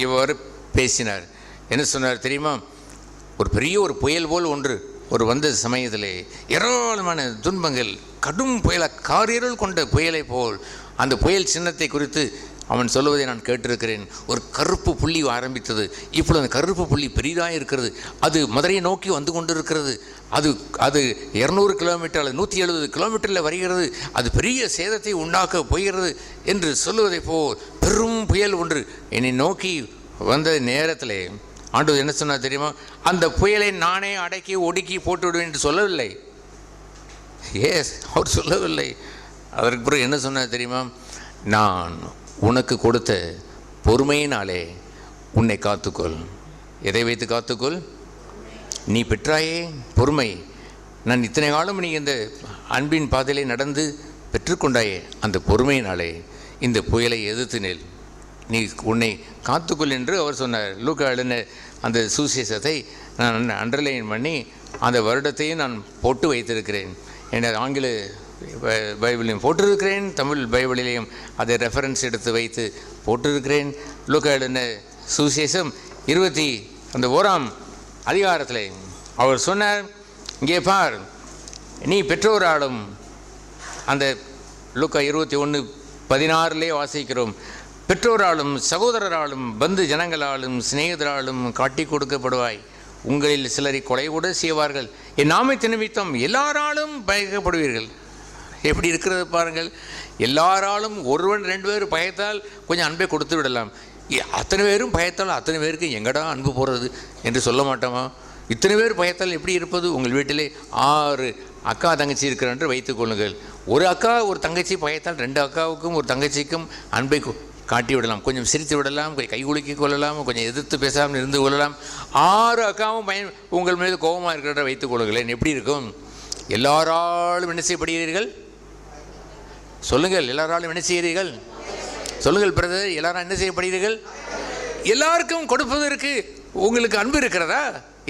இவ்வாறு பேசினார். என்ன சொன்னார் தெரியுமா? ஒரு பெரிய ஒரு புயல் போல் ஒரு வந்த சமயத்திலே ஏராளமான துன்பங்கள், கடும் புயல, காரிருள் கொண்ட புயலை போல் அந்த புயல் சின்னத்தை குறித்து அவன் சொல்லுவதை நான் கேட்டிருக்கிறேன். ஒரு கருப்பு புள்ளி ஆரம்பித்தது. இப்பொழுது அந்த கருப்பு புள்ளி பெரிதாக இருக்கிறது. அது மதுரையை நோக்கி வந்து கொண்டிருக்கிறது. அது 200 கிலோமீட்டர் அல்லது 170 கிலோமீட்டரில் வருகிறது. அது பெரிய சேதத்தை உண்டாக்க போகிறது என்று சொல்லுவதை போல் பெரும் புயல் ஒன்று என்னை நோக்கி வந்த நேரத்தில் ஆண்டவர் என்ன சொன்னார் தெரியுமா? அந்த புயலை நானே அடக்கி ஒடுக்கி போட்டு விடுவேன் என்று சொல்லவில்லை. அவர் சொல்லவில்லை. அதற்கு பிறகு என்ன சொன்னார் தெரியுமா? நான் உனக்கு கொடுத்த பொறுமையினாலே உன்னை காத்துக்கொள். எதை வைத்து காத்துக்கொள்? நீ பெற்றாயே பொறுமை. நான் இத்தனை காலம் நீ இந்த அன்பின் பாதையிலே நடந்து பெற்றுக்கொண்டாயே, அந்த பொறுமையினாலே இந்த புயலை எதிர்த்து நெல், நீ உன்னை காத்துக்கொள் என்று அவர் சொன்னார். லூக்கா எழுதின அந்த சுவிசேஷத்தை நான் அண்டர்லைன் பண்ணி அந்த வருடத்தையும் நான் போட்டு வைத்திருக்கிறேன். என் ஆங்கில பைபிளையும் போட்டிருக்கிறேன், தமிழ் பைபிளிலையும் அதை ரெஃபரன்ஸ் எடுத்து வைத்து போட்டிருக்கிறேன். லூக்கா எழுதின சுவிசேஷம் 21ஆம் அதிகாரத்தில் அவர் சொன்னார், இங்கே பார், நீ பெற்றோராலும், அந்த லூக்கா 21:16 வாசிக்கிறோம், பெற்றோராலும் சகோதரராலும் பந்து ஜனங்களாலும் சிநேகிதராலும் காட்டி கொடுக்கப்படுவாய். உங்களில் சிலரை கொலை கூட செய்வார்கள். என் நாமத்தின் நிமித்தம் எல்லாராலும் பயக்கப்படுவீர்கள். எப்படி இருக்கிறது பாருங்கள். எல்லாராலும் ஒருவன் 2 பேர் பயத்தால் கொஞ்சம் அன்பை கொடுத்து விடலாம். அத்தனை பேரும் பயத்தால் அத்தனை பேருக்கு எங்கடா அன்பு போகிறது என்று சொல்ல மாட்டோமா? இத்தனை பேர் பயத்தால் எப்படி இருப்பது? உங்கள் வீட்டிலே 6 அக்கா தங்கச்சி இருக்கிறார் என்று வைத்துக் கொள்ளுங்கள். ஒரு அக்கா ஒரு தங்கச்சி பயத்தால் 2 அக்காவுக்கும் ஒரு தங்கச்சிக்கும் அன்பை காட்டி விடலாம். கொஞ்சம் சிரித்து விடலாம், கொஞ்சம் கை குலுக்கி கொள்ளலாம், கொஞ்சம் எதிர்த்து பேசாமல் இருந்து கொள்ளலாம். 6 அக்காவும் உங்கள் மீது கோபமாக இருக்கிற வைத்துக் கொள்ளுங்களேன். எப்படி இருக்கும்? எல்லாராலும் என்ன செய்யப்படுகிறீர்கள்? சொல்லுங்கள், எல்லாராலும் என்ன செய்கிறீர்கள்? சொல்லுங்கள் பிரதர், எல்லாரும் என்ன செய்யப்படுகிறீர்கள்? எல்லாருக்கும் கொடுப்பதற்கு உங்களுக்கு அன்பு இருக்கிறதா?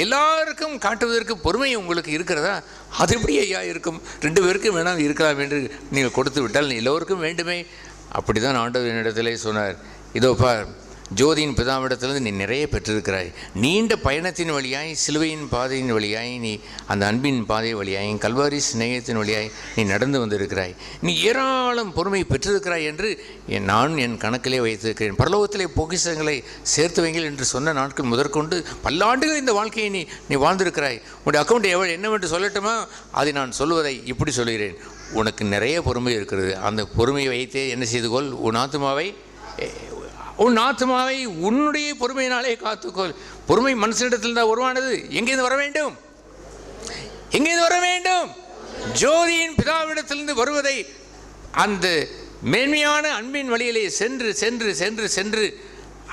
எல்லாருக்கும் காட்டுவதற்கு பொறுமை உங்களுக்கு இருக்கிறதா? அது எப்படி ஐயா இருக்கும்? 2 பேருக்கும் வேணாம் இருக்கலாம் என்று நீங்கள் கொடுத்து விட்டால் எல்லோருக்கும் வேண்டுமே. அப்படி தான் ஆண்டவர் என்னிடத்திலே சொன்னார், இதோ பார், ஜோதியின் பிதாவிடத்திலிருந்து நீ நிறைய பெற்றிருக்கிறாய். நீண்ட பயணத்தின் வழியாய், சிலுவையின் பாதையின் வழியாய், நீ அந்த அன்பின் பாதை வழியாய், கல்வாரி சிநேகத்தின் வழியாய் நீ நடந்து வந்திருக்கிறாய். நீ ஏராளம் பொறுமை பெற்றிருக்கிறாய் என்று நான் என் கணக்கிலே வைத்திருக்கிறேன். பரலோகத்திலே பொக்கிஷங்களை சேர்த்து வைங்கள் என்று சொன்ன நாட்கள் முதற்கொண்டு பல்லாண்டுகள் இந்த வாழ்க்கையை நீ வாழ்ந்திருக்கிறாய். உன்னுடைய அக்கௌண்ட் என்னவென்று சொல்லட்டுமா? அதை நான் சொல்லுவதை இப்படி சொல்கிறேன், உனக்கு நிறைய பொறுமை இருக்கிறது. அந்த பொறுமையை வைத்தே என்ன செய்து கொள்? உன் ஆத்மாவை உன்னுடைய பொறுமையினாலே காத்துக்கொள். பொறுமை மனுஷனிடத்தில் தான் உருவானது. எங்கேருந்து வர வேண்டும்? எங்கேருந்து வர வேண்டும்? ஜோதியின் பிதாவிடத்திலிருந்து வருவதை, அந்த மேன்மையான அன்பின் வழியிலே சென்று சென்று சென்று சென்று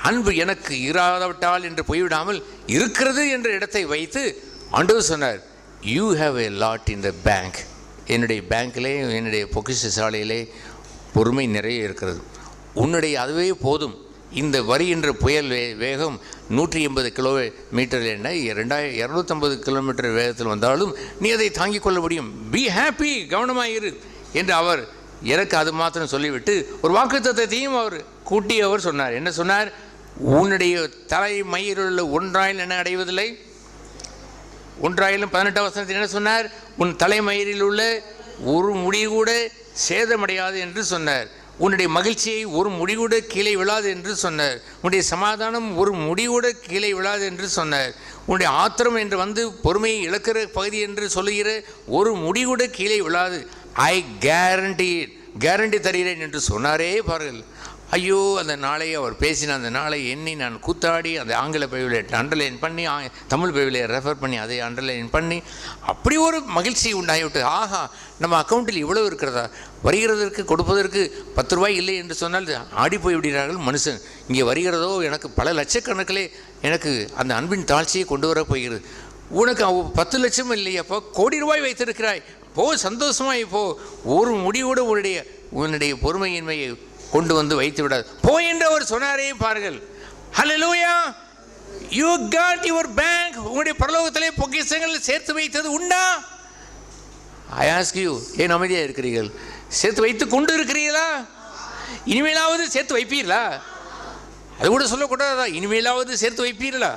அன்பு எனக்கு இராதவிட்டால் என்று போய்விடாமல் இருக்கிறது என்ற இடத்தை வைத்து ஆண்டவர் சொன்னார், you have a lot in the bank. என்னுடைய பேங்க்கிலே, என்னுடைய பொக்கிஷ சாலையிலே பொறுமை நிறைய இருக்கிறது. உன்னுடைய அதுவே போதும். இந்த வருகின்ற புயல் வேகம் 180 கிலோமீட்டர் என்ன 250 கிலோமீட்டர் வேகத்தில் வந்தாலும் நீ அதை தாங்கிக் கொள்ள முடியும். பி ஹாப்பி, கவனமாயிரு என்று அவர் எனக்கு அது மாத்திரம் சொல்லிவிட்டு ஒரு வாக்குத்தத்தத்தையும் அவர் கூட்டி அவர் சொன்னார். என்ன சொன்னார்? உன்னுடைய தலை மயிரில் ஒன்றாயில் என்ன அடைவதில்லை. 1:18 என்ன சொன்னார்? உன் தலைமயிரில் உள்ள ஒரு முடி கூட சேதமடையாது என்று சொன்னார். உன்னுடைய மகிழ்ச்சியை ஒரு முடி கூட கீழே விழாது என்று சொன்னார். உன்னுடைய சமாதானம் ஒரு முடி கூட கீழே விழாது என்று சொன்னார். உன்னுடைய ஆத்திரம் என்று வந்து பொறுமையை இழக்கிற பகுதி என்று சொல்லுகிற ஒரு முடி கூட கீழே விழாது. ஐ கேரண்டி தருகிறேன் என்று சொன்னாரே பாருங்கள். ஐயோ, அந்த நாளை அவர் பேசின அந்த நாளை எண்ணி நான் கூத்தாடி அந்த ஆங்கில பைபிளை அண்டர்லைன் பண்ணி தமிழ் பைபிளை ரெஃபர் பண்ணி அதை அண்டர்லைன் பண்ணி அப்படி ஒரு மகிழ்ச்சி உண்டாகிவிட்டு, ஆஹா நம்ம அக்கௌண்ட்டில் இவ்வளவு இருக்கிறதா, வருகிறதற்கு கொடுப்பதற்கு 10 ரூபாய் இல்லை என்று சொன்னால் ஆடி போய் விடுகிறார்கள் மனுஷன். இங்கே வருகிறதோ எனக்கு பல லட்சக்கணக்கிலே எனக்கு அந்த அன்பின் தாழ்ச்சியை கொண்டு வர போகிறது. உனக்கு 10 லட்சம் இல்லையாப்போ, கோடி ரூபாய் வைத்திருக்கிறாய், போ சந்தோஷமாய் போ. ஒரு முடிவோடு உன்னுடைய பொறுமையின்மையை கொண்டு வந்து வைத்து விடாது போ என்று அவர் சொன்னாரே பாருங்கள். Hallelujah. You got your bank. உங்களுடைய பரலோகத்திலே பொக்கிஷங்கள் சேர்த்து வைத்தது உண்டா? ஐ ஆஸ்க் யூ, ஏன் அமைதியாக இருக்கிறீர்கள்? சேர்த்து வைத்து கொண்டு இருக்கிறீர்களா? இனிமேலாவது சேர்த்து வைப்பீர்களா? அது கூட சொல்லக்கூடாதா? இனிமேலாவது சேர்த்து வைப்பீர்களா?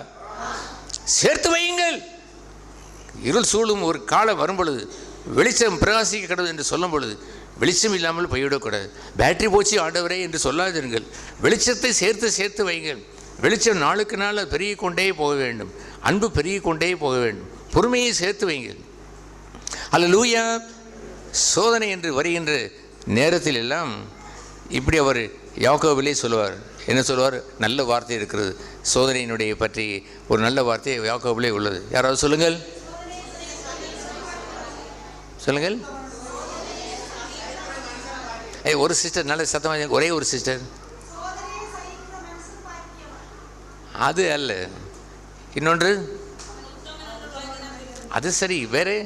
சேர்த்து வையுங்கள். இருள் சூழும் ஒரு காலம் வரும் பொழுது வெளிச்சம் பிரகாசிக்க கடவுள் என்று சொல்லும் பொழுது வெளிச்சம் இல்லாமல் போய்விடக்கூடாது. பேட்டரி போச்சு ஆண்டவரே என்று சொல்லாதிருங்கள். வெளிச்சத்தை சேர்த்து வைங்கள். வெளிச்சம் நாளுக்கு நாள் பெருகி கொண்டே போக வேண்டும். அன்பு பெருகி கொண்டே போக வேண்டும். பொறுமையை சேர்த்து வைங்கள். அல்லேலூயா. சோதனை என்று வருகின்ற நேரத்தில் எல்லாம் இப்படி அவர் யாக்கோபிலே சொல்லுவார். என்ன சொல்லுவார்? நல்ல வார்த்தை இருக்கிறது. சோதனையினுடைய பற்றி ஒரு நல்ல வார்த்தை யாக்கோபிலே உள்ளது. யாராவது சொல்லுங்கள். ஒரு சிஸ்டர் நல்ல சத்தமாக, ஒரே ஒரு சிஸ்டர். அது அல்ல, இன்னொன்று. அது சரி, வேறு.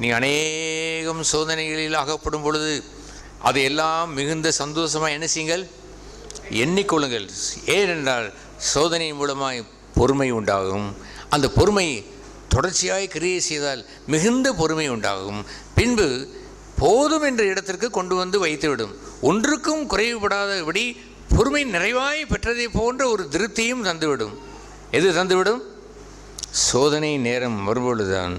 நீ அநேகம் சோதனைகளில் அகப்படும் பொழுது அது எல்லாம் மிகுந்த சந்தோஷமாக என்ன செய்யுங்கள்? எண்ணிக்கொள்ளுங்கள். ஏனென்றால் சோதனையின் மூலமாய் பொறுமை உண்டாகும். அந்த பொறுமை தொடர்ச்சியாய் கிரியை செய்தால் மிகுந்த பொறுமை உண்டாகும். பின்பு போதும் என்ற இடத்திற்கு கொண்டு வந்து வைத்துவிடும். ஒன்றுக்கும் குறைவுபடாதபடி பொறுமை நிறைவாய் பெற்றதை போன்ற ஒரு திருப்தியும் தந்துவிடும். எது தந்துவிடும்? சோதனை நேரம் வரும்பொழுதுதான்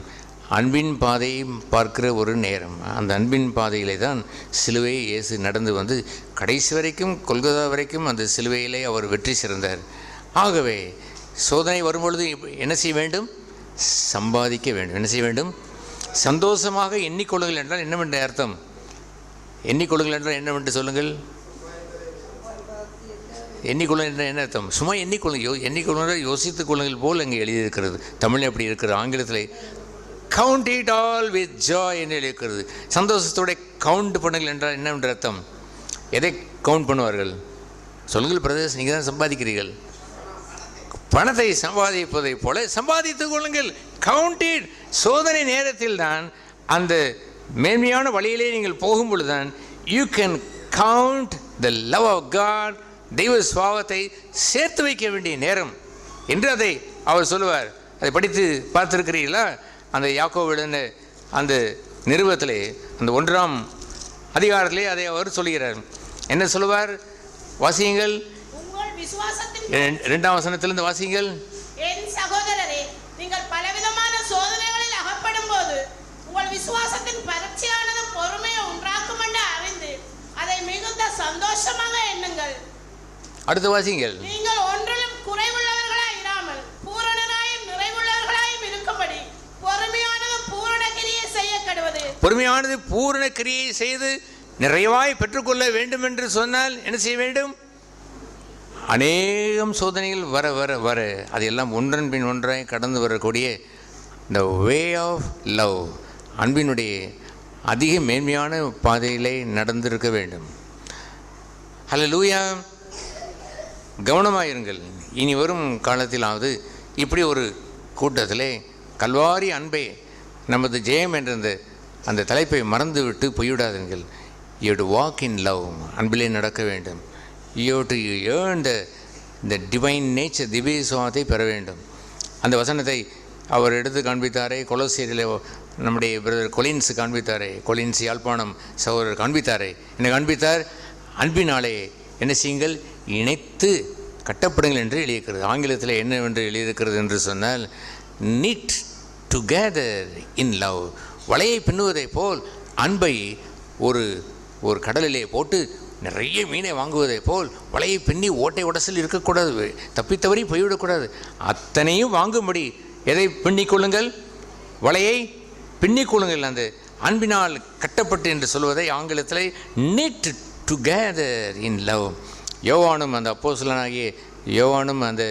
அன்பின் பாதையை பார்க்கிற ஒரு நேரம். அந்த அன்பின் பாதையிலே தான் சிலுவையை இயேசு நடந்து வந்து கடைசி வரைக்கும், கொல்கத்தா வரைக்கும் அந்த சிலுவையிலே அவர் வெற்றி சிறந்தார். ஆகவே சோதனை வரும்பொழுது என்ன செய்ய வேண்டும்? சம்பாதிக்க வேண்டும். என்ன செய்ய வேண்டும்? சந்தோஷமாக எண்ணிக்கொள்ளுங்கள் என்றால் என்னவென்ற அர்த்தம்? எண்ணிக்கொள்ளுங்கள் என்றால் என்னவென்று சொல்லுங்கள். எண்ணிக்கொள்ளுங்கள் என்ற என்ன அர்த்தம்? சும்மா எண்ணிக்கொள்ளுங்கள், யோசித்துக் கொள்ளுங்கள் போல் அங்கே எழுதியிருக்கிறது. தமிழில் எப்படி இருக்கிறது? ஆங்கிலத்தில் count it all with Joy என்று எழுதியிருக்கிறது. சந்தோஷத்தோட கவுண்ட் பண்ணுங்கள் என்றால் என்னவென்ற அர்த்தம்? எதை கவுண்ட் பண்ணுவார்கள்? சொல்லுங்கள் பிரதேஷ், நீங்கள் தான் சம்பாதிக்கிறீர்கள். பணத்தை சம்பாதிப்பதை போல சம்பாதித்துக் கொள்ளுங்கள். கவுண்டட். சோதனை நேரத்தில் தான், அந்த மேன்மையான வழியிலே நீங்கள் போகும் பொழுதுதான் you can count the love of God. தெய்வ சுவாவத்தை சேர்த்து வைக்க வேண்டிய நேரம் என்று அதை அவர் சொல்லுவார். அதை படித்து பார்த்துருக்கிறீர்களா? அந்த யாக்கோபு அந்த நிருபத்திலே அந்த 1ஆம் அதிகாரத்திலே அதை அவர் சொல்கிறார். என்ன சொல்லுவார்? வாசியுங்கள். 2ஆம் வசனத்திலிருந்து வாசியுங்கள். என் சகோதரரே, நீங்கள் பலவிதமான சோதனைகளில் அகப்படும் போது உங்கள் விசுவாசத்தின் பரீட்சையானது பொறுமையை உண்டாக்கும் என்று அறிந்து அதை மிகுந்த சந்தோஷமாக எண்ணுங்கள். அடுத்து வாசியுங்கள். நீங்கள் ஒன்றிலும் குறைவுள்ளவர்களாய் இராமல் பூரணராயும் நிறைவுள்ளவர்களாயும் இருக்கும்படி பொறுமையானது பூரண கிரியை செய்ய கடவது. பொறுமையானது பூரண கிரியை செய்து நிறைவாய் பெற்றுக்கொள்ள வேண்டும் என்று சொன்னால் என்ன செய்ய வேண்டும்? அநேகம் சோதனைகள் வர வர வர அதெல்லாம் ஒன்றன் பின் ஒன்றாய் கடந்து வரக்கூடிய இந்த வே ஆஃப் லவ், அன்பினுடைய அதிக மேன்மையான பாதையிலே நடந்திருக்க வேண்டும். ஹல்லேலூயா. கவனமாயிருங்கள். இனி வரும் காலத்திலாவது இப்படி ஒரு கூட்டத்திலே கல்வாரி அன்பே நமது ஜெயம் என்ற அந்த தலைப்பை மறந்து விட்டு போய்விடாதீர்கள். You to walk in love. அன்பிலே நடக்க வேண்டும். You to earn the divine nature, திவ்ய சுவாபத்தை பெற வேண்டும். அந்த வசனத்தை அவர் எடுத்து காண்பித்தாரே. கொலோசியரில் நம்முடைய பிரதர் கொலின்ஸ் காண்பித்தாரே, கொலின்ஸ் யாழ்ப்பாணம் சகோதரர் காண்பித்தாரே. என்ன காண்பித்தார்? அன்பினாலே என்ன செய்யுங்கள், இணைத்து கட்டப்படுங்கள் என்று எழுதியிருக்கிறது. ஆங்கிலத்தில் என்னவென்று எழுதியிருக்கிறது என்று சொன்னால், knit together in love. வலையை பின்னுவதை போல் அன்பை ஒரு கடலிலே போட்டு நிறைய மீனை வாங்குவதை போல் வலையை பின்னி ஓட்டை உடசல் இருக்கக்கூடாது, தப்பித்தவறி போய்விடக்கூடாது. அத்தனையும் வாங்கும்படி எதை பின்னிக்கொள்ளுங்கள்? வலையை பின்னிக்கொள்ளுங்கள். அந்த அன்பினால் கட்டப்பட்டு என்று சொல்வதை ஆங்கிலத்தில் knit together in love. யோவானும் அந்த அப்போஸ்தலனாகிய யோவானும் அந்த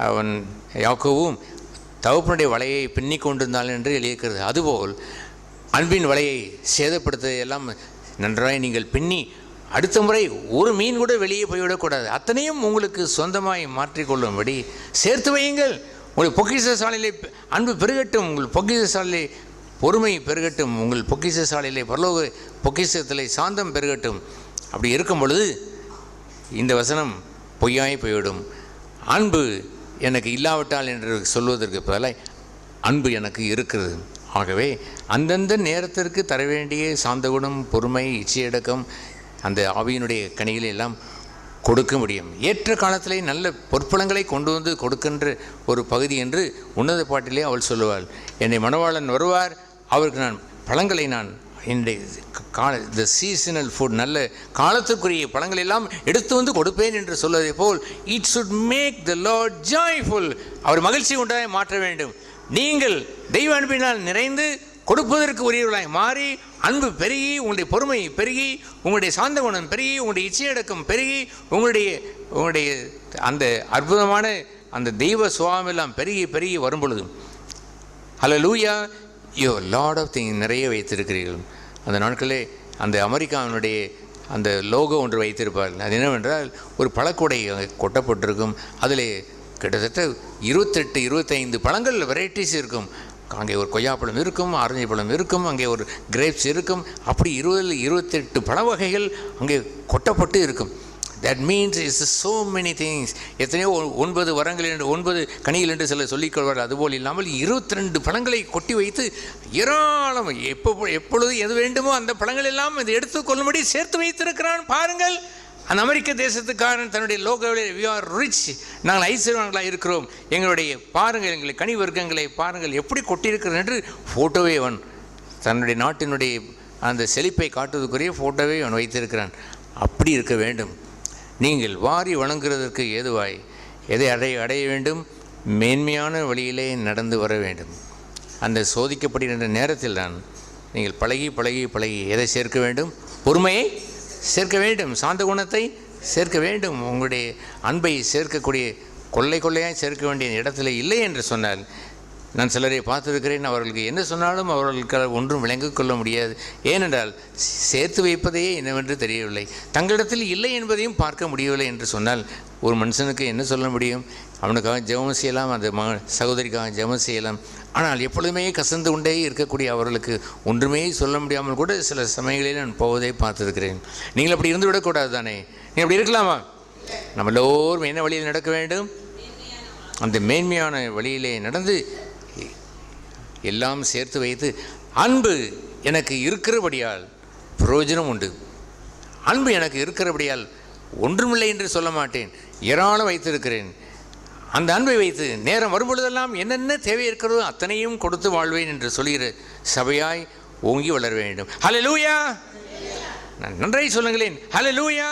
அவன் யாக்கோவும் தகப்பனுடைய வலையை பின்னி கொண்டிருந்தாள் என்று எழுதியிருக்கிறது. அதுபோல் அன்பின் வலையை சேதப்படுத்துவதையெல்லாம் நன்றாய் நீங்கள் பின்னி அடுத்த முறை ஒரு மீன் கூட வெளியே போய்விடக்கூடாது. அத்தனையும் உங்களுக்கு சொந்தமாய் மாற்றிக்கொள்ளும்படி சேர்த்து வையுங்கள். உங்கள் பொக்கிஷ சாலையிலே அன்பு பெருகட்டும், உங்கள் பொக்கிஷ சாலையிலே பொறுமை பெருகட்டும், உங்கள் பொக்கிஷ சாலையிலே பரலோக பொக்கிஷத்திலே சாந்தம் பெருகட்டும். அப்படி இருக்கும் பொழுது இந்த வசனம் பொய்யாய் போய்விடும். அன்பு எனக்கு இல்லாவிட்டால் என்று சொல்வதற்கு பதிலாக அன்பு எனக்கு இருக்கிறது. ஆகவே அந்தந்த நேரத்திற்கு தர வேண்டிய சாந்த குணம், பொறுமை, இச்சையடக்கம், அந்த ஆவியினுடைய கனிகளை எல்லாம் கொடுக்க முடியும். ஏற்ற காலத்திலே நல்ல பொற்பலங்களை கொண்டு வந்து கொடுக்கின்ற ஒரு பகுதி என்று உன்னத பாட்டிலே அவள் சொல்லுவாள். என்னை மணவாளன் வருவார், அவருக்கு நான் பழங்களை நான் என்னுடைய த சீசனல் ஃபுட், நல்ல காலத்துக்குரிய பழங்கள் எல்லாம் எடுத்து வந்து கொடுப்பேன் என்று சொல்வதை போல் it should make the Lord joyful. அவர் மகிழ்ச்சி உண்டாக மாற்ற வேண்டும். நீங்கள் தெய்வ அன்பினால் நிறைந்து கொடுப்பதற்கு உரியவர்களாய் மாறி அன்பு பெருகி, உங்களுடைய பொறுமை பெருகி, உங்களுடைய சாந்த குணம் பெருகி, உங்களுடைய இச்சையடக்கம் பெருகி, உங்களுடைய அந்த அற்புதமான அந்த தெய்வ சுபாவம் எல்லாம் பெருகி பெருகி வரும் பொழுது ஹல்லேலூயா, யூ லாட் ஆஃப் திங் நிறைய வைத்திருக்கிறீர்கள். அந்த நாட்களே அந்த அமெரிக்காவினுடைய அந்த லோகோ ஒன்று வைத்திருப்பார்கள். அது என்னவென்றால் ஒரு பழக்கூடை கொட்டப்பட்டிருக்கும். அதில் கிட்டத்தட்ட 28-25 பழங்கள் வெரைட்டிஸ் இருக்கும். அங்கே ஒரு கொய்யாப்பழம் இருக்கும், ஆரஞ்சு பழம் இருக்கும், அங்கே ஒரு கிரேப்ஸ் இருக்கும். அப்படி 20-28 பழ வகைகள் அங்கே கொட்டப்பட்டு இருக்கும். That means is so many things. எத்தனையோ 9 வரங்கள் என்று 9 கனிகள் என்று சிலர் சொல்லிக்கொள்வார். அதுபோல் இல்லாமல் 22 பழங்களை கொட்டி வைத்து ஏராளம் எப்பொழுது எது வேண்டுமோ அந்த பழங்கள் எல்லாம் இதை எடுத்துக்கொள்ளும்படி சேர்த்து வைத்திருக்கிறான். பாருங்கள், அந்த அமெரிக்க தேசத்துக்காரன் தன்னுடைய லோகோவில் வி ஆர் ரிச், நாங்கள் ஐஸ்வர்யவான்களாக இருக்கிறோம், எங்களுடைய பாருங்கள், எங்களை கனி வர்க்கங்களை பாருங்கள் எப்படி கொட்டியிருக்கிறது என்று ஃபோட்டோவே அவன் தன்னுடைய நாட்டினுடைய அந்த செழிப்பை காட்டுவதற்குரிய ஃபோட்டோவே அவன் வைத்திருக்கிறான். அப்படி இருக்க வேண்டும். நீங்கள் வாரி வணங்குறதற்கு ஏதுவாய் எதை அடைய வேண்டும்? மேன்மையான வழியிலே நடந்து வர வேண்டும். அந்த சோதிக்கப்படுகின்ற நேரத்தில் தான் நீங்கள் பழகி பழகி பழகி எதை சேர்க்க வேண்டும்? பொறுமையை சேர்க்க வேண்டும், சாந்த குணத்தை சேர்க்க வேண்டும். உங்களுடைய அன்பை சேர்க்கக்கூடிய கொள்ளையாய் சேர்க்க வேண்டிய இடத்துல இல்லை என்று சொன்னால், நான் சிலரை பார்த்துருக்கிறேன், அவர்களுக்கு என்ன சொன்னாலும் அவர்களுக்கு ஒன்றும் விளங்கிக் கொள்ள முடியாது. ஏனென்றால் சேர்த்து வைப்பதையே என்னவென்று தெரியவில்லை, தங்களிடத்தில் இல்லை என்பதையும் பார்க்க முடியவில்லை என்று சொன்னால் ஒரு மனுஷனுக்கு என்ன சொல்ல முடியும்? அவனுக்காக ஜெபம் செய்யலாம், அந்த சகோதரிக்காக ஜெபம் செய்யலாம். ஆனால் எப்பொழுதுமே கசந்து கொண்டே இருக்கக்கூடிய அவர்களுக்கு ஒன்றுமே சொல்ல முடியாமல் கூட சில சமயங்களில் நான் போவதை பார்த்துருக்கிறேன். நீங்கள் அப்படி இருந்து விடக்கூடாது தானே? நீங்கள் அப்படி இருக்கலாமா? நம்ம எல்லோரும் என்ன வழியில் நடக்க வேண்டும்? அந்த மேன்மையான வழியிலே நடந்து எல்லாம் சேர்த்து வைத்து, அன்பு எனக்கு இருக்கிறபடியால் பிரயோஜனம் உண்டு, அன்பு எனக்கு இருக்கிறபடியால் ஒன்றுமில்லை என்று சொல்ல மாட்டேன், ஏராளம் வைத்திருக்கிறேன், அந்த அன்பை வைத்து நேரம் வரும்பொழுதெல்லாம் என்னென்ன தேவை இருக்கிறதோ அத்தனையும் கொடுத்து வாழ்வேன் என்று சொல்கிற சபையாய் ஓங்கி வளர வேண்டும். ஹல்லேலூயா! நன்றாய் சொல்லுங்களேன், ஹல்லேலூயா!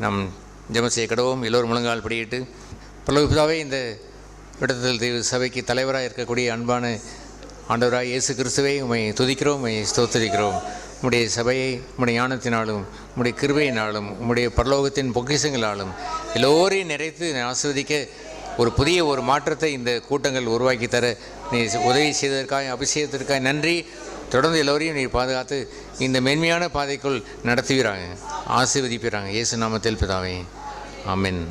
நம் ஜெபம் செய்ய கடவோம். எல்லோரும் முழங்கால் படியிட்டு, பரலோக பிதாவே, இந்த விடுதல் தெய்வ சபைக்கு தலைவராக இருக்கக்கூடிய அன்பான ஆண்டவராக இயேசு கிறிஸ்துவை உம்மை துதிக்கிறோம், உம்மை ஸ்தோத்திரிக்கிறோம். உம்முடைய சபையை உம்முடைய ஞானத்தினாலும் உம்முடைய கிருபையினாலும் உம்முடைய பரலோகத்தின் பொக்கிஷங்களாலும் எல்லோரையும் நிறைத்து ஆசீர்வதிக்க ஒரு புதிய ஒரு மாற்றத்தை இந்த கூட்டங்கள் உருவாக்கி தர நீ உதவி செய்ததற்காக, அபிஷேகத்திற்காக நன்றி. தொடர்ந்து எல்லோரையும் நீ பாதுகாத்து இந்த மென்மையான பாதைக்குள் நடத்துவீராங்க, ஆசீர்வதிப்பீராங்க. இயேசு நாமத்தில் பிதாவே, ஆமென்.